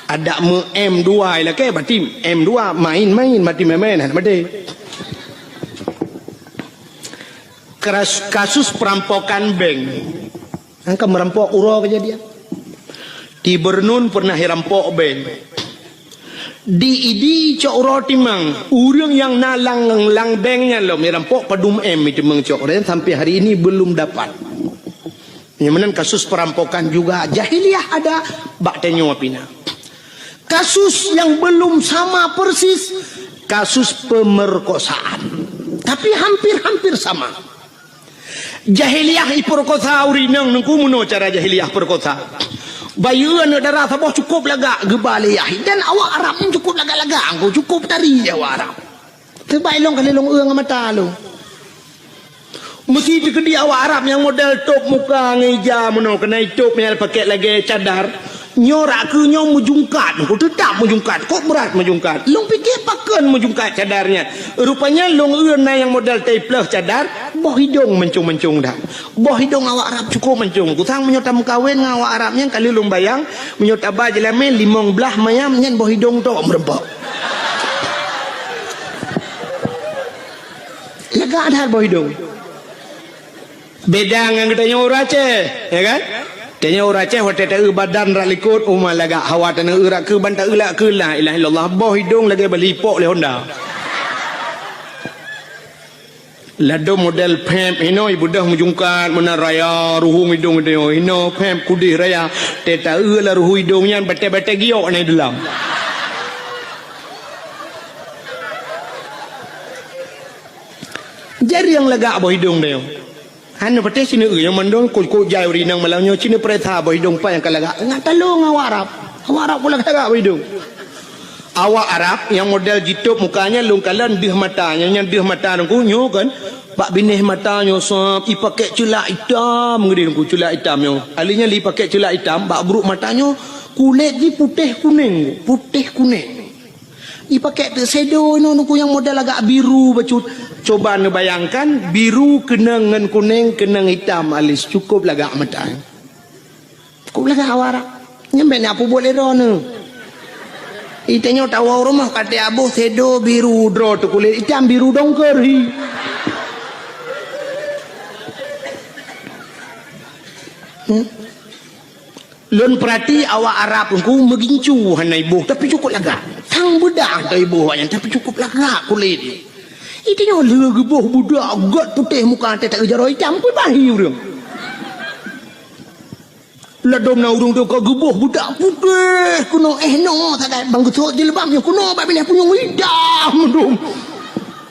Speaker 1: Ada M2 lah ke berarti M2 main mati mati. Kasus perampokan bank. Angka merampok uro kejadian. Di Bernun pernah rampok bank. Di cok uro timang urang yang nalang lang banknya lo merampok padum M itu mengcok dan sampai hari ini belum dapat. Yang kasus perampokan juga jahiliah ada bak tenyo apina. Kasus yang belum sama persis kasus pemerkosaan. Tapi hampir sama. Jahiliah iperkosa urinang nengku muno cara jahiliah perkosa. Bayuan darah sabah cukup laga gebaliah dan awak Arab pun cukup laga-laga angko cukup tari awak Arab. Terbailong kalilong uang mata lo. Mesti dikedi awak Arab yang model top muka ngeja mono kena top mel pakai lagi cadar nyorak ke nyom mujungkat kok tetap mujungkat kok berat mujungkat long fikir pakan mujungkat cadarnya rupanya long euna yang model teplah cadar boh hidung mencung-mencung dah boh hidung awak Arab cukup mencung kusang menyotam kawin ngawak Arabnya kali long bayang menyot abah jelame limong belah mayam nyen boh hidung tok merempok lega ada boh hidung. Beda dengan katanya orang Aceh, ya kan? Tanya orang Aceh, waktu tak badan ralikut, umar laga hawa tanah urak ke bantak ulak ke la ilaha illallah, boh hidung lagi berlipok le Honda. Lado model pem, ino ibu dah mujungkat mana raya ruhung hidung dia, ino pem kudih raya, teta lah ruhu hidungnya bete-bete giok ni dalam. Jadi yang lega boh hidung dia. Hanya pati sini yang mandong kok jai urinang malangnya sini pereta boh hidung pa yang kalaga ngat talong awak Arab pula kalaga boh hidung awak Arab yang model jitup mukanya lungkalan dih matanya yang dih mata nungku kan bak binih matanya sop i pakai celak hitam ngedi nungku celak hitamnya alinya li pakai celak hitam bak buruk matanya kulit di putih kuning i pakai sedo nungku yang model agak biru bacut. Coba anda bayangkan biru kenangan kuning kenang hitam alis cukup lagak mata. Cukup lagak awak nyampe ni apa boleh rono. Itanya tahu rumah kata abu sedo biru dro tu kulit hitam biru dongker hi. Lun perhati awak Arab ku megincu hanai ibu tapi cukup lagak. Tang budak tu ibu yang tapi cukup lagak kulit. Itinya lagi boh budak got putih muka tak kejar hitam pun bahi urang. Ladom na urang tu kau geboh budak putih kuno no tak bang getok jilbabnya kuno bak pilih punya hitam dum.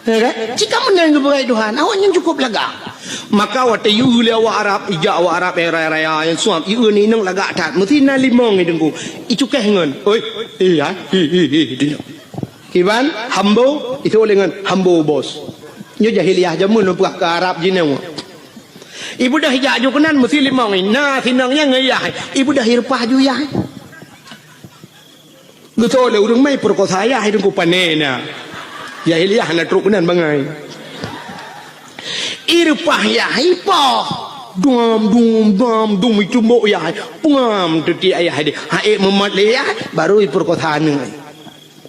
Speaker 1: Ya kan? Jika menang kepada Tuhan, awaknya cukup laga. Maka waktu you le awak Arab, ija awak Arab raya yang suam, you ni nang laga tak, mesti na limong ni dengku. Icu kehengan. Oi, iya, hi. Kiban hambo itu dengan hambo bos. Nyo jahiliah jamun puak ke Arab jinau. Ibu dah hijak ju kenan mesti limong ni. Nah sinangnya ngeyah. Ibu dah hirpah ju yah. Betul le urang mai perkosa ayah hidung ku panena. Jahiliah na truk kenan bangai. Irpah yah ipah. Dum itu mbok yah. Pengam teti ayah dia. Haik memat le yah baru perkosa ni.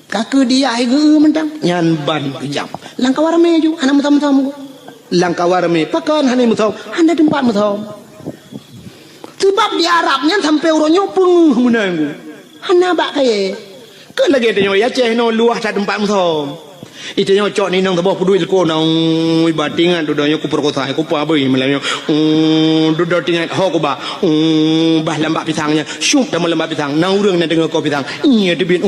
Speaker 1: Kakak dia ege mentang nyan ban kejam langkah warme ju ana mutam langkah warme pakan hane mutam anda tempat mutam sebab di Arab nyan sampai uronyo pung menanggu hana bak kaye ke lagi tanya ya ceh no luah tak tempat mutam Itu nyocok ni nang tabah pedui ko nang ibatingan dudanya ku perkosa ku pa beuy melalnya duduk tingat ho ko ba bah lambak pisangnya syuk dalam lambak pisang nang urang na dengar ko pisang iya debit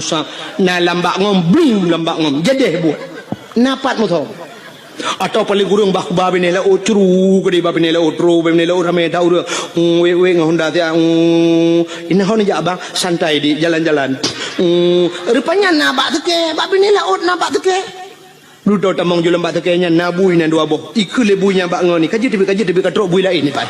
Speaker 1: sa na lambak ngom bling lambak ngom jadi buat napat mo tho atau paling gurung bah babi nela otru kedi babi nela otru babi nela rame dah urang we ngahonda dia ini hon ja abang santai di jalan-jalan rupanya nabak teke babi nela ot nabak teke duduk tamang jual bak teke nya nabui nan dua boh ikul lebunya bak ngoni kaji tebi katrok bui lain ni pan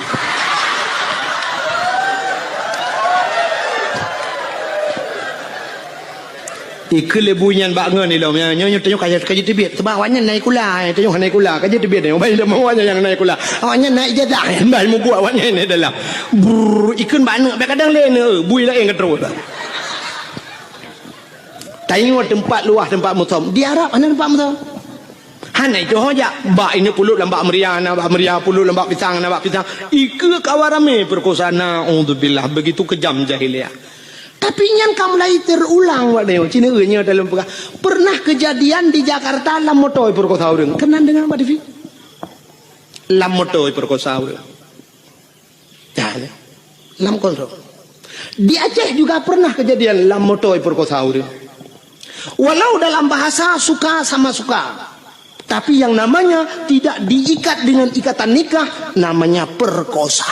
Speaker 1: ikul lebunya bak ngoni lo nya nyo tengok kaji tebi sebab awaknya naik kula tengok naik kula kaji tebi tengok bai dah awaknya yang naik kula awaknya naik jadah bai mu buat awaknya ni dalam ikun bak nak kadang lain bui lain katrok tengok tempat luah tempat mutom diharap mana tempat mutom hanai tu hoja bak ini pulut lambak meriah pulut lambak pisang ike kawarame perkosana auzubillah begitu kejam jahiliah tapi nyan kamu lagi terulang wak deo cina nya dalam pernah kejadian di Jakarta lam motoi perkosa urang kenan dengan Mbak Devi lam motoi perkosa urang ya lam kontrol di Aceh juga pernah kejadian lam motoi perkosa urang. Walau dalam bahasa suka sama suka, tapi yang namanya tidak diikat dengan ikatan nikah namanya perkosa.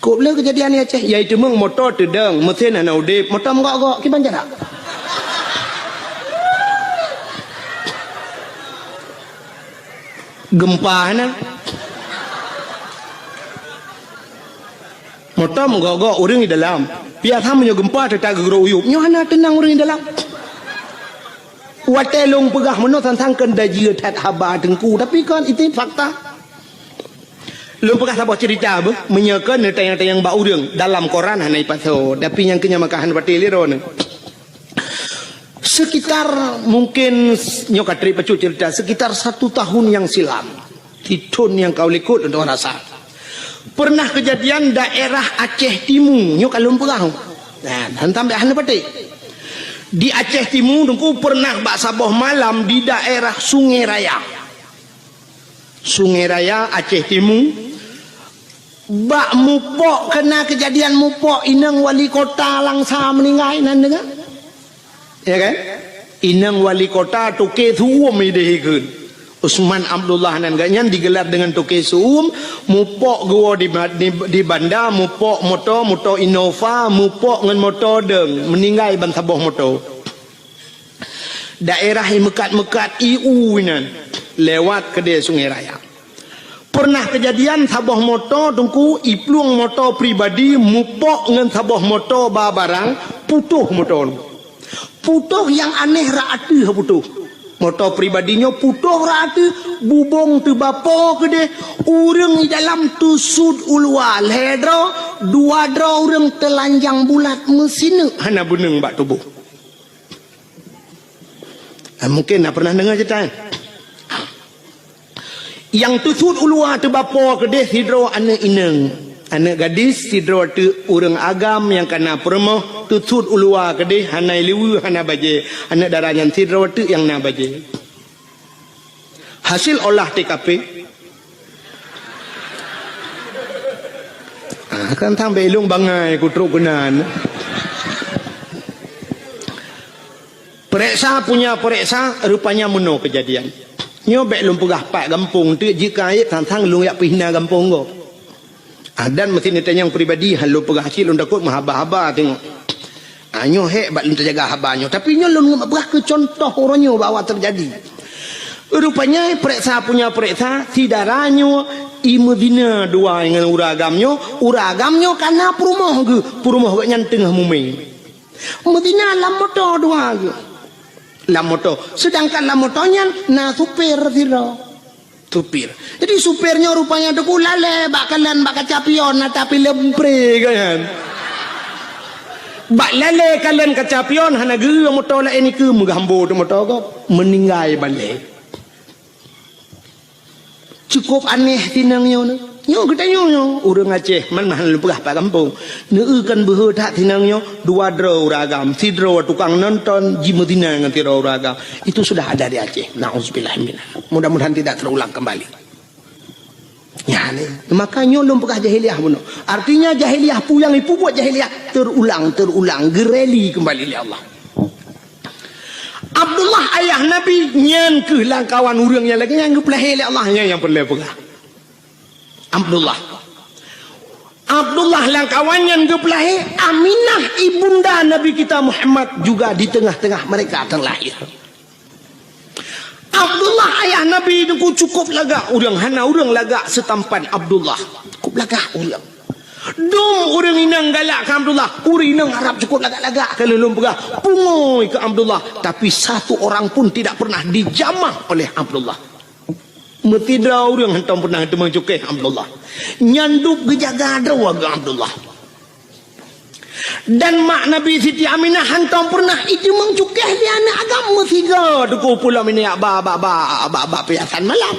Speaker 1: Kau boleh kejadian ni Aceh, iaitu meng motor tedeng, mesin ana udip, motor gok kiban jarak. Gempa na. Motor gok urang di dalam. Biar ham gempa tetap gegero uyup. Nyo ana tenang urang di dalam. Watelung pegah meno tentang kendajia tat haba tengku tapi kan itu fakta lu pegah sabah cerita apa menyakan tayang-tayang bau urang dalam koran hanai paso tapi yang kenya makahan patil ron sekitar mungkin nyokatri pacu cerita sekitar 1 tahun yang silam titun yang kau likut untuk rasa pernah kejadian daerah Aceh Timur nyok alun pegah nah hantam hanai patil di Aceh Timur dengku pernah bak saboh malam di daerah Sungai Raya Aceh Timur bak mupok kena kejadian mupok inang wali kota langsa meninggal nan dengar ya kan inang wali kota tuke suum idehekeun Usman Abdullah nan ganyan digelar dengan tuke suum mupok gua di banda mupok moto Innova mupok ngan moto deng meninggal ban saboh moto daerah yang mekat IU nan lewat ke dia Sungai Raya pernah kejadian saboh moto tungku ipluang moto pribadi mupok ngan saboh moto barang putuh moto putuh yang aneh raatu putuh motor pribadinya putuh rata bubong tu bapa ke dia urang di dalam tu sud ulwal hedro dua dro urang telanjang bulat mesin hana beneng bak tubuh mungkin nak pernah dengar cerita yang tu sud ulwal tu bapa ke dia hidro anak ineng anak gadis hidro tu urang agam yang kena permoh tutut ulua kedih hanai liwu hana baje anak darahnya hidro tu yang na baje hasil olah TKP kan tang belung bangai kutruk kenan periksa punya periksa rupanya meno kejadian nyo bek lum pegah pak gampung tu jika ayat tang lung yak pihna gampung go dan mesti ditanya yang pribadi halu pegah hasil lun takut mahaba-haba tengok nyo hek bak lun terjaga habanyo tapi nyo lun pegah ke contoh oranyo bawa terjadi rupanya periksa punya periksa sidaranyo i Medina dua dengan uragamnya karena perumah baknya tengah muming Medina lam motor dua ke lam motor sedangkan lam motornya na supir tiro supir jadi supirnya rupanya deku lale bakalan bak kacapion tapi lempre kan bak lale kalian kacapion hana ge motor la ini ke menggambo tu motor ko meninggal balik cukup aneh tinangnya Nyo kita nyo urang Aceh man mahal lepah pak kampung. Neukan beho tak tinangnya dua draw ragam, si draw tukang nonton jimutina nganti draw ragam. Itu sudah ada di Aceh. Nauzubillah min. Mudah-mudahan tidak terulang kembali. Ya nih, makanya belum pernah jahiliyah bunuh. Artinya jahiliyah puyang ipu buat jahiliyah terulang gereli kembali oleh Allah. Abdullah ayah Nabi nyan ke langkawan urang yang lagi yang gepelahi oleh Allah yang perlu pegah. Abdullah langkawan yang gepelahi Aminah ibunda Nabi kita Muhammad juga di tengah-tengah mereka terlahir. Abdullah ayah Nabi itu cukup lagak urang hana urang lagak setampan Abdullah. Cukup lagak urang. Dong orang inang galak ke Abdullah. Orang inang harap cukup lagak-lagak kalau belum pegah pungoi ke Abdullah. Tapi satu orang pun tidak pernah dijamah oleh Abdullah. Metidra orang hentam pernah temang cukai Abdullah. Nyanduk gejaga dawa ke Abdullah. Dan mak Nabi Siti Aminah hantam pernah itu mengcukai dia anak agama tiga. Duku pulau ini abah piasan malam.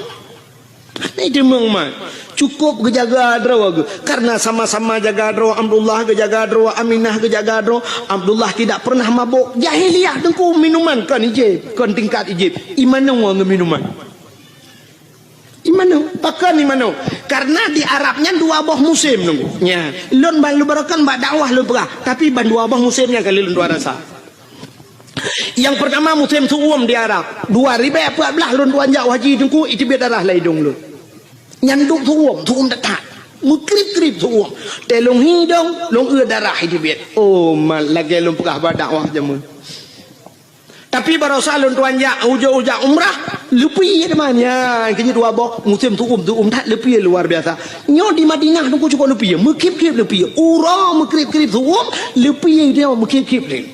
Speaker 1: Itu memang cukup gejaga drawa karena sama-sama jaga drawa Abdullah gejaga drawa Aminah gejaga drawa Abdullah tidak pernah mabuk jahiliyah dengku minuman kan ijib kan tingkat ijib imanu minuman imanu pakan imanu karena di Arabnya dua boh musim nunggu nya lon balu barakan mbak dakwah lu berah tapi ban dua boh musimnya kali lon dua rasa. Yang pertama musim suum di Arab 2014 lon tuan jak haji dengku itu biar darah laidung lu nyanduk suum dekat mukrip-krip suum telung hidung long darah itu biar oh mal lagi lon pegah dakwah jamun. Tapi baru salun tuan jak ujak umrah lepi demanya kini dua boh musim suum tak lepi luar biasa nyo di Madinah dengku cukup lepi mekip-kip lepi ura mekrip-krip suum lepi dia mekip-kip dia.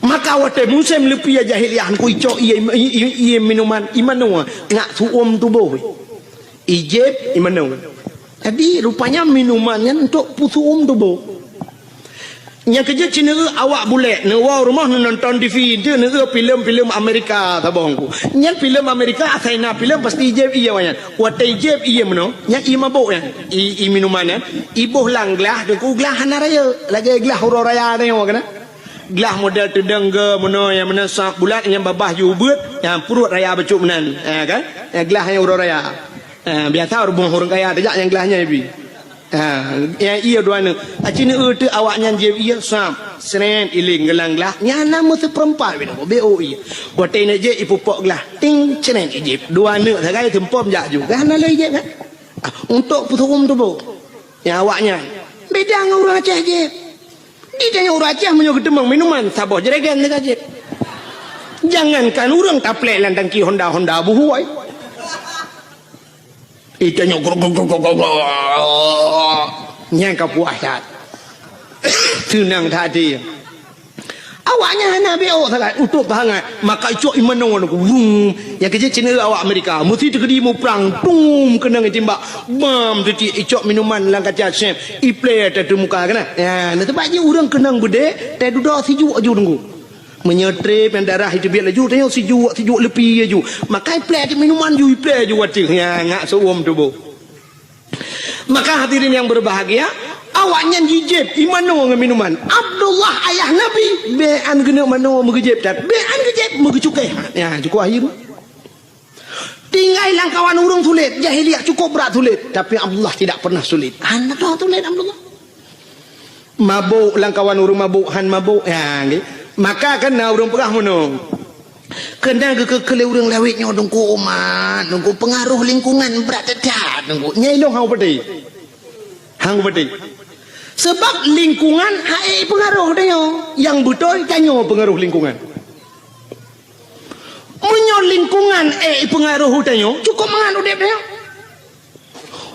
Speaker 1: Maka waktu musim lepi jahiliyah ku icok iya minuman imanu ngak suum tubuh ijib imanu. Jadi rupanya minumannya untuk pusuum tubuh. Yang kerja Cina awak boleh nawa rumah nonton TV dia filem Amerika tabongku. Yang filem Amerika asaina filem pasti ijib iya wanyan. Waktu ijib iya mano yang i mabuk ya i minumannya ibuh lang gelah deku gelah hanaraya lagi gelah huraya ni kan. Gelah model tedengga mana yang mana sak bulat yang babah jubut yang perut raya becuk menan kan yang gelah yang urang raya biasa orang kaya ada yang gelahnya ibi yang iya dua ni acini tu awaknya je iya sam seren iling gelang gelah nyana mu seperempat BO iya waktu ini je ipupok gelah ting seren ijib dua ni sagai tempom jak juga hana lagi je kan untuk putum tu bu yang awaknya beda dengan orang Aceh je. Dia orang Aceh menyuruh demang minuman sabah jeregan dekat je. Jangankan orang taplek landang ki Honda buhuai. Itu nyok nyang kapuasat. Senang tadi. Awaknya Nabi sangat utup banget. Maka icok imanu yang kerja Cina awak Amerika mesti terkedi mu perang tum kena ngetimbak bam jadi icok minuman lang kaca chef iple tadi muka kena ya nah sebabnya orang kenang gede tadi duduk sejuk aju tunggu menyetrip yang darah itu biar laju tanya sejuk lepi aju maka iple minuman ju iple aju wati ya ngak suum tubuh. Maka hadirin yang berbahagia awaknya jijib imanu dengan minuman Abdullah ayah Nabi bean kena mano mengejib dat bean kejib mengecukai ya cukup akhir tinggal langkawan urung sulit jahiliyah cukup berat sulit tapi Abdullah tidak pernah sulit anak sulit Abdullah mabuk langkawan urung mabuk han mabuk ya maka kena urung perah mano kena kekele urung lawitnya dengku umat dengku pengaruh lingkungan berat dekat dengku nyailong hang beti sebab lingkungan hai pengaruh dia yang betul kanyo pengaruh lingkungan munyo lingkungan pengaruh dia cukup mengaruh dia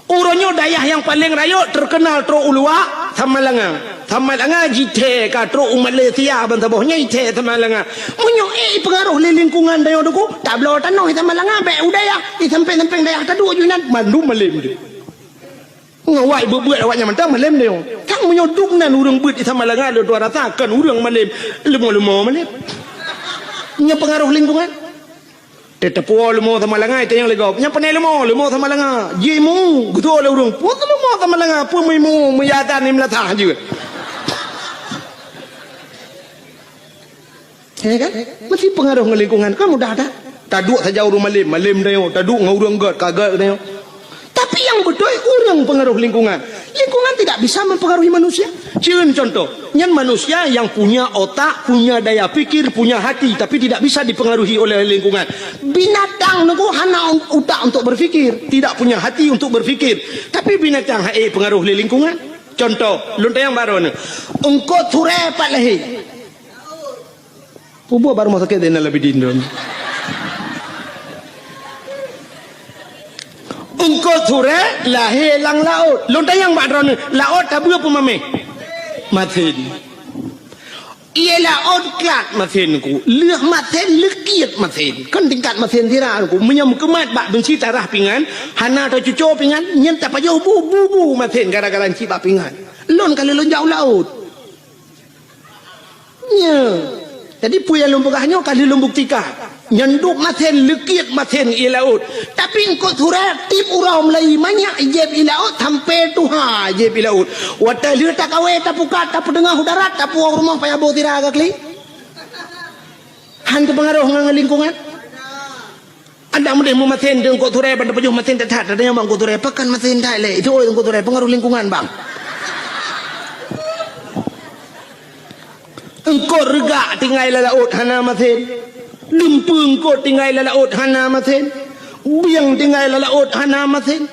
Speaker 1: uronyo dayah yang paling rayo terkenal tro ulua Tamalanga jite ka tro Malaysia ban tabohnya ite Tamalanga munyo pengaruh lingkungan dia doku tablo tano Tamalanga be udaya sampai dayah tadu junan mandu malim dia ngawai buat awaknya mentang malam dia kang menyoduk nan urang buat di Tamalanga ada 200 kan urang malam lemo malam nya pengaruh lingkungan Tetepuo lemo sama langai tayang legop. Yang penai lemo sama langa. Jimu gutu le urung. Pu lemo sama langa pu mimu meyatan ni melatah juga. Ya kan? Mesti pengaruh ke lingkungan. Kamu dah ada. Taduk saja urung malim dayo. Taduk ngurung kagak dayo. Tapi yang betul urang pengaruh lingkungan. Lingkungan tidak bisa mempengaruhi manusia. Cieun contoh, yang manusia yang punya otak, punya daya pikir, punya hati, tapi tidak bisa dipengaruhi oleh lingkungan. Binatang nunggu hana otak untuk berfikir, tidak punya hati untuk berfikir. Tapi binatang pengaruh oleh lingkungan. Contoh, lunta yang baru ni. Engkau ture pat lehi. Pubu baru mau sakit dan lebih dindon. Engkau ture lahir lang laut. Lunta yang baru ni. Laut tabu apa mame? Matin. Ia laut kat matin ku. Leh matin lekiat matin. Kan tingkat matin tira ku. Menyam kemat bak benci tarah pingan. Hana atau cucu pingan. Nyentak pajau bu matin. Gara-gara encik bak pingan. Lon kali lon jauh laut. Ya. Jadi puya lumbukahnya kali lumbuk tika. Nyanduk maten lekiat maten i laut. Tapi engkau surat tip urau Melayu banyak jeb i laut sampai tuha jeb i laut. Wata liu tak kawe tak pukat tak pedengah udarat tak puang rumah payah bau tira agak li. Han pengaruh ngang lingkungan. Anda mudah mu maten engkau surat pada pejuh maten tak ada yang bang engkau surat pakan maten tak le. Itu engkau surat pengaruh lingkungan bang. Engkau regak tinggal laut hana maten. Lempung ko tinggal laut hana maten. Biang tinggal laut hana maten.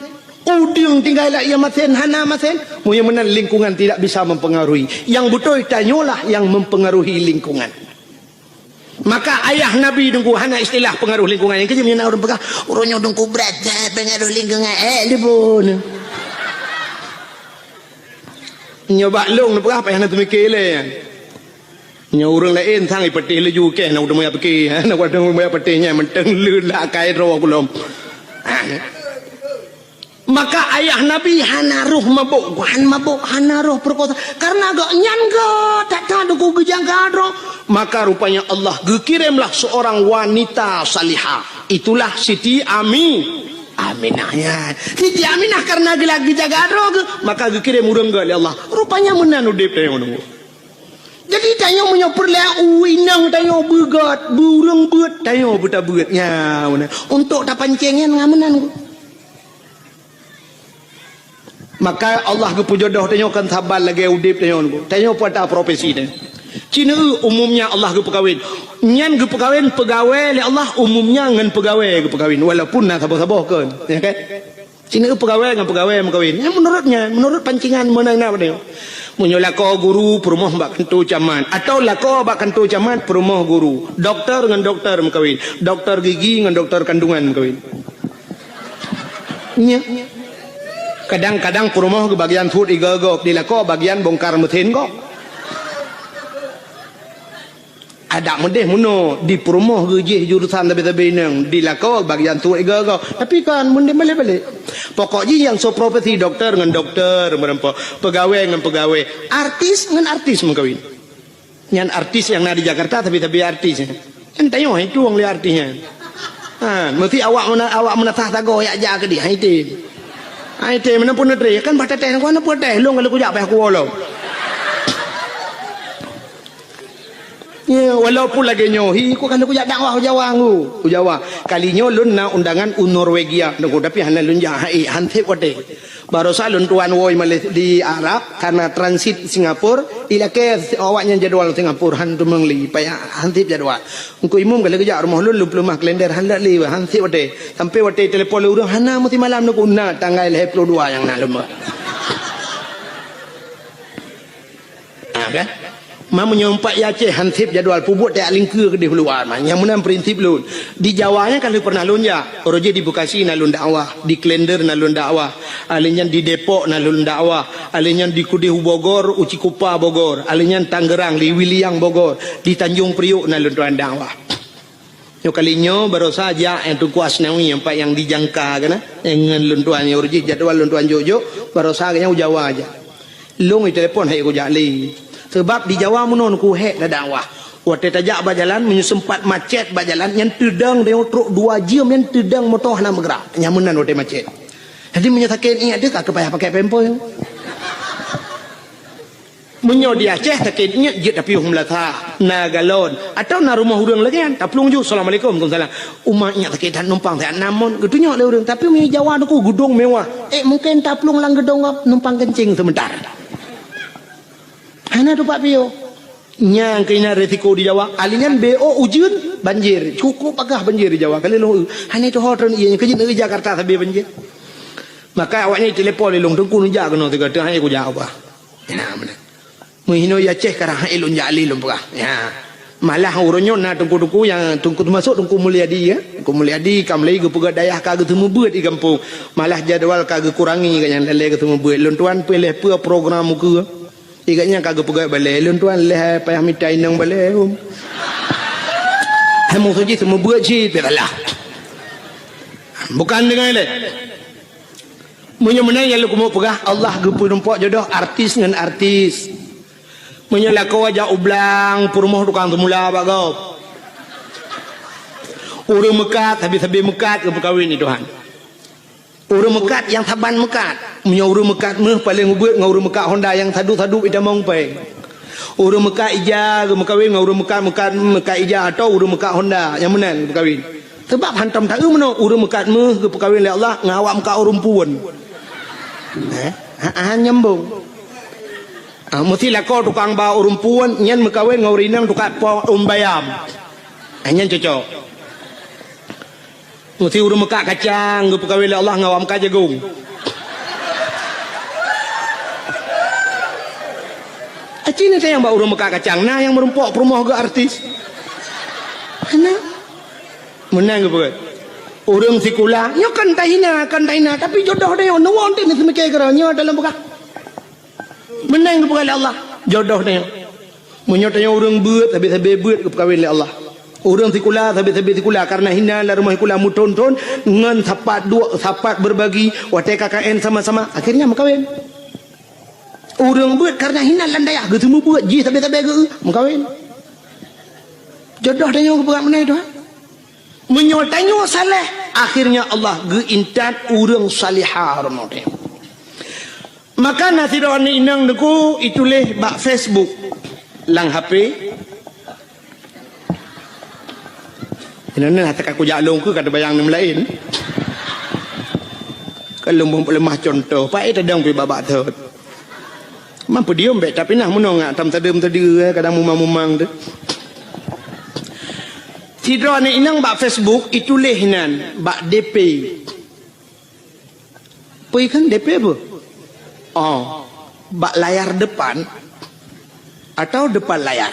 Speaker 1: Udang tinggal ia maten hana maten. Mudah-mudahan lingkungan tidak bisa mempengaruhi. Yang betul tanyalah yang mempengaruhi lingkungan. Maka ayah Nabi dengku hana istilah pengaruh lingkungan. Yang kerja menyana orang pegang. Orangnya dengku berat pengaruh lingkungan. Dia pun. Nyoba long nak apa yang nak mikir lah. Nya orang lain thang ipati leju ke nak udah mau pergi nak udah mau perginya menteng lula kai ro belum. Maka ayah Nabi hana roh mabuk hana roh perkosa karena gak nyangga tak tahu ku gejangga roh. Maka rupanya Allah gekirimlah seorang wanita salihah, itulah Siti Aminah ya. Siti Aminah karena gelagi jaga roh maka gekirim urang gali Allah. Rupanya menan udip teh ngono. Jadi tanya menyopur lah uinang tanya begat burung bet tanya buta begatnya untuk tak pancengan ngamenan. Maka Allah ke pujodoh tanya kan sabar lagi udip tanya pada profesi dia. Cina umumnya Allah ke pegawai. Nyan ke pegawai le Allah umumnya ngan pegawai ke pegawai walaupun nak sabar-sabar kan ya kan. Cina pegawai ngan pegawai mengkawin. Menurut pancingan menang apa dia. Munyo lako guru perumah bak kentu caman atau lako bak kentu caman perumah guru, doktor dengan doktor mengkawin, doktor gigi dengan doktor kandungan mengkawin. Nya kadang-kadang perumah ke bagian food igagok di lako bagian bongkar mesin kok. Ada mendeh muno di perumah gejih jurusan tabe-tabe nang di lako bagian tu igagok tapi kan mendeh balik-balik. Pokoknya yang so profesi dokter dengan dokter merempo, pegawai dengan pegawai, artis dengan artis mengkawin. Yang artis yang ada di Jakarta tapi artis. Kan tanya itu orang lihat artisnya. Mesti awak menatah tago ya jaga dia itu. Itu mana pun ada kan baca teh kan apa teh long kalau kujak payah kuolo. Ya, walaupun lagi nyohi, ku kalau kujak dakwah Jawa ngu, Jawa. Kalinya lun na undangan Norwegia, nunggu tapi hana lun jahai hante wate. Baru salun tuan woi di Arab karena transit Singapura, ilake awaknya jadwal Singapura hantu mengli, payah hante jadwal. Engkau imum kalau kujak rumah lun lumah kalender handak li, hante wate. Sampai wate telepon urang hana mesti malam nunggu na tanggal 22 yang na lumah. Kan? Mamu nyompak Aceh hansip jadwal pubut tak lingkir ke di luar mah. Yang mana prinsip lun. Di Jawanya kalau pernah lun ya. Roje di Bekasi nalun dakwah, di Klender nalun dakwah, alinyan di Depok nalun dakwah, alinyan di Kudihu Bogor, Ucikupa Bogor, alinyan Tangerang, di Wiliang Bogor, di Tanjung Priuk nalun tuan dakwah. Yo kalinya baru saja itu kuas nawi yang pak yang dijangka kan dengan lun tuan roje jadwal lun tuan Jojo baru saja Jawa aja. Lung telepon hai ku jali. Sebab di Jawa munon ku hek dah dakwah. Waktu tajak berjalan menyesempat macet berjalan yang tedang dia truk 2 jam yang tedang motor nak bergerak nyamunan waktu macet. Jadi menyatakan ingat dia tak payah pakai pempo yang. Menyo di Aceh tak ingat je tapi melata na galon atau na rumah urang lagi kan taplung ju assalamualaikum waalaikumsalam umat ingat tak numpang tak namun getunya le urang tapi mi Jawa tu gedung mewah mungkin taplung lang gedung numpang kencing sebentar. Hana tu Pak Pio nyang kena resiko di Jawa alingan BO ujun banjir cukup agak banjir di Jawa kali lu hanya itu hotel ianya ke Jakarta sabi banjir maka awaknya telepon lelong tengku nunja kena tiga hanya ku jawab nah benar menghino ya Aceh karang elon jali lumpah ya malah urunyo na tengku yang tengku masuk tengku Mulyadi ya tengku Mulyadi kamlai ke pegak dayah kagak temu buat di kampung malah jadual kagak kurangi kan yang lele ketemu buat lon tuan pilih pe program muka igaknya kagak pegak balai lon tuan leh payah mitai nang balai hamu saja temu buat je belah bukan dengan le menyemenang yang lu mau pegah Allah gepu nampak jodoh artis dengan artis menyala kau aja ublang purmoh tukang temula bagau urang mekat habis-habis mekat ke perkahwin ni Tuhan urang mekat yang taban mekat punya urang mekat meh paling ubet ngau urang mekat Honda yang sadu-sadu ida mong pe urang mekat ija ke perkahwin ngau urang mekat ija atau urang mekat Honda yang menang perkahwin sebab hantam tak meno urang mekat meh ke perkahwin oleh Allah ngawak mekat urang puan nyambung mesti lah kau tukang bawa urumpuan nyan mekawin ngaurinang tukang po umbayam nyan cocok mesti urum mekak kacang gepekawin Allah ngawam ka jagung acina saya yang bawa urum mekak kacang nah yang merumpok perumahan ke artis mana menang gepek urung sikula nyo kan tahina tapi jodoh dia nuwon tin semecai keranya dalam bekah menang kepada Allah jodoh dia menyotanya orang buat habis-habis buat kepekawin oleh Allah orang sikula habis-habis sikula karena hina lah rumah sikula muton-ton ngan sapat berbagi watai KKN sama-sama akhirnya mekawin orang buat karena hina landaya ketemu buat ji habis-habis ke mekawin jodoh dia kepada menang itu menyotanya saleh akhirnya Allah geintat orang salihah rumah dia maka nasiron ni inang deku ituleh bak Facebook lang HP ini hati aku jalung ke kata bayang nem lain kalau lemah contoh pak itu sedang pergi babak tu mampu diam baik tapi nah menongak tam tadem tadi kadang mumang-mumang tu sidron ni inang bak Facebook ituleh nan bak DP pergi kan DP apa bak layar depan atau depan layar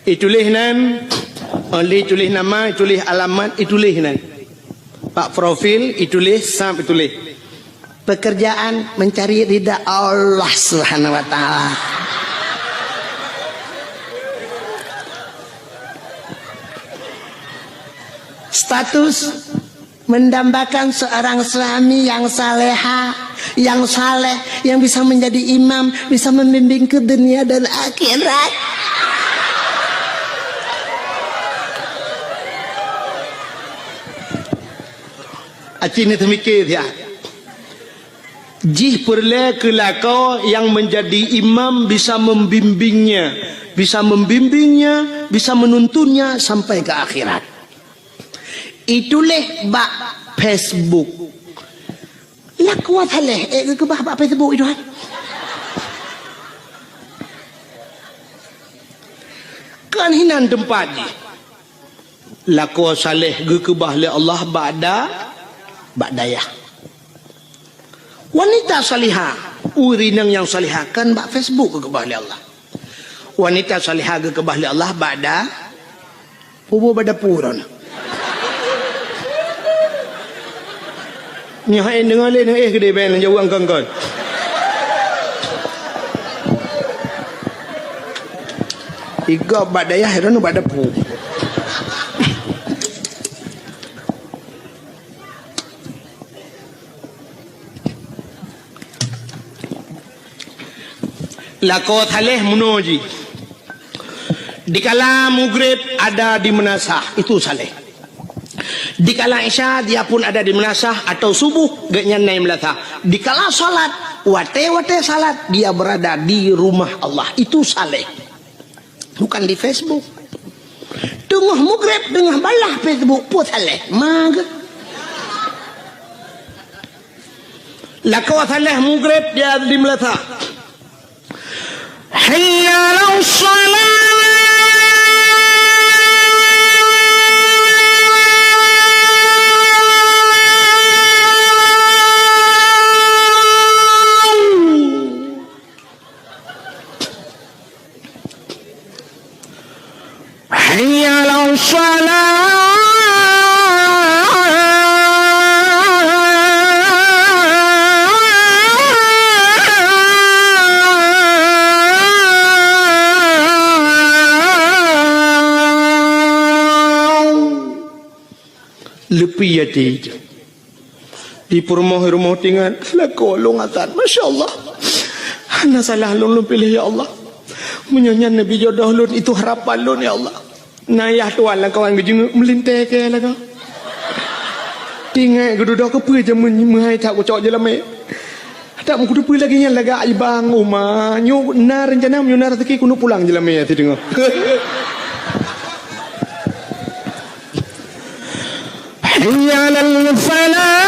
Speaker 1: itulah nan only tulis nama tulis alamat itulah nan bak profil itulah sam itulah pekerjaan mencari ridha Allah Subhanahu wa taala status mendambakan seorang suami yang saleha, yang saleh, yang bisa menjadi imam, bisa membimbing ke dunia dan akhirat. Acini temikir ya. Jih perle kelako yang menjadi imam bisa membimbingnya, bisa menuntunnya sampai ke akhirat. Itulah bak Facebook. Lah kuat haleh ke bak Facebook itu kan. Kan hinan tempat ni. Laku saleh ke bahli Allah ba'dayah. Wanita salihah, urinang yang salihah kan bak Facebook ke bahli Allah. Wanita salihah ke bahli Allah ba'da bada puron. Ni hai dengar le gede ben jauh angkang kan. Iga badaya heran badapu. Lako thaleh munoji. Dikala maghrib ada di Menasah, itu saleh. Dikala Isya dia pun ada di Menasah atau subuh gaknya naik Melatah. Dikala salat wate salat dia berada di rumah Allah, itu saleh. Bukan di Facebook. Tengah maghrib tengah balah Facebook pun saleh. Mag. Lakau saleh maghrib dia di Melatah. Hayya 'alas shalah. حي على Lepi hati di rumah tinggal lako longatan, Masya Allah. Hana salah lun pilih ya Allah. Menyanyian Nabi jodoh lun itu harapan lun ya Allah. Nayah tuan lah kawan gejeng melintai ke lah kau. Tinggal geduduk ke apa je menghai tak kocok je lama. Tak mau kudu lagi yang laga ibang rumah. Nyu na rencana nyu na rezeki kudu pulang je lama ya dengar. Hayya 'alal falah.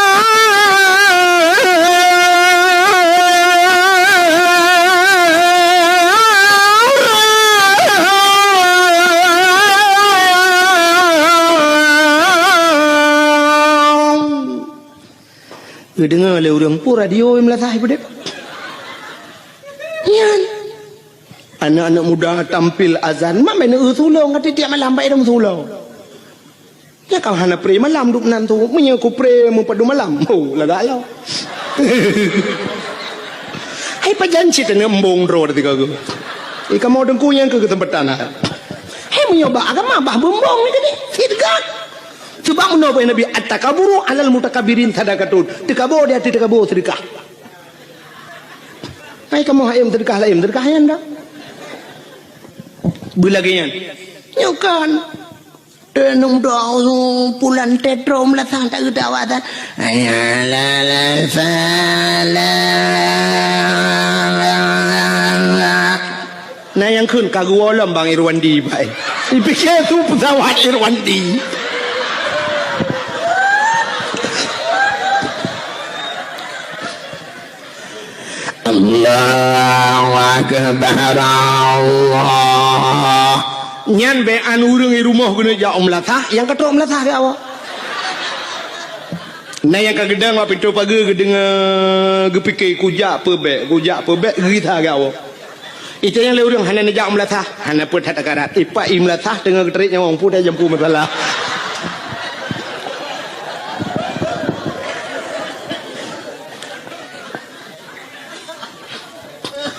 Speaker 1: Dengar le orang pun radio yang Melatah pada. Yan. Anak-anak muda tampil azan, mak main sulong kata tiap malam baik dong sulong. Ya kau hana pre malam duk nan tu, punya ku pre mu padu malam. Oh, laga lo. Hai pajanci tengah embong ro tiga go. Ika mau dengku yang ke tempat tanah. Hai menyoba agama bah bombong ni tadi. Tidak. Coba menapa Nabi at-takaburu alal mutakabirin sadaqatun. Tekabur dia tekabur sedekah. Hai kamu hayam sedekah lain sedekah yang dah. Belagian. Nyokan. Tenung doa pulan tetro Melatah tak ada awatan. Ayalal falah. Nah yang kun kagualam Bang Irwandi baik. Dipikir tu pesawat Irwandi. Allahu Akbar Allah. Nyan be anu urang di rumah guna ja Melatah, yang kata Melatah ke awak. Nah yang kagedang wa pintu pagi gedenga gepikir kujak pebek gerita ke awak. Itu yang le urang hana ja Melatah, hana pun tak karat. Ipa Melatah dengan geterik yang orang pun dah jampu masalah.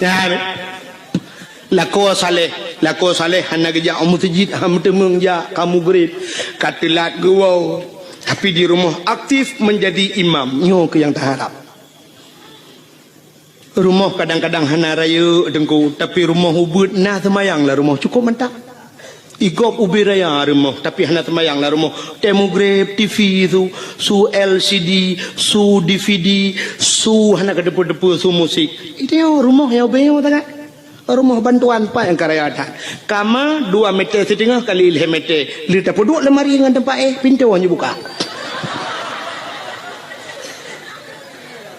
Speaker 1: Ya, lako saleh hana geja masjid ham temeng ja kamu gerit katilat gawau tapi di rumah aktif menjadi imam nyo ke yang terharap. Rumah kadang-kadang hana raya dengku tapi rumah ubud nah semayang lah rumah cukup mantap. Igop ubi raya rumah tapi hana semayang lah rumah. Demograf TV tu su LCD su DVD su hana ke depu-depu su musik. Itu rumah yang bayar tak? Rumah bantuan pak yang karya ada. Kama 2 meter setengah kali 5 meter. Lita duduk lemari dengan tempat pintu hanya buka.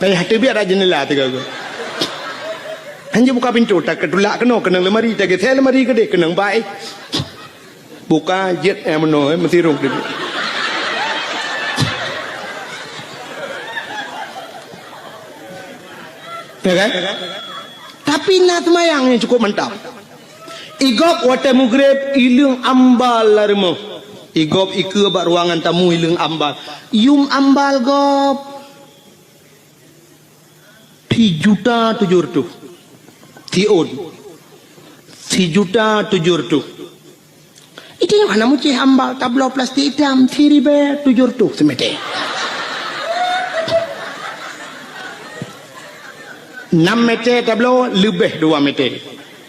Speaker 1: Payah hati biar ada jendela tiga go. Hanya buka pintu tak ketulak kena lemari tak saya lemari gede kena baik. Buka jet yang meno mesti rong dia. Ya kan? Tapi nak semayang yang cukup mantap. Igop wate maghrib ilung ambal larmo. Igop ike bak ruangan tamu ilung ambal. Yum ambal gop 3.700.000. Tiun 3.700.000. Itu yang mana mucih ambal tablo plastik hitam 3.700 semete. 6 meter tablo lebih 2 meter.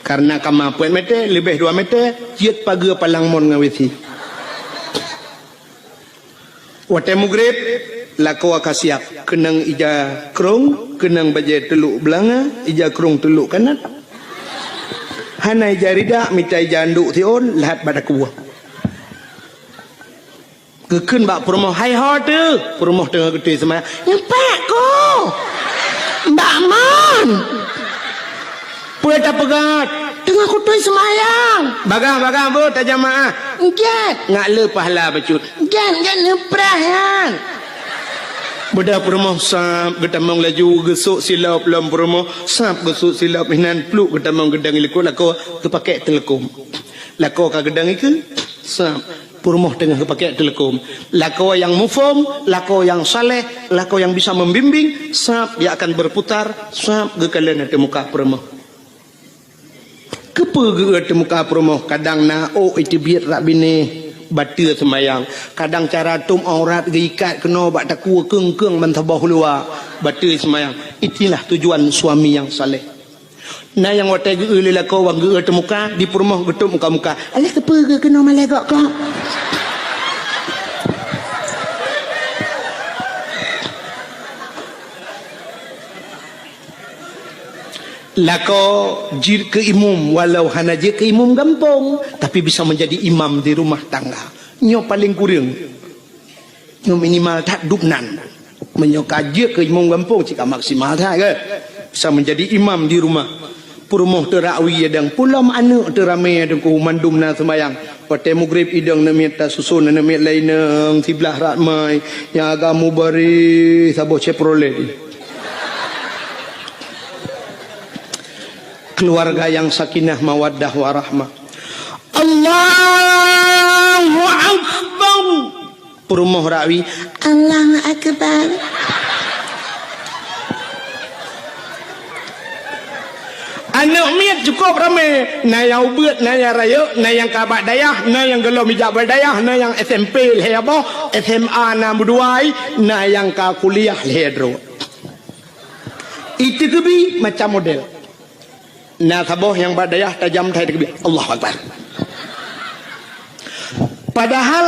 Speaker 1: Karena kama puan meter lebih 2 meter jiat paga palang mon ngawiti. Wate mugrib lako akasiap kenang ija krong kenang baje teluk belanga ija krong teluk kanan. Hanai jarida mitai janduk tion lahat pada kuah. Kekun bak promoh hai ho tu promoh tengah gede semaya. Nyempak ko. Mbak Mon. Pueta pegat tengah kutui semayang. Bagang bu tak jamaah. Get ngak le pahala becut. Get neprahan. Budak promoh sap getamong laju gesuk silap lam promoh sap gesuk silap hinan pluk getamong gedang ilikut lako kepakai telekom. Lako ka gedang iku sap promoh tengah kepakai telekom. Lako yang mufom, lako yang saleh, lako yang bisa membimbing sap dia akan berputar sap ge kalian ada muka promoh. Kepa ge ada muka promoh kadang na itu biar rak bini bata semayang kadang cara tum aurat geikat kena bak takua keng-keng mentabah luar bata semayang. Itulah tujuan suami yang saleh. Na yang watai ge lelako wang ge temuka di perumah getuk muka-muka alah kepa ge kena malegak kau. Lako jir ke imam walau hana je ke imam gampong tapi bisa menjadi imam di rumah tangga. Nyo paling kurang nyo minimal tak dupnan menyoka je ke imam gampong jika maksimal tak ke bisa menjadi imam di rumah. Purmoh terakwi adang pulam anak teramai adang ku mandum na semayang patai mugrib idang namit susun namit lain tiblah ratmai yang agamu bari sabo ceprole. Keluarga yang sakinah mawaddah warahmah. Allahu Akbar. Perumoh rawi Allahu Akbar. Anak miat cukup ramai. Na yang ubat, na yang raya, na yang kabak dayah, na yang gelom hijab berdayah, na yang SMP lehabo, SMA na buduai, na yang ka kuliah lehedro. Itu kebi macam model. Na saboh yang badayah tajam thai takbir Allahu Akbar. Padahal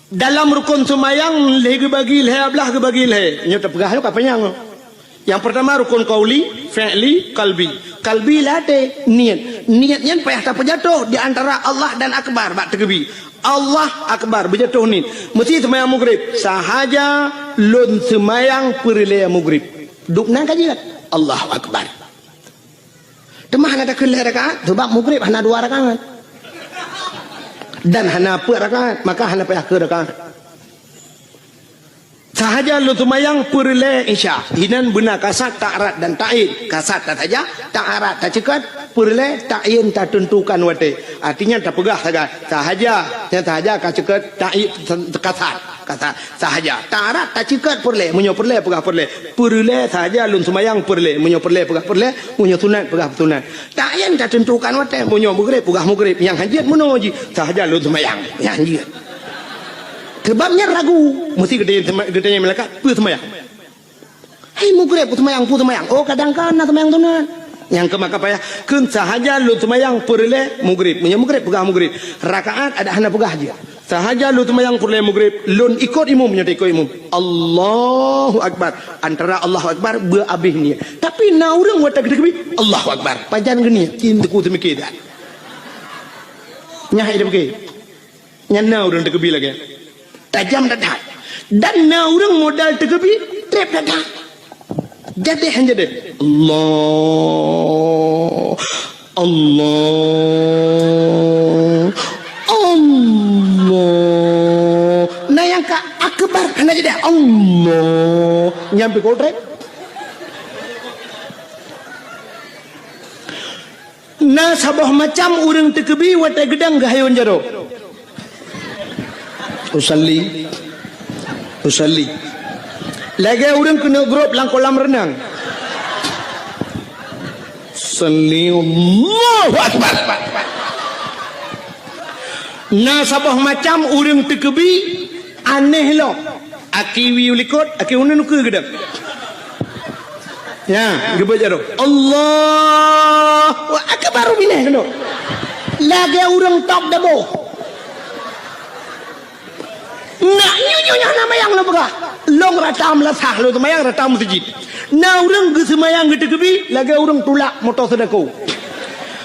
Speaker 1: dalam rukun semayang leh bagi leh ablah ke bagi leh nyo tak pegah apa yang. Yang pertama rukun qauli, fi'li, qalbi. Qalbi lade niat. Niatnya payah tak jatuh di antara Allah dan akbar bak takbir. Allah akbar berjatuh ni. Mesti semayang maghrib sahaja lun semayang perle maghrib. Dukna kaji Allahu Akbar. Demah ada kelih rakaat sebab maghrib hana 2 rakaat dan hana 4 rakaat maka hana payah ke rakaat sahaja lu tumayang perle isya hinan benar kasat ta'arat dan ta'in kasat tak saja ta'arat tak cekat perle ta'in tak tentukan wate artinya tak pegah sahaja ka cekat ta'in kasat kata sahaja ta'arat tak cekat perle munyo perle pegah perle sahaja lun sumayang perle munyo perle pegah perle munyo sunat pegah sunat ta'in tak tentukan wate munyo maghrib pegah maghrib yang hajiat munoji sahaja lun sumayang yang hajiat sebabnya ragu mesti gedenya melekat pu semayang hai maghrib pu semayang oh kadang-kadang semayang sunat yang ke maka payah kun sahaja lu semayang perle maghrib munyo maghrib pegah maghrib rakaat ada hana pegah dia sahaja lu semayang perle maghrib lun ikut imam nyata ikut imam Allahu Akbar antara Allahu Akbar berabih ni tapi na urang watak dekebi Allahu Akbar pajan geni cintaku semikir dah nyah ide beke nyana urang dekebi lagi tajam dadah dan na urang modal dekebi trep dadah jadi hanya deh Allah nah yang ka akbar hanya jadi Allah nyampe kodrek nah sabah macam urang tekebi watai gedang gahayon jaro usalli lagi urang kena grup lang kolam renang salli Allahu Akbar na sabah macam urang tekebi aneh lo akiwi ulikot aki unan ke gedang ya gebe jaro Allah Allahu akbar bini kena. Lagi orang top dabo. Nak nyonya nama yang lebih. Long ratam lah sah lo semayang ratam masjid. Na orang ke semayang gitu kebi. Lagi orang tulak motor sedekau.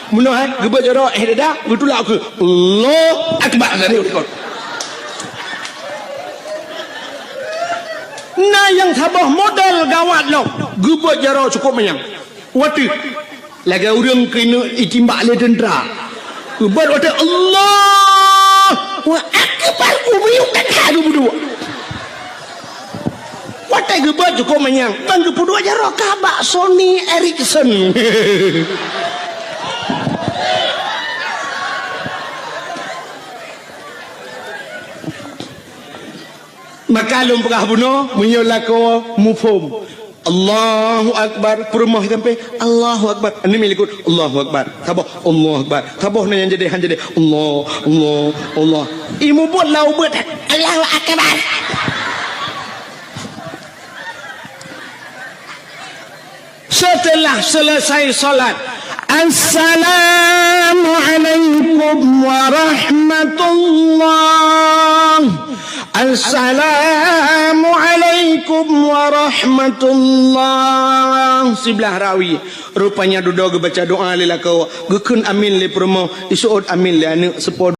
Speaker 1: Mula gebet jorok dah betulak ke Allah akbar tadi ukut. Nah yang sabah modal gawat lo gebet jorok cukup menyang. Wati lagi orang kena itimbak le tentera. Gebet wati Allah wa akbar ubiyuk dan hadu berdua. Wati gebet cukup menyang. Bang berdua jorok kabak Sony Ericsson. Maka lum pegah bunuh menyolako mufhum Allahu akbar perumah sampai Allahu akbar ini milikut Allahu akbar tabah Allahu akbar tabah yang jadi han jadi Allah imu buat lau buat Allahu akbar setelah selesai salat Assalamualaikum warahmatullahi Assalamualaikum warahmatullahi sebelah rawi rupanya duduk baca doa lila kau gekun amin le promo isuot amin le anu sepod